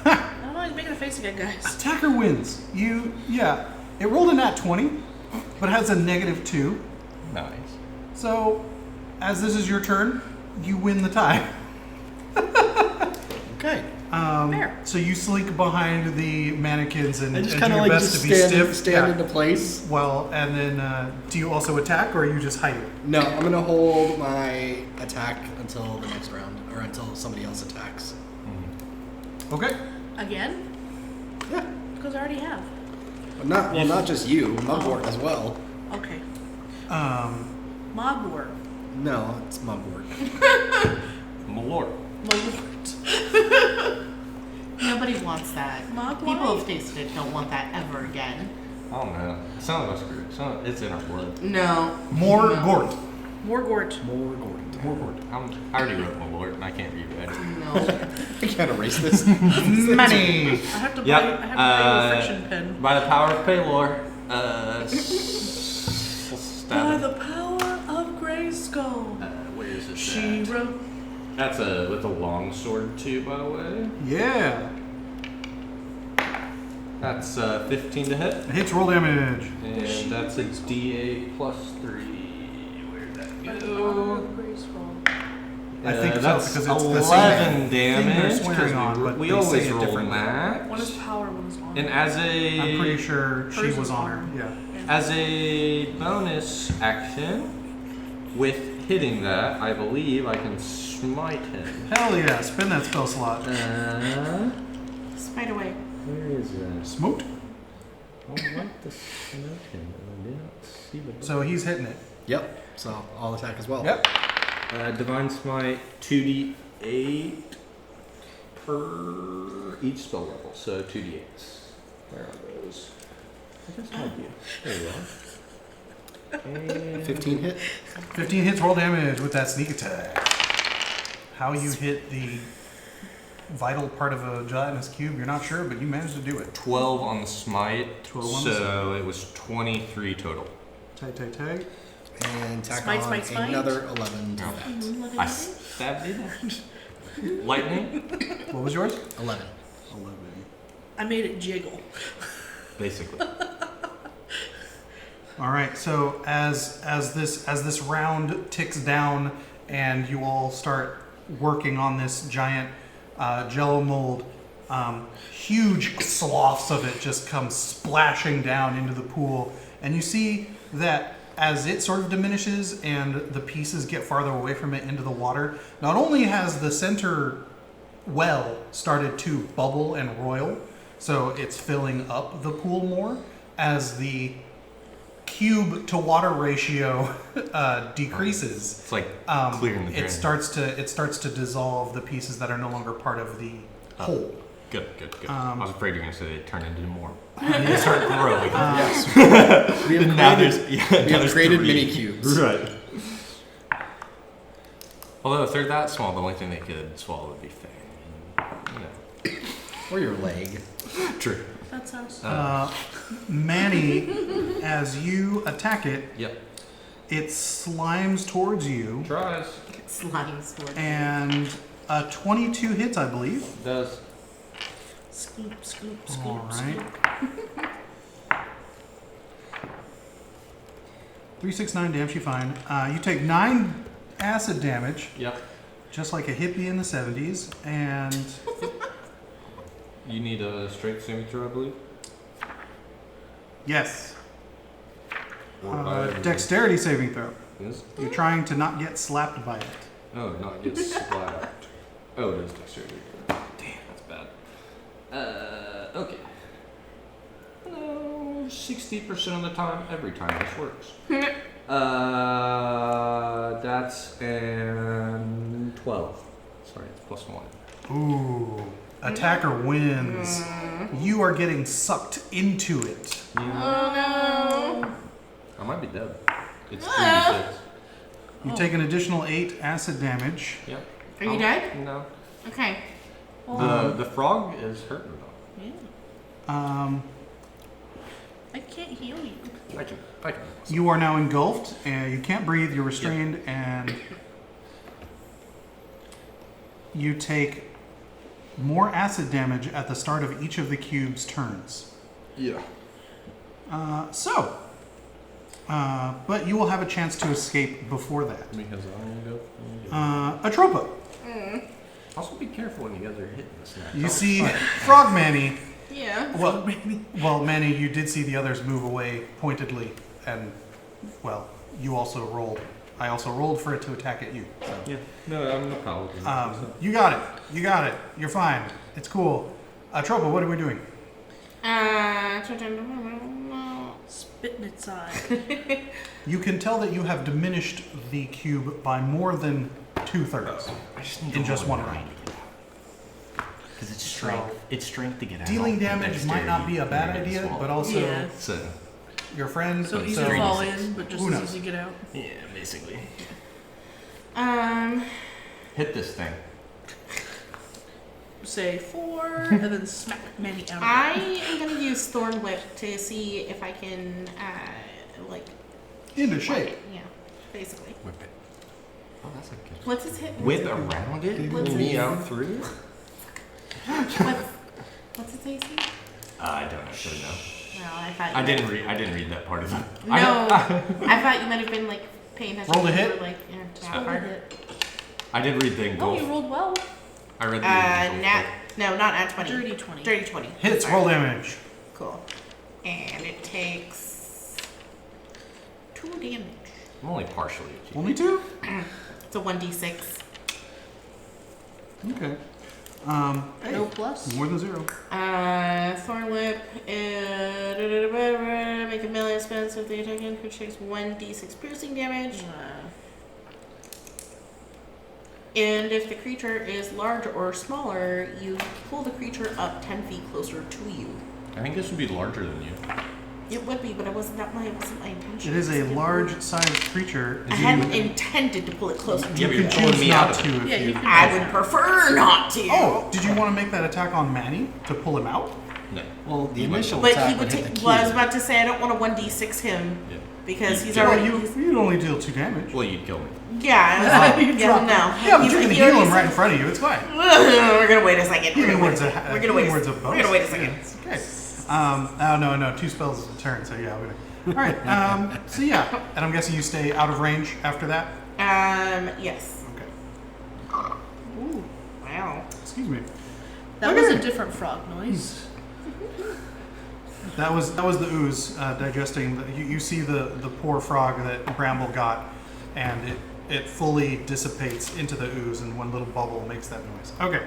I don't know, he's making a face again, guys. Attacker wins. It rolled a nat 20, but it has a -2. Nice. So, as this is your turn, you win the tie. Okay. Fair. So you slink behind the mannequins and, I just and kind do of your like best just to be stiff. stand into place. Well, and then do you also attack, or are you just hiding? No, I'm gonna hold my attack until the next round, or until somebody else attacks. Okay. Again? Yeah. Because I already have. Not just you, Mugwort as well. Okay. Mogwort. No, it's Mugwort. Malort. Malort. Nobody wants that. Mogwai? People who've tasted it don't want that ever again. I don't know. Some of us do. It's in our blood. No. Morgort. Morgort. Morgort. I already wrote Malort and I can't rewrite it. No. I can't erase this. Manny. I have to buy. Yep. I have to buy you a friction pen. By the power of Paylor, By the power of Grayskull. where is it? She wrote. That's with a long sword too, by the way. Yeah. That's 15 to hit, It hits roll damage. and that's a D8 plus 3. Where'd that By the power go? of Grayskull. I think so, that's because it's the 11 same thing they're damage. swearing on, but we they say always it roll differently. max. One is power, one is honor. And as a I'm pretty sure she Hers was is on her. honor. Yeah. As a bonus action, with hitting that, I believe I can smite him. Hell yeah. Spin that spell slot. Spiderway. Where is that? Smote. I would like to smote him, and I did not see the. So he's hitting it. Yep. So I'll attack as well. Yep. Divine Smite 2d8 per each spell level, so 2d8s. Where are those? I guess I'll do. There you are. And 15 hit. 15 hits roll damage with that sneak attack. How you hit the vital part of a gelatinous cube, you're not sure, but you managed to do it. 12 on the smite, 12 on the so it was 23 total. Tight. And tack Smite, on smite, smite. another 11 to No. that. I stabbed it. Lightning, What was yours? 11. 11. I made it jiggle. basically. All right. So as this round ticks down and you all start working on this giant Jello mold, huge sloughs of it just come splashing down into the pool, and you see that as it sort of diminishes and the pieces get farther away from it into the water, not only has the center well started to bubble and roil, so it's filling up the pool more, as the cube to water ratio decreases. It's like clearing the drain. It starts to dissolve the pieces that are no longer part of the hole. Good. I was afraid you were going to say they turn into more. They start growing. Yes. We have created 3. mini cubes. Right. Although if they're that small, the only thing they could swallow would be Feng. Or your leg. True. That sounds. Manny, as you attack it, Yep. it slimes towards you, Tries. Slime sword. and 22 hits, I believe. Does. Scoop, scoop, scoop, All right. scoop. 3, 6, 9 damage, you fine. You take 9 acid damage, Yep. just like a hippie in the 70s, and You need a strength saving throw, I believe. yes, Or dexterity saving throw. Is? You're trying to not get slapped by it. Oh, not get slapped. Oh, it is dexterity. Damn, that's bad. Okay. No, 60% of the time, every time this works. That's an 12. Sorry, it's plus 1. Ooh, attacker wins. You are getting sucked into it. Oh no. I might be dead. It's 3d6. You take an additional 8 acid damage. Yep. Are you dead? No. Okay. The frog is hurting though. Yeah. I can't heal you. I can. You are now engulfed, and you can't breathe. You're restrained, and you take more acid damage at the start of each of the cube's turns. Yeah. But you will have a chance to escape before that. Because I go. Atropa. Also, be careful when you guys are hitting this now. You see Frog Manny. Yeah. Well, Manny, you did see the others move away pointedly, and well, you also rolled. I also rolled for it to attack at you. So. Yeah. No, I'm the paladin. You got it. You got it. You're fine. It's cool. Atropa, what are we doing? Spitting its eye. You can tell that you have diminished the cube by more than 2/3 in just one round. Because it's strength. It's strength to get out. Dealing damage might not be a bad idea, but also Yeah. So, your friend. So easy to fall in, but just as easy to get out. Yeah, basically. hit this thing. Say 4, and then smack Manny out of I it. am gonna use Thorn Whip to see if I can, like. Into shape. Yeah, basically. Whip it. Oh, that's a good. What's his hit? Whip around it? What's Pull me it? out through? What's its AC? I don't actually know. No, I thought. I didn't read that part of it. No, I thought you might have been like paying attention. Roll the to hit? Like, yeah, that Roll the part. hit. I did read the Oh, engulf. you rolled well. I read the engulf. No, not at 20. Dirty 20. Dirty 20. Hits, Sorry. roll damage. Cool. And it takes 2 damage. I'm only partially. Only 2? It's a 1d6. Okay. Hey, No plus. more than 0. Thorn Whip. Make a melee expense if the attacker takes 1d6 piercing damage. And if the creature is large or smaller, you pull the creature up 10 feet closer to you. I think this would be larger than you. It would be, but it wasn't my intention. It is a large-sized creature. I hadn't intended to pull it closer to You but you. you're can pulling choose me out not of to it. if Yeah, you. you can- I would prefer not to. Oh, did you want to make that attack on Manny to pull him out? No. Well, the initial But attack he would hit the take. cube. Well, I was about to say I don't want to 1d6 him Yeah. because he's Yeah, already. You'd only deal 2 damage. Well, you'd kill me. Yeah, You yeah, drop no. Yeah, but He's- you're going to he heal already him right in said- front of you. It's fine. We're gonna wait a second. Healing We're words gonna of wait. We're bonus. gonna wait a second. Yeah, it's okay. Oh, no, 2 spells a turn, so yeah, we're gonna. All right, so yeah, and I'm guessing you stay out of range after that? Yes. Okay. Ooh, wow. Excuse me. That was a different frog noise. That was the ooze digesting. You see the poor frog that Bramble got, and it fully dissipates into the ooze, and one little bubble makes that noise. Okay.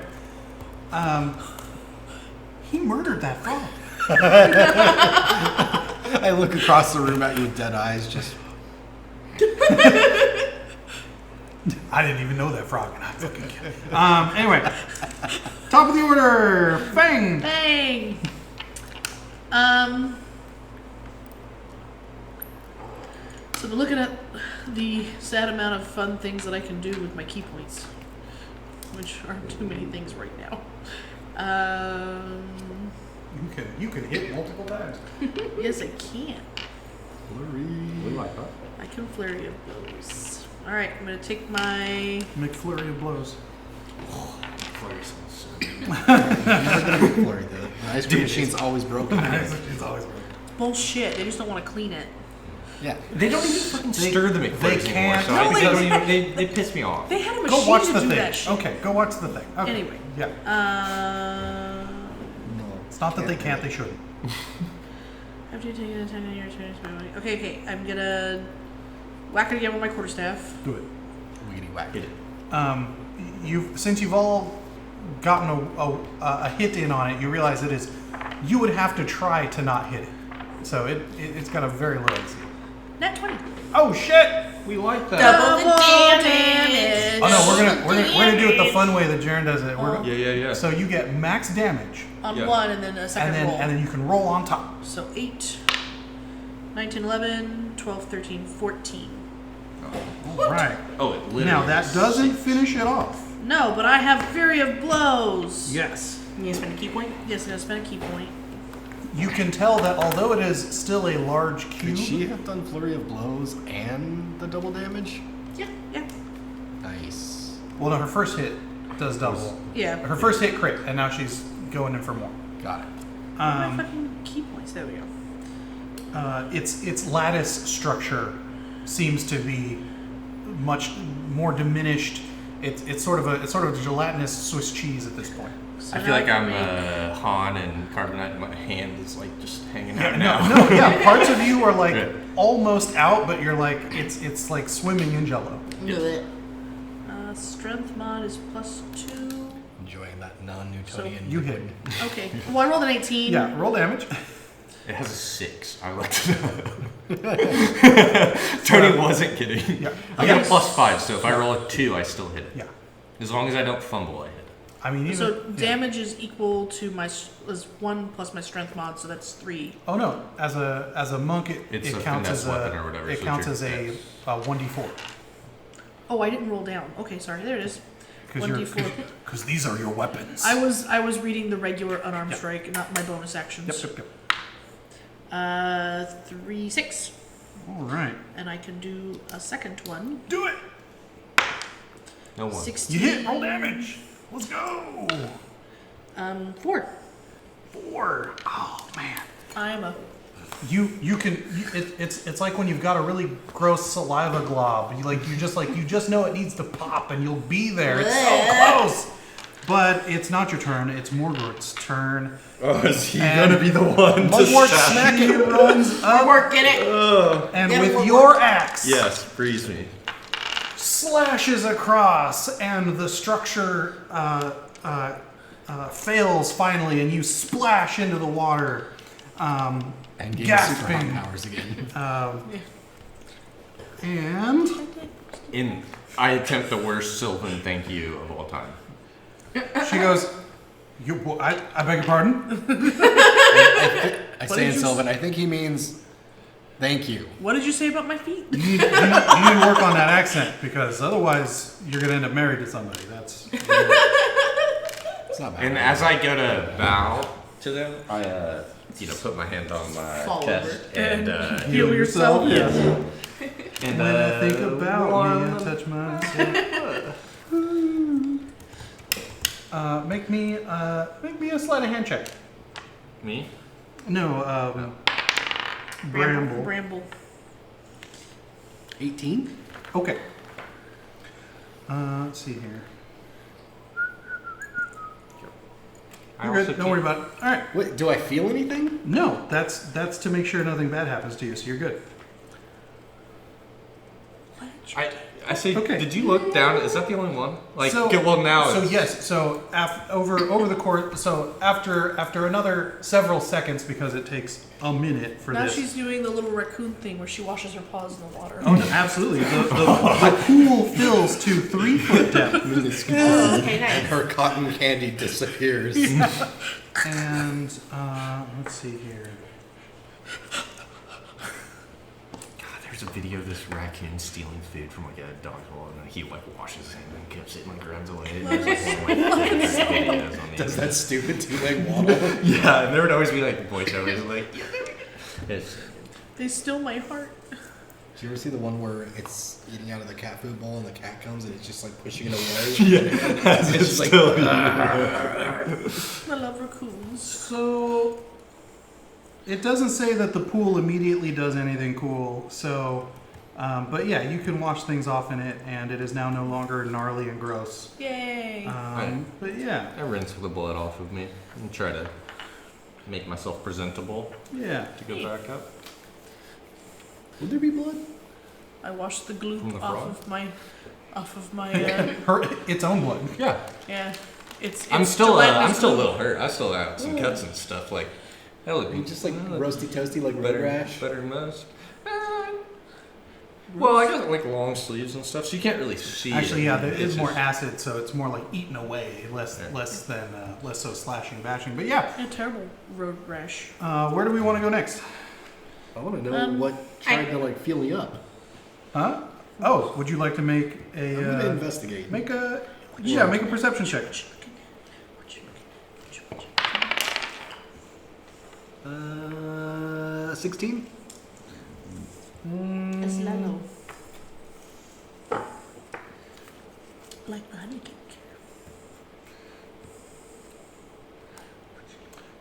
He murdered that frog. I look across the room at you with dead eyes, just. I didn't even know that frog, and I fucking can't. Anyway, top of the order, Feng. Bang! So we're looking at the sad amount of fun things that I can do with my key points, which aren't too many things right now. You can hit multiple times. Yes, I can. We like that. I can flurry of blows. All right, I'm gonna take my. McFlurry of blows. Flurry sounds so good. Flurry, the ice cream machine's always broken. It's always good. Bullshit. They just don't want to clean it. Yeah. They don't even fucking stir the McFlurries they anymore, can't. so No, I think they they don't don't even, they piss me off. They had a Go machine watch to the do thing. that shit. Okay, go watch the thing. Okay. Anyway. Yeah. No. It's not that they can't, they shouldn't. After you take an attack on your turn, okay. I'm gonna whack it again with my quarterstaff. Do it. Wiggity whack. Hit it. Since you've all gotten a hit in on it, you realize you would have to try to not hit it. So it's got a very low AC. Nat 20. Oh shit! We like that. Double the damage. Oh no, we're gonna do it the fun way that Jaren does it. We're Yeah. So you get max damage, On Yeah. 1 and then a second roll. and then you can roll on top. So 8, 19, 11, 12, 13, 14. All right. Oh, it literally. Now that doesn't finish it off. No, but I have Fury of Blows. Yes. You spend a key point. Yes, I'm gonna spend a key point. You can tell that although it is still a large cube, Could she have done Flurry of Blows and the double damage? Yeah. Nice. well, no, her first hit does double. Yeah. Her first hit crit, and now she's going in for more. Got it. My fucking key points. There we go. Its lattice structure seems to be much more diminished. it's sort of a gelatinous Swiss cheese at this point. I feel like I'm Han and Carbonite, and my hand is like just hanging out Yeah, parts of you are like almost out, but you're like it's like swimming in Jello. Strength mod is +2. Enjoying that non-Newtonian. You hit. Okay. Well, I rolled an 18. Yeah, roll damage. It has a 6. I looked it up. Tony wasn't kidding. Yeah. I got a +5, so if I roll a 2, I still hit it. Yeah. As long as I don't fumble, I hit it. I mean, So damage is equal to is 1 plus my strength mod, so that's 3. Oh no! As a monk, It's it a counts finesse as weapon or whatever, it so counts you're- as a 1d4 Oh, I didn't roll down. Okay, sorry. There it is. 1d4. because these are your weapons. I was reading the regular unarmed strike, not my bonus actions. Yep. 3, 6, All right. and I can do a second one. Do it. No one. 16. You hit. Roll damage. Let's go. 4. 4. Oh man. I'm a. You can. It's like when you've got a really gross saliva glob. You just know it needs to pop, and you'll be there. It's so close. But it's not your turn. It's Morgort's turn. Oh, is he And gonna be the one to Mugwort smack he it? runs up, Work, get it. and Get it, with Mugwort. your axe, Yes, freeze me. slashes across, and the structure fails finally, and you splash into the water, And gain super gasping. hot powers again. And I attempt the worst Sylvan thank you of all time. she goes, I beg your pardon? I say in Sylvan, I think he means thank you. What did you say about my feet? You need to work on that accent, because otherwise you're going to end up married to somebody. That's It's not bad. And as I go to bow to them, I put my hand on my Fall chest over. and Heal yourself. Yes. and When I think about me, I touch myself. Make me a sleight of hand check. me. No, Bramble. Bramble. 18? Okay. Let's see here. I You're also good. Don't worry about it. All right. Wait, do I feel anything? No, that's to make sure nothing bad happens to you. So you're good. I say, Okay. did you look down? Is that the only one? Like, So- okay, well now So it's, yes. So over the course. So after another several seconds, because it takes a minute for Now this. she's doing the little raccoon thing where she washes her paws in the water. Oh, no, absolutely. The pool fills to 3 foot depth. Okay, nice. And her cotton candy disappears. And let's see here. God, there's a video of this raccoon stealing food from like a dog hole, and then he like washes his hand and keeps it and like runs away. And there's like one of my favorite videos on the Does internet. that stupid two-leg waddle? Yeah, and there would always be like voiceovers like, it's, They stole my heart. Did you ever see the one where it's eating out of the cat food bowl and the cat comes and it's just like pushing it away? yeah, It's just like, I love raccoons. So it doesn't say that the pool immediately does anything cool. So, but yeah, you can wash things off in it, and it is now no longer gnarly and gross. Yay. But yeah, I rinse the blood off of me and try to make myself presentable yeah. to go back up. would there be blood? I washed the glue From the off frog? of my Its own blood. Yeah, yeah. It's I'm still a gelatinous glue. little hurt. I still have some cuts and stuff. Like that look Are you just like that look roasty toasty like road better, rash? better than most. Well, I got like long sleeves and stuff, so you can't really see. Actually, it. yeah, there is It's more just- acid, so it's more like eaten away, less so slashing, bashing. But yeah, A terrible road rash. where do we want to go next? I want to know what tried I- to like feel me up. Huh? Oh, would you like to make I'm gonna a investigate. make a perception check? 16? It's Lalo. Like the honey cake.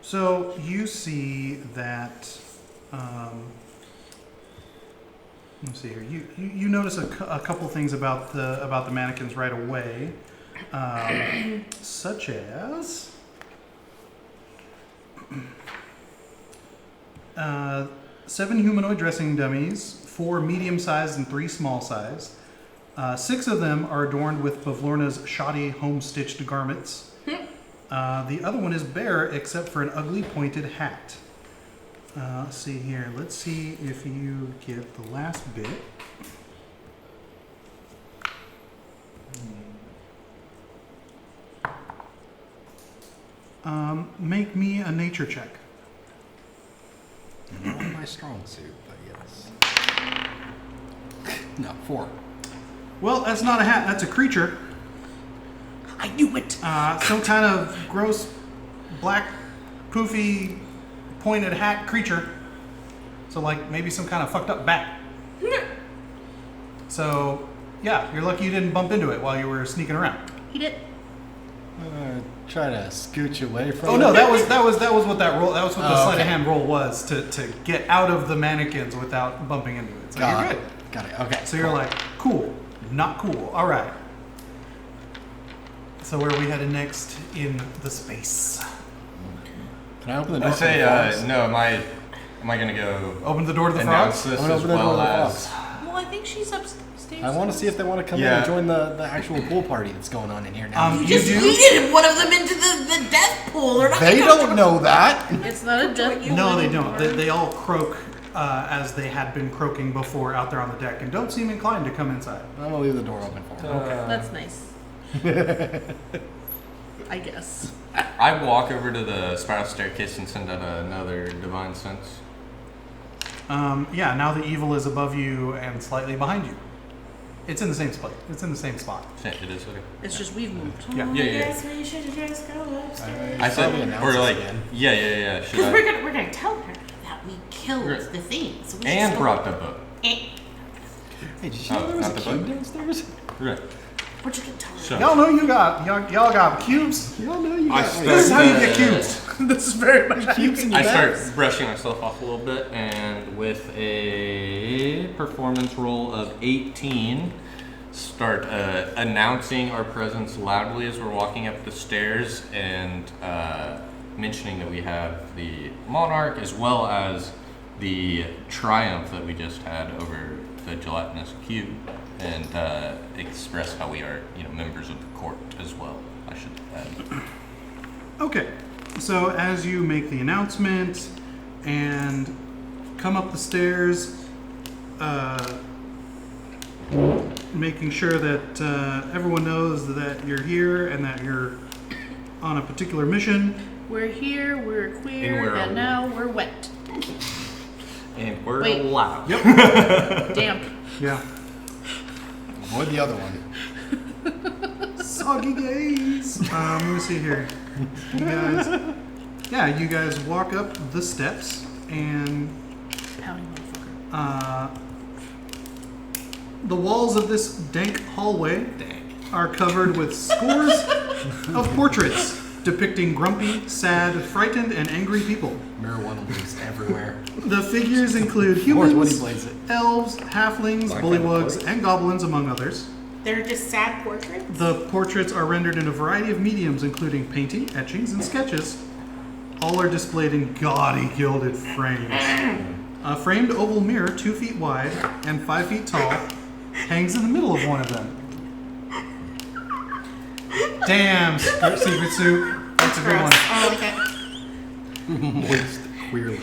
So you see that let's see here. You notice a couple things about the mannequins right away, such as 7 humanoid dressing dummies, 4 medium-sized and 3 small-sized. 6 of them are adorned with Bavlorna's shoddy home-stitched garments. The other one is bare except for an ugly pointed hat. Let's see here. Let's see if you get the last bit. Make me a nature check. Not my strong suit, but yes. No, 4. Well, that's not a hat. That's a creature. I knew it. Some kind of gross, black, poofy, pointed hat creature. So, like, maybe some kind of fucked up bat. So, yeah, you're lucky you didn't bump into it while you were sneaking around. He did. Try to scooch away from. Oh no, that was what that roll. That was what the sleight of hand roll was to get out of the mannequins without bumping into it. So you're good. Got it. Okay. So you're like, cool, not cool. All right. So where are we headed next in the space? Can I open the door? I to say, the frogs? no. Am I gonna go Open the door to the announce frogs. this I'm gonna as open the door well to the as? frogs. Well, I think she's upstairs. I want to see if they want to come in Yeah. and join the actual pool party that's going on in here now. You You just do? yeeted one of them into the death pool. They're not They gonna don't know that. It's not a death. No, they don't. They all croak as they had been croaking before out there on the deck, and don't seem inclined to come inside. I'm gonna leave the door open for them. That's nice. I guess. I walk over to the spiral staircase and send out another divine sense. Yeah. Now the evil is above you and slightly behind you. It's in the same spot. It's in the same spot. It is okay. It's just we've moved. Yeah. Yeah, yeah. Guess we should just go upstairs. I said, Probably announce or this like, again. yeah. Should Because I? we're gonna tell her that we killed Right. the thing. So we And just brought the book. Hey, did you Oh, know there was a not the cube boat? downstairs? Right. We're just gonna tell her. So Y'all know y'all got cubes. Y'all know you I got start- This is how you get cubes. This is very much how you cubes in can your I bags. start brushing myself off a little bit, and with a performance roll of 18, start announcing our presence loudly as we're walking up the stairs, and mentioning that we have the monarch as well as the triumph that we just had over the gelatinous cube, and express how we are, members of the court as well. I should add. Okay, so as you make the announcement and come up the stairs, making sure that everyone knows that you're here and that you're on a particular mission. We're here, we're queer, And we're and now we're wet. And we're Wait. loud. Damp. Yeah. Avoid the other one. Soggy gaze. Let me see here. You guys walk up the steps and Pouty motherfucker. the walls of this dank hallway are covered with scores of portraits depicting grumpy, sad, frightened, and angry people. Marijuana leaves everywhere. The figures include Of course, when he humans, plays it. elves, halflings, Black bullywugs, Knight. and goblins, among others. They're just sad portraits. The portraits are rendered in a variety of mediums, including painting, etchings, and sketches. All are displayed in gaudy gilded frames. A framed oval mirror 2 feet wide and 5 feet tall hangs in the middle of one of them. Damn, secret soup. That's a good one. I like it. Moist queerly.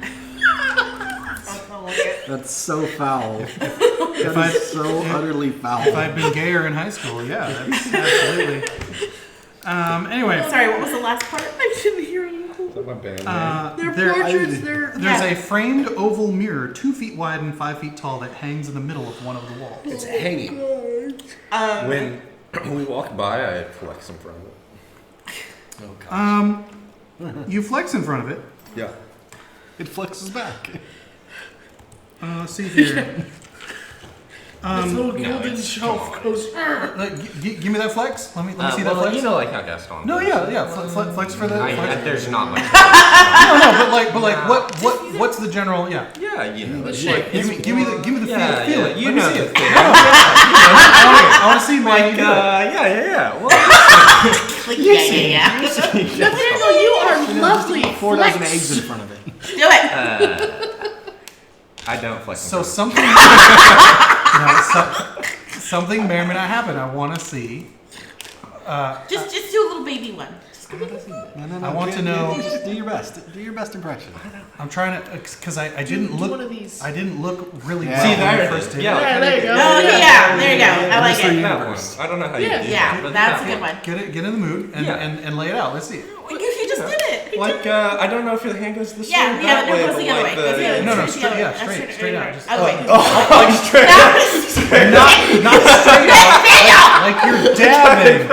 I like it. That's so foul. If That is so utterly foul. If I'd been gayer in high school, yeah, that's absolutely. Anyway, Sorry, what was the last part? I shouldn't hear you. Is that my band name? They're portraits, there's Yeah. a framed oval mirror 2 feet wide and 5 feet tall that hangs in the middle of one of the walls. It's hanging. When we walk by, I flex in front of it. Oh god. You flex in front of it. Yeah. It flexes back. See here. This little gilded shelf goes. Give me that flex. Let me see that flex. You know, like how Gaston. No, yeah. Flex for the. Flex. There's not much. No, but like, what's the general? Yeah. Yeah, you know. Like, give me the feel. Yeah, Let you me know see the it. thing. I want to see Manny do it. Yeah. Well, Like, yeah. Nathaniel, you are lovely. 4 dozen eggs in front of it. Do it. I don't flex. So something, something may or may not happen. I want to see. Just do a little baby one. No. I want to know. Just do your best. Do your best impression. I'm trying to, because I didn't Do look. one of these. I didn't look really Yeah. well See, when there I it first is. did. Yeah. There you go. Oh yeah, there you go. I like it. That one. I don't know how you do Yeah, that. that's a good one. Get in the mood and lay it out. Let's see. You just did it. Like, I don't know if your hand goes this way. Yeah, that no, way, it goes but the other way. like Goes the other way. No, Straight the other way. straight out. Just, Other way. Like straight. not straight out. Like you're dabbing.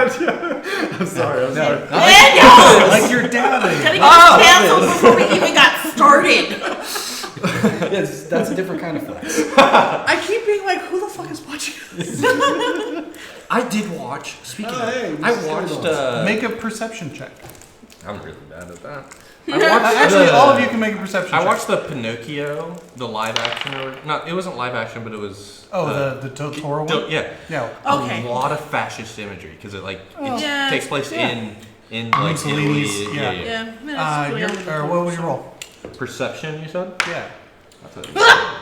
I'm sorry. Daniel! Like you're dabbing. Gotta get canceled before we even got started. Yes, that's a different kind of flex. I keep being like, who the fuck is watching this? I did watch. Speaking hey, of, I watched. Make a perception check. I'm really bad at that. Actually, all of you can make a perception check. I watched the Pinocchio, the live action. Not, it wasn't live action, but it was. the Totoro one? Yeah. Yeah. Okay. A lot of fascist imagery because it Yeah. takes place in like Mussolini's, Italy. yeah. Yeah. That's really Or what was your roll? Perception, you said? Yeah. That's it.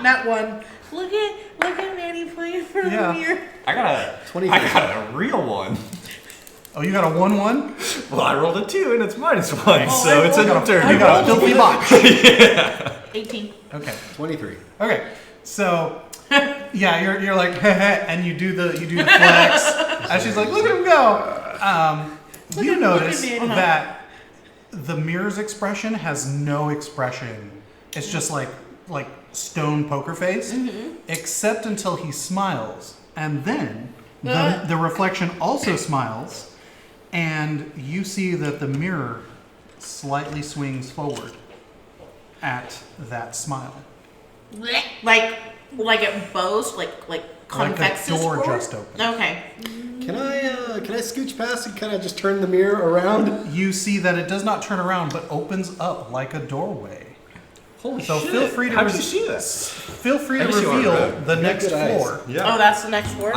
Not one. Look at Manny playing in front of the mirror. I got a real one. Oh, you got a 1-1? Well, I rolled a 2 and it's -1, Oh, so I it's a rolled turn. You got a filthy box. 18. Okay. 23. Okay. So, yeah, you're like, and you do the flex, and she's like, look at him go. You notice look at me. that the mirror's expression has no expression. It's just like stone poker face, except until he smiles, and then the reflection also smiles, and you see that the mirror slightly swings forward at that smile. Like it bows, like convex a door forward? just opened. Okay. Can I scooch past and kind of just turn the mirror around? You see that it does not turn around, but opens up like a doorway. Holy So shit. feel free to How did you see this? Feel free to I see on reveal red. the next good eyes. floor. Oh, that's the next floor?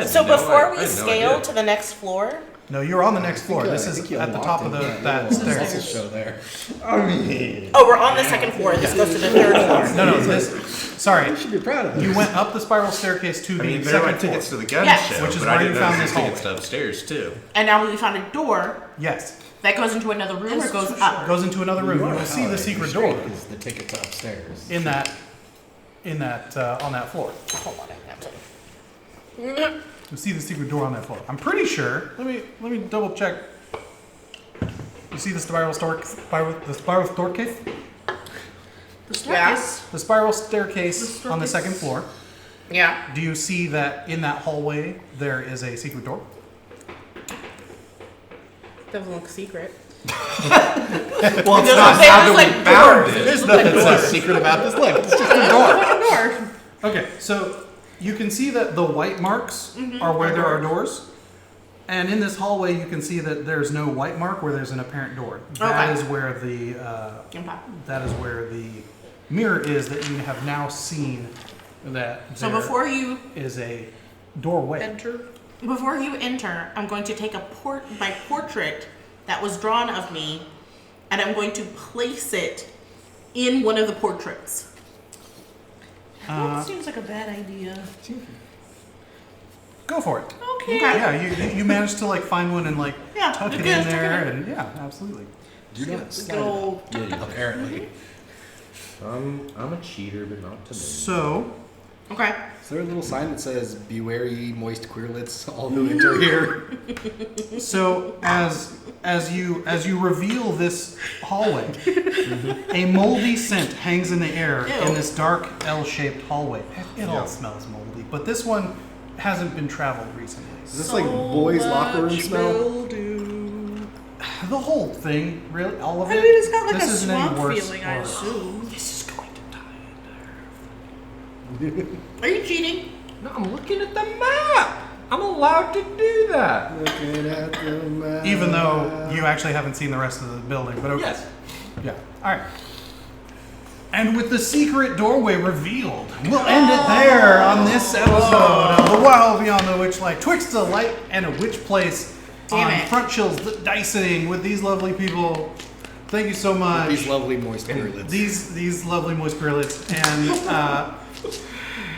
So before we scale to the next floor, No, you're on the next floor. This is at the top of that stairs. Show there. oh, we're on the second floor. This goes to the third floor. No, this. Sorry, You should be proud of you this. went up the spiral staircase to I the mean, there are second tickets floor. to the gun Yes. show, Which is but where I you didn't found know this there's tickets to hallway. upstairs too. And now we found a door Yes, that goes into another room or goes up. goes into another room. You will see the secret door Is the ticket to upstairs. in that on that floor. Hold on, I have to. You see the secret door on that floor. I'm pretty sure. Let me double check. You see the spiral staircase? Yeah. The spiral staircase on the second floor. Yeah. Do you see that in that hallway there is a secret door? Doesn't look secret. Well, it's There's not like- how there's that we like found doors. it. There's nothing so secret about this. Look, it's just a door. Okay, so you can see that the white marks are where there are doors. And in this hallway you can see that there's no white mark where there's an apparent door. That Okay. is where the mirror is that you have now seen that So there before you is a doorway. enter, I'm going to take my portrait that was drawn of me, and I'm going to place it in one of the portraits. That seems like a bad idea. Go for it. Okay. Yeah, you managed to find one and Yeah, tuck it okay, in tuck it there, in. and yeah, absolutely. Do not Good slide old. it up. Apparently. I'm a cheater, but not to me. So Okay. Is there a little sign that says "Beware ye moist queerlets, all who enter here"? So as you reveal this hallway, a moldy scent hangs in the air Ew. in this dark L-shaped hallway. It all smells moldy, but this one hasn't been traveled recently. Is this like boys' locker room smell? Mildew. The whole thing, really, all of I it. mean, it's got like this a isn't any swamp worse feeling, I or- assume. This is going to die in there. Are you cheating? No, I'm looking at the map. I'm allowed to do that. Looking at the map. Even though you actually haven't seen the rest of the building, but okay. Yes. Yeah. All right. And with the secret doorway revealed, we'll end it there on this episode of The Wild Beyond the Witchlight. Twixt a light and a witch place Damn on it. Front Chill's Dicening with these lovely people. Thank you so much. These lovely moist periods. These lovely moist periods. And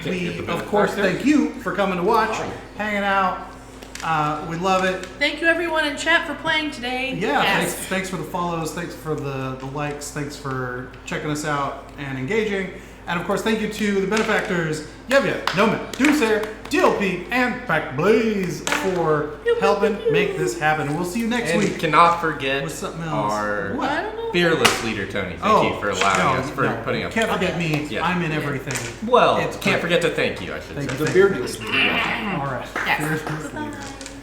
we, of course, thank you for coming to watch, hanging out. We love it. Thank you everyone in chat for playing today. Yeah, Yes. thanks for the follows, thanks for the likes, thanks for checking us out and engaging. And of course, thank you to the benefactors, Yevya, Nomad, Doomsayer, DLP, and BACKBLAZE for helping make this happen. We'll see you next And week. cannot forget With something else. our What? I don't know. fearless leader, Tony. Thank you for allowing us, for putting up. Can't forget me. Yeah. I'm in everything. Well, It's can't great. forget to thank you, I should Thank say. you. The beardless. All right. Yes.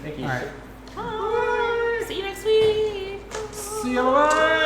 Thank you. All right. Bye. See you next week. See you. Bye.